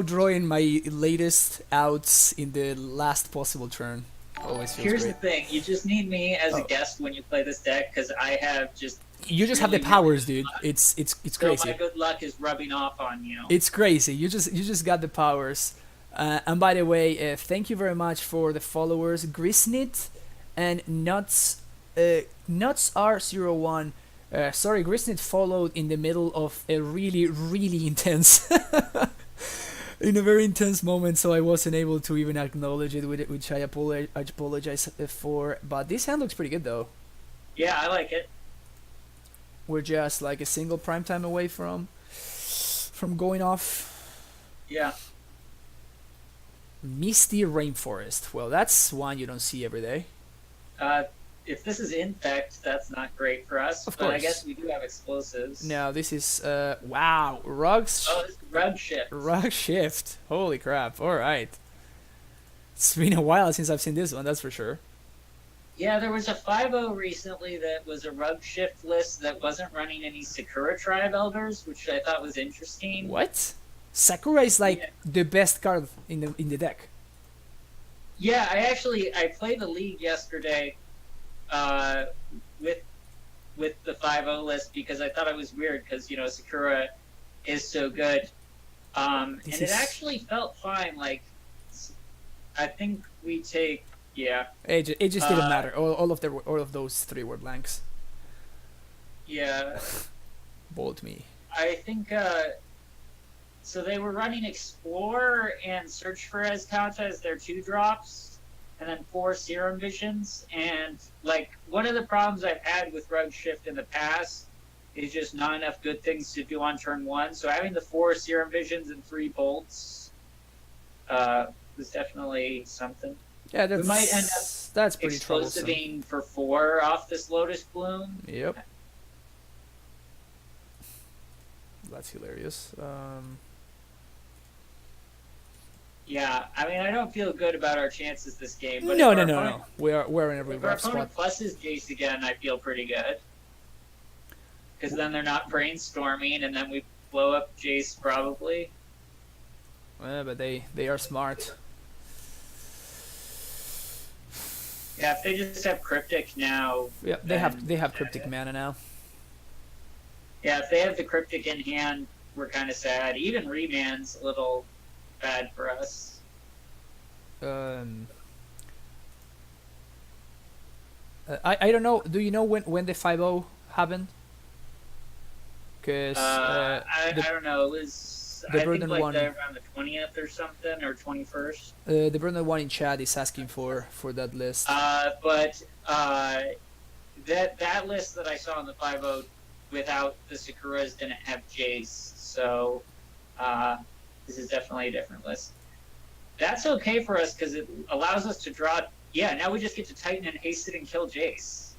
drawing my latest outs in the last possible turn. Always feels
Here's
great.
the thing: you just need me as a guest when you play this deck, because I have just.
You just have the powers, dude. It's crazy.
So my good luck is rubbing off on you.
It's crazy. You just got the powers. And by the way, thank you very much for the followers, Grisnit and Nuts R01. Sorry, Grisnit followed in the middle of a really intense, in a very intense moment, so I wasn't able to even acknowledge it, which I apologize for. But this hand looks pretty good though.
Yeah, I like it.
We're just like a single primetime away from going off.
Yeah.
Misty Rainforest. Well, that's one you don't see every day.
if this is infect, that's not great for us.
Of
but I
course.
guess we do have explosives.
Now this is wow, rugs.
Oh, this is rug shift.
Rug shift. Holy crap! All right. It's been a while since I've seen this one. That's for sure.
Yeah, there was a 5-0 recently that was a rug shift list that wasn't running any Sakura Tribe Elders, which I thought was interesting.
What? Sakura is like
Yeah.
the best card in the deck.
Yeah, I played the league yesterday with the 5-0 list because I thought it was weird because Sakura is so good, and it actually felt fine. Like I think we take
It just didn't matter. All of those three were blanks.
yeah.
Bold me.
I think so. They were running Explore and Search for Azcanta as their 2-drops, and then 4 Serum Visions. And like one of the problems I've had with Rug Shift in the past is just not enough good things to do on turn 1. So having the 4 Serum Visions and 3 Bolts was definitely something.
Yeah, that's
We might end up
that's pretty troublesome.
Explosiving for 4 off this Lotus Bloom.
Yep. That's hilarious.
Yeah, I mean, I don't feel good about our chances this game. But
No.
if our opponent-
We're in a really
If our
rough
opponent
spot.
pluses Jace again, I feel pretty good. Because then they're not brainstorming, and then we blow up Jace probably.
But they are smart.
Yeah, if they just have Cryptic now.
Yeah, they have cryptic mana now.
Yeah, if they have the Cryptic in hand, we're kind of sad. Even Reman's a little bad for us.
I don't know. Do you know when the 5-0 happened? Because
I don't know. It was
the
I think
Burden
like
one.
around the 20th or something, or 21st.
the Bruno one in chat is asking for that list.
But that list that I saw on the 5-0 without the Sakuras didn't have Jace, so this is definitely a different list. That's okay for us because it allows us to draw. Yeah, now we just get to Titan and haste it and kill Jace.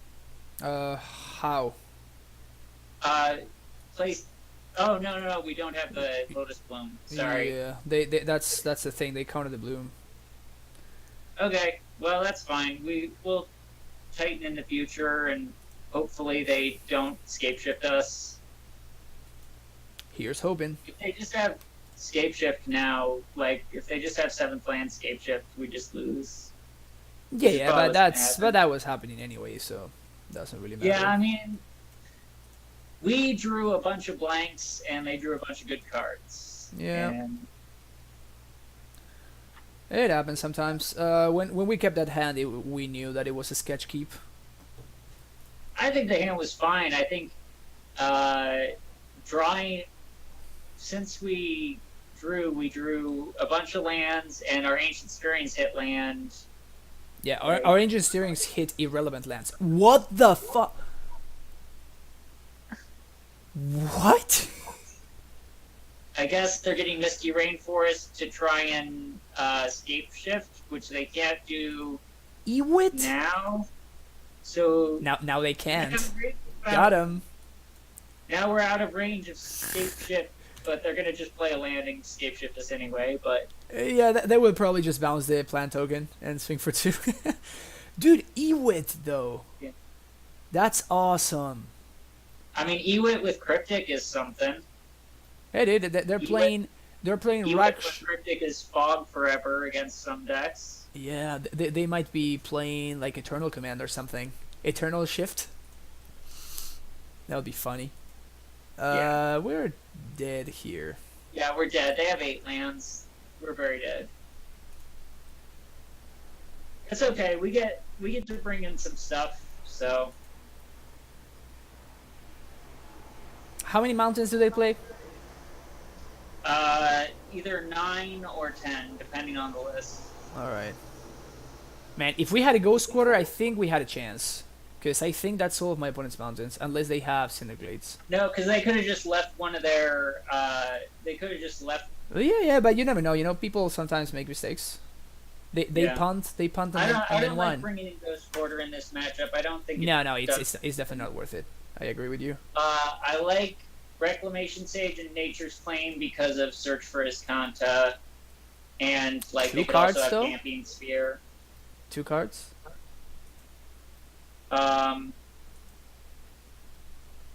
How?
Place. Oh no, we don't have the Lotus Bloom. Sorry.
Yeah, that's the thing. They counted the bloom.
Okay, well that's fine. We'll Titan in the future, and hopefully they don't Scapeshift us.
Here's hoping.
If they just have Scapeshift now, like if they just have 7th land Scapeshift, we just lose.
Yeah,
probably
but that was happening anyway, so doesn't really matter.
Yeah, I mean, we drew a bunch of blanks, and they drew a bunch of good cards.
Yeah.
And
It happens sometimes. When we kept that hand, we knew that it was a sketch keep.
I think the hand was fine. I think drawing, since we drew a bunch of lands, and our Ancient Stirrings hit land.
Yeah, our Ancient Stirrings hit irrelevant lands. What the fuck? What?
I guess they're getting Misty Rainforest to try and Scapeshift, which they can't do
Ewit?
now. So
Now they can't. Got him.
Now we're out of range of Scapeshift, but they're gonna just play a landing Scapeshift us anyway. But
Yeah, they will probably just bounce the plant token and swing for 2. Dude, Ewit though.
Yeah.
That's awesome.
I mean, Ewit with Cryptic is something.
Hey, dude, they're playing. They're playing
Ewit
Rack.
with Cryptic is Fog Forever against some decks.
Yeah, they might be playing like Eternal Command or something. Eternal Shift. That would be funny.
Yeah.
We're dead here.
Yeah, we're dead. They have 8 lands. We're very dead. It's okay. We get to bring in some stuff. So
How many mountains do they play?
either 9 or 10, depending on the list.
All right. Man, if we had a Ghost Quarter, I think we had a chance. Because I think that's all of my opponent's mountains, unless they have Cinderglades.
No, because they could have just left one of their. They could have just left.
Yeah, but you never know. You know, people sometimes make mistakes. They
Yeah.
punt and
I
then
don't like
won.
bringing in Ghost Quarter in this matchup. I don't think.
No, it's definitely not worth it. I agree with you.
I like Reclamation Sage and Nature's Claim because of Search for Iskanta, and like
Two
they could
cards,
also have
though?
Damping Sphere.
2 cards.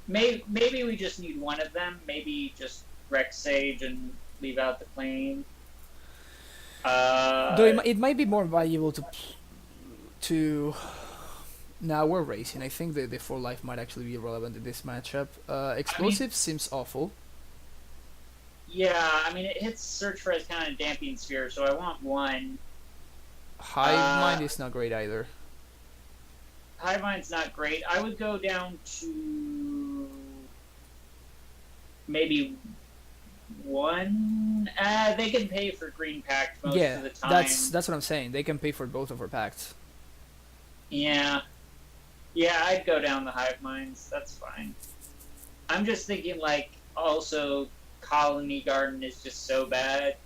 Maybe we just need one of them. Maybe just Rex Sage and leave out the claim.
Though it might be more valuable to. Now we're racing. I think the 4 life might actually be relevant in this matchup. Explosive seems awful.
Yeah, I mean it hits Search for Iskanta and Damping Sphere, so I want one.
Hive Mind is not great either.
Hive Mind's not great. I would go down to maybe one. They can pay for Green Pact most of the time.
that's what I'm saying. They can pay for both of our pacts.
Yeah, I'd go down the Hive Minds. That's fine. I'm just thinking like also Colony Garden is just so bad.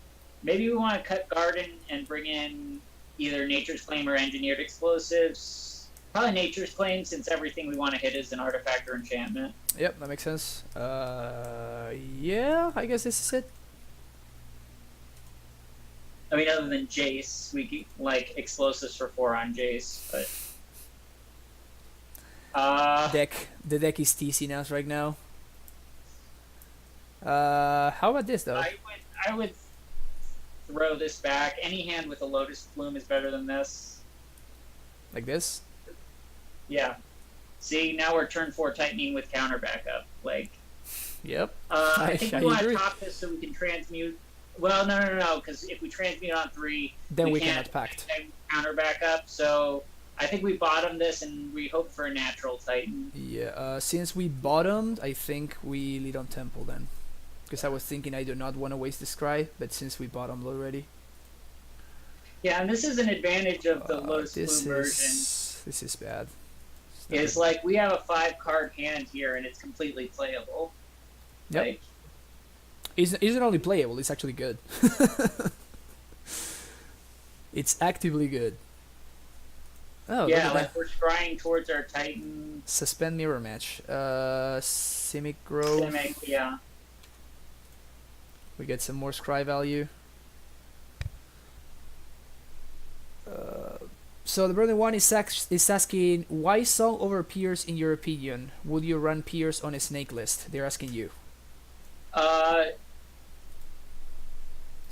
Maybe we want to cut Garden and bring in either Nature's Claim or Engineered Explosives. Probably Nature's Claim, since everything we want to hit is an artifact or enchantment.
Yep, that makes sense. Yeah, I guess this is it.
I mean, other than Jace, we could, like Explosives for 4 on Jace, but
The deck is TC now right now. How about this though?
I would throw this back. Any hand with a Lotus Bloom is better than this.
Like this?
Yeah. See, now we're turn 4 tightening with counter backup. Like,
Yep.
I think we want to
agree.
top this so we can transmute. Well, no, because if we transmute on 3,
Then we
can't
cannot pact.
counter backup. So I think we bottom this and we hope for a natural Titan.
Yeah, since we bottomed, I think we lead on Temple then. Because I was thinking I do not want to waste the Scry, but since we bottomed already.
Yeah, and this is an advantage of the Lotus Bloom version.
This is bad.
Is like we have a 5-card hand here and it's completely playable.
Yep.
Like,
Isn't only playable, it's actually good. It's actively good. Oh,
yeah,
look at
like
that.
we're scrying towards our Titan.
Suspend mirror match. Simic Grove.
Simic, yeah.
We get some more scry value. So the brother one is asking, why Song over Pierce in your opinion? Would you run Pierce on a snake list? They're asking you. It's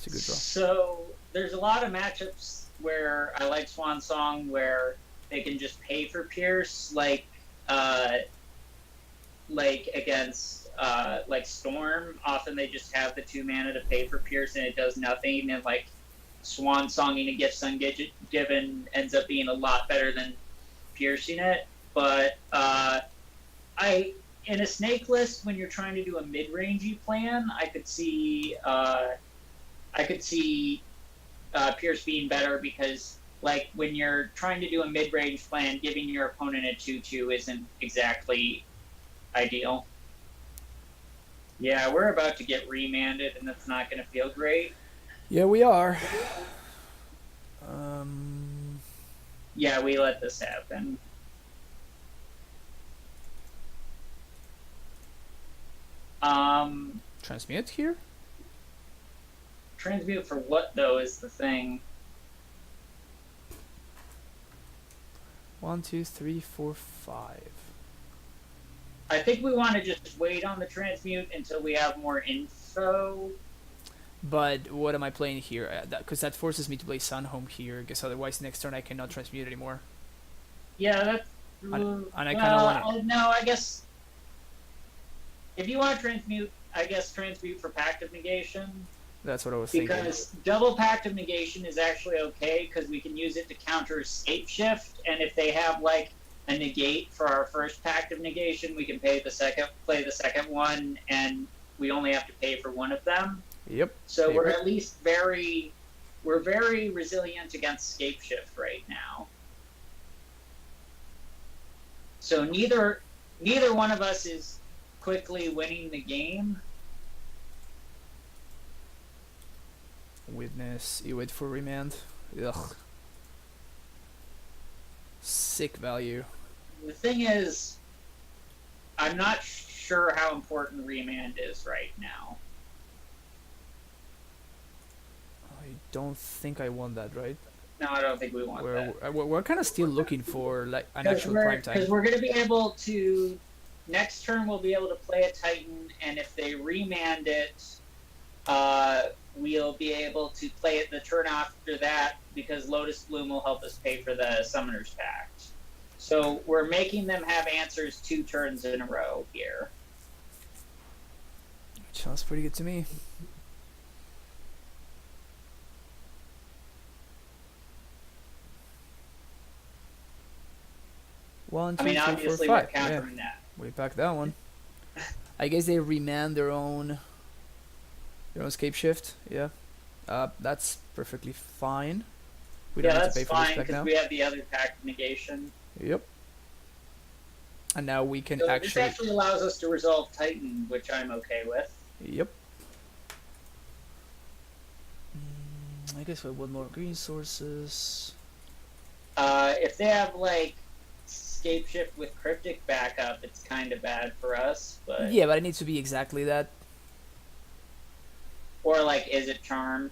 a good draw.
So there's a lot of matchups where I like Swan Song where they can just pay for Pierce, like against like Storm. Often they just have the 2 mana to pay for Pierce and it does nothing, and like Swan Songing a Gift Ungiven ends up being a lot better than piercing it. But in a snake list, when you're trying to do a mid-rangey plan, I could see Pierce being better because, like, when you're trying to do a mid-range plan, giving your opponent a 2/2 isn't exactly ideal. Yeah, we're about to get remanded, and that's not going to feel great.
Yeah, we are.
Yeah, we let this happen.
Transmute here?
Transmute for what, though, is the thing.
1, 2, 3, 4, 5.
I think we want to just wait on the transmute until we have more info.
But what am I playing here? Because that forces me to play Sunhome here, because otherwise next turn I cannot transmute anymore.
Yeah, that's...
And I kind of want it.
No, I guess... If you want to transmute, I guess transmute for Pact of Negation.
That's what I was thinking.
Because double Pact of Negation is actually okay, because we can use it to counter Scapeshift, and if they have, like, a negate for our first Pact of Negation, we can play the second one, and we only have to pay for one of them.
Yep.
So we're at least very resilient against Scapeshift right now. So neither one of us is quickly winning the game.
Witness, you wait for remand. Ugh. Sick value.
The thing is, I'm not sure how important remand is right now.
I don't think I want that, right?
No, I don't think we want that.
We're kind of still looking for like an actual prime time.
Because we're going to be able to, next turn we'll be able to play a Titan, and if they remand it, we'll be able to play it the turn after that, because Lotus Bloom will help us pay for the Summoner's Pact. So we're making them have answers 2 turns in a row here.
Sounds pretty good to me. One, two,
I mean,
three, four,
obviously
five.
we're countering that.
We packed that one. I guess they remand their own Scapeshift. Yeah, that's perfectly fine. We don't have to pay for this
fine,
pack now.
because we have the other pact negation.
Yep. And now we can
So
actually.
this actually allows us to resolve Titan, which I'm okay with.
Yep. I guess we want more green sources.
If they have like Scapeshift with Cryptic backup, it's kind of bad for us. But
Yeah, but it needs to be exactly that.
or like, is it Charm,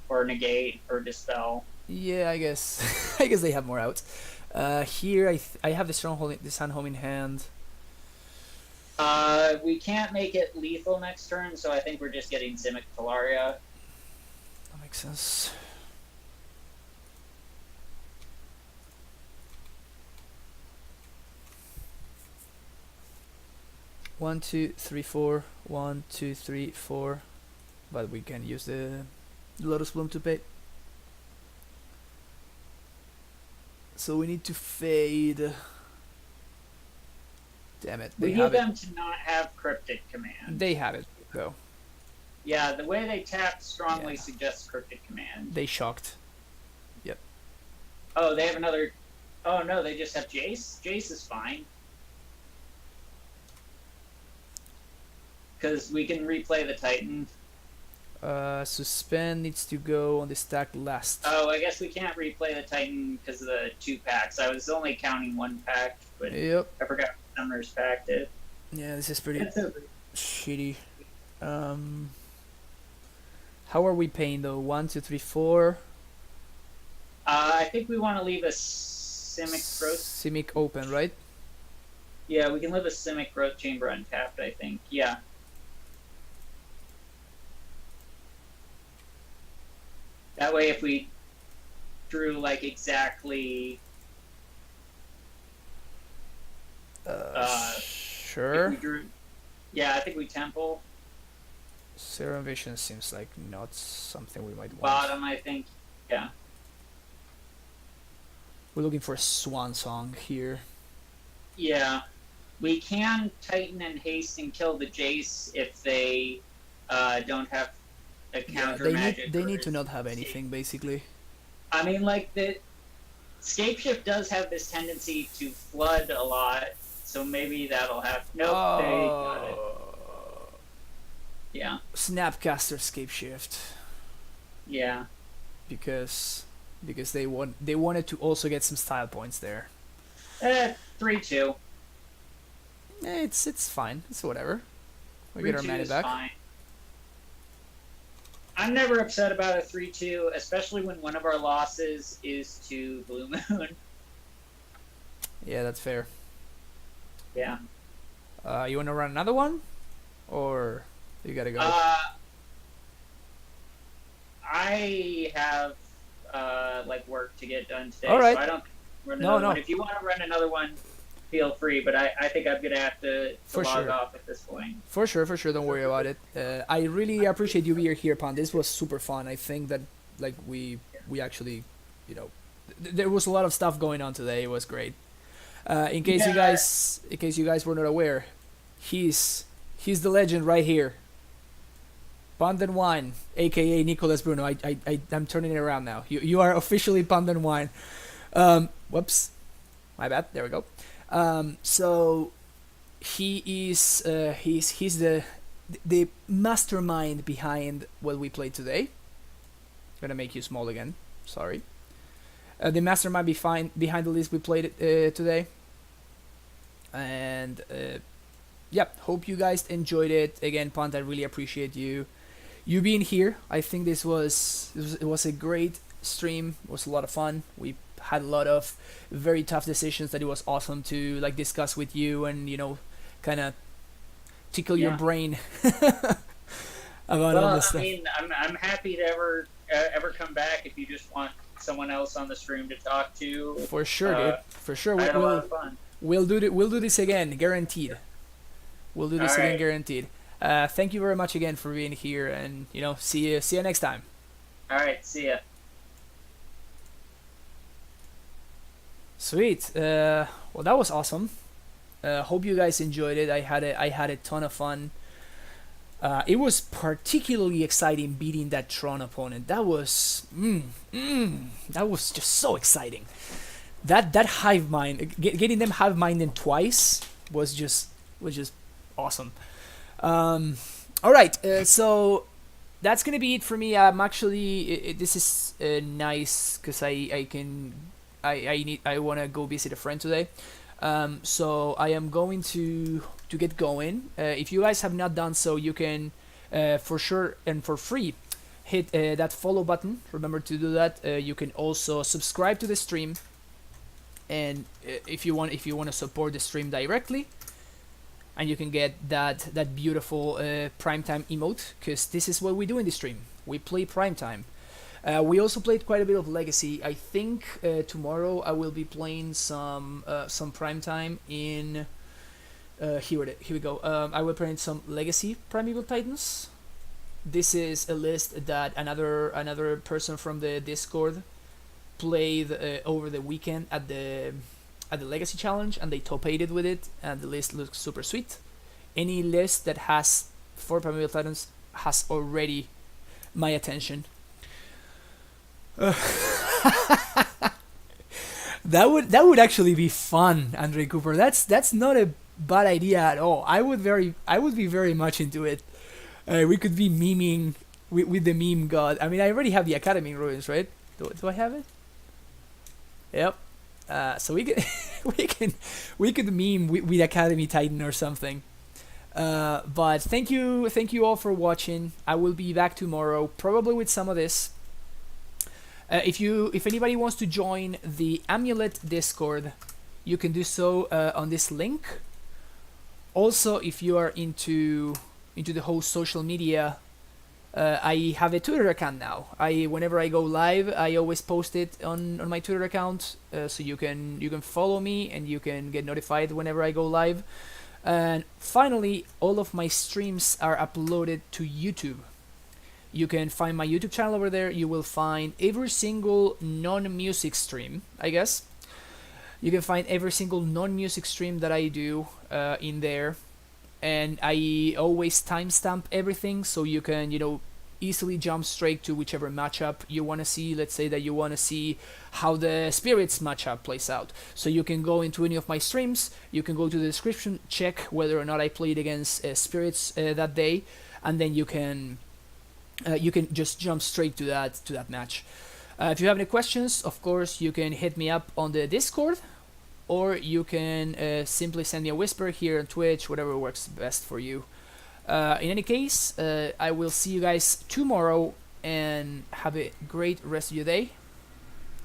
or Negate, or Dispel?
Yeah, I guess. I guess they have more outs. Here I have the Sunhome in hand.
We can't make it lethal next turn, so I think we're just getting Simic Talaria.
That makes sense. One, two, three, four. 1, 2, 3, 4. But we can use the Lotus Bloom to pay. So we need to fade. Damn it!
We
They
need
have it.
them to not have Cryptic Command.
They have it though.
Yeah, the way they tap strongly
Yeah.
suggests Cryptic Command.
They shocked.
Oh, they have another. Oh no, they just have Jace. Jace is fine. Because we can replay the Titan.
Suspend needs to go on the stack last.
Oh, I guess we can't replay the Titan because of the 2 packs. I was only counting 1 pack, but
Yep.
I forgot Summer's pack did.
Yeah, this is pretty
It's over.
shitty. How are we paying though? 1, 2, 3, 4.
I think we want to leave a Simic Growth.
Simic open, right?
Yeah, we can leave a Simic Growth Chamber untapped, I think. Yeah. That way, if we drew like exactly.
Sure.
If we drew, yeah, I think we Temple.
Serum Vision seems like not something we might want.
Bottom, I think. Yeah.
We're looking for a Swan Song here.
Yeah. We can Titan and haste and kill the Jace if they don't have a counter magic.
They need to not have anything basically.
I mean, like, the Scapeshift does have this tendency to flood a lot, so maybe that'll have. Nope, they got it. Yeah.
Snapcaster Scapeshift.
Yeah.
Because they wanted to also get some style points there.
3-2.
It's fine. It's whatever. We get our
3-2
mana
is
back.
fine. I'm never upset about a 3-2, especially when one of our losses is to Blue Moon.
Yeah, that's fair.
Yeah.
You want to run another one, or you gotta go?
I have like work to get done today,
All right.
so I don't run
No,
another
no.
one. If you want to run another one, feel free. But I think I'm gonna have to
For
log
sure.
off at this point.
For sure. Don't worry about it. I really appreciate you being here, Pan. This was super fun. I think that like we actually, there was a lot of stuff going on today. It was great. In case you guys were not aware, he's the legend right here. Puntthenwhine, aka Nicholas Bruno. I'm turning it around now. You are officially Puntthenwhine. Whoops, my bad. There we go. So he is he's the mastermind behind what we played today. Gonna make you small again. Sorry. the mastermind behind the list we played today. And yep, hope you guys enjoyed it. Again, Punt, I really appreciate you being here. I think it was a great stream. It was a lot of fun. We had a lot of very tough decisions that it was awesome to like discuss with you and kind of tickle your brain about all this stuff.
I mean, I'm happy to ever come back if you just want someone else on the stream to talk to.
For sure, dude. For sure.
I had a lot of fun.
We'll do this again, guaranteed. We'll do this again, guaranteed. Thank you very much again for being here, and see you next time.
All right, see ya.
Sweet. Well, that was awesome. Hope you guys enjoyed it. I had a ton of fun. It was particularly exciting beating that Tron opponent. That was just so exciting. That hive mind, getting them hive minded twice was just awesome. All right, so that's gonna be it for me. I'm actually this is nice because I want to go visit a friend today. So I am going to get going. If you guys have not done so, you can for sure and for free hit that follow button. Remember to do that. You can also subscribe to the stream, and if you want to support the stream directly, and you can get that beautiful primetime emote, because this is what we do in the stream. We play primetime. We also played quite a bit of Legacy. I think tomorrow I will be playing some primetime in. Here we go. I will play some Legacy Primeval Titans. This is a list that another person from the Discord played over the weekend at the Legacy Challenge, and they top 8'd with it, and the list looks super sweet. Any list that has 4 Primeval Titans has already my attention. That would actually be fun, Andre Cooper. That's not a bad idea at all. I would be very much into it. We could be memeing with the meme god. I mean, I already have the Academy ruins, right? Do I have it? Yep. So we could we could meme with Academy Titan or something. But thank you all for watching. I will be back tomorrow, probably with some of this. If anybody wants to join the Amulet Discord, you can do so on this link. Also, if you are into the whole social media, I have a Twitter account now. Whenever I go live, I always post it on my Twitter account, so you can follow me and you can get notified whenever I go live. And finally, all of my streams are uploaded to YouTube. You can find my YouTube channel over there. You will find every single non-music stream, I guess. You can find every single non-music stream that I do in there. And I always timestamp everything, so you can, easily jump straight to whichever matchup you want to see. Let's say that you want to see how the Spirits matchup plays out. So you can go into any of my streams, you can go to the description, check whether or not I played against Spirits that day, and then you can just jump straight to that match. If you have any questions, of course, you can hit me up on the Discord, or you can simply send me a whisper here on Twitch, whatever works best for you. In any case, I will see you guys tomorrow, and have a great rest of your day,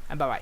and bye-bye.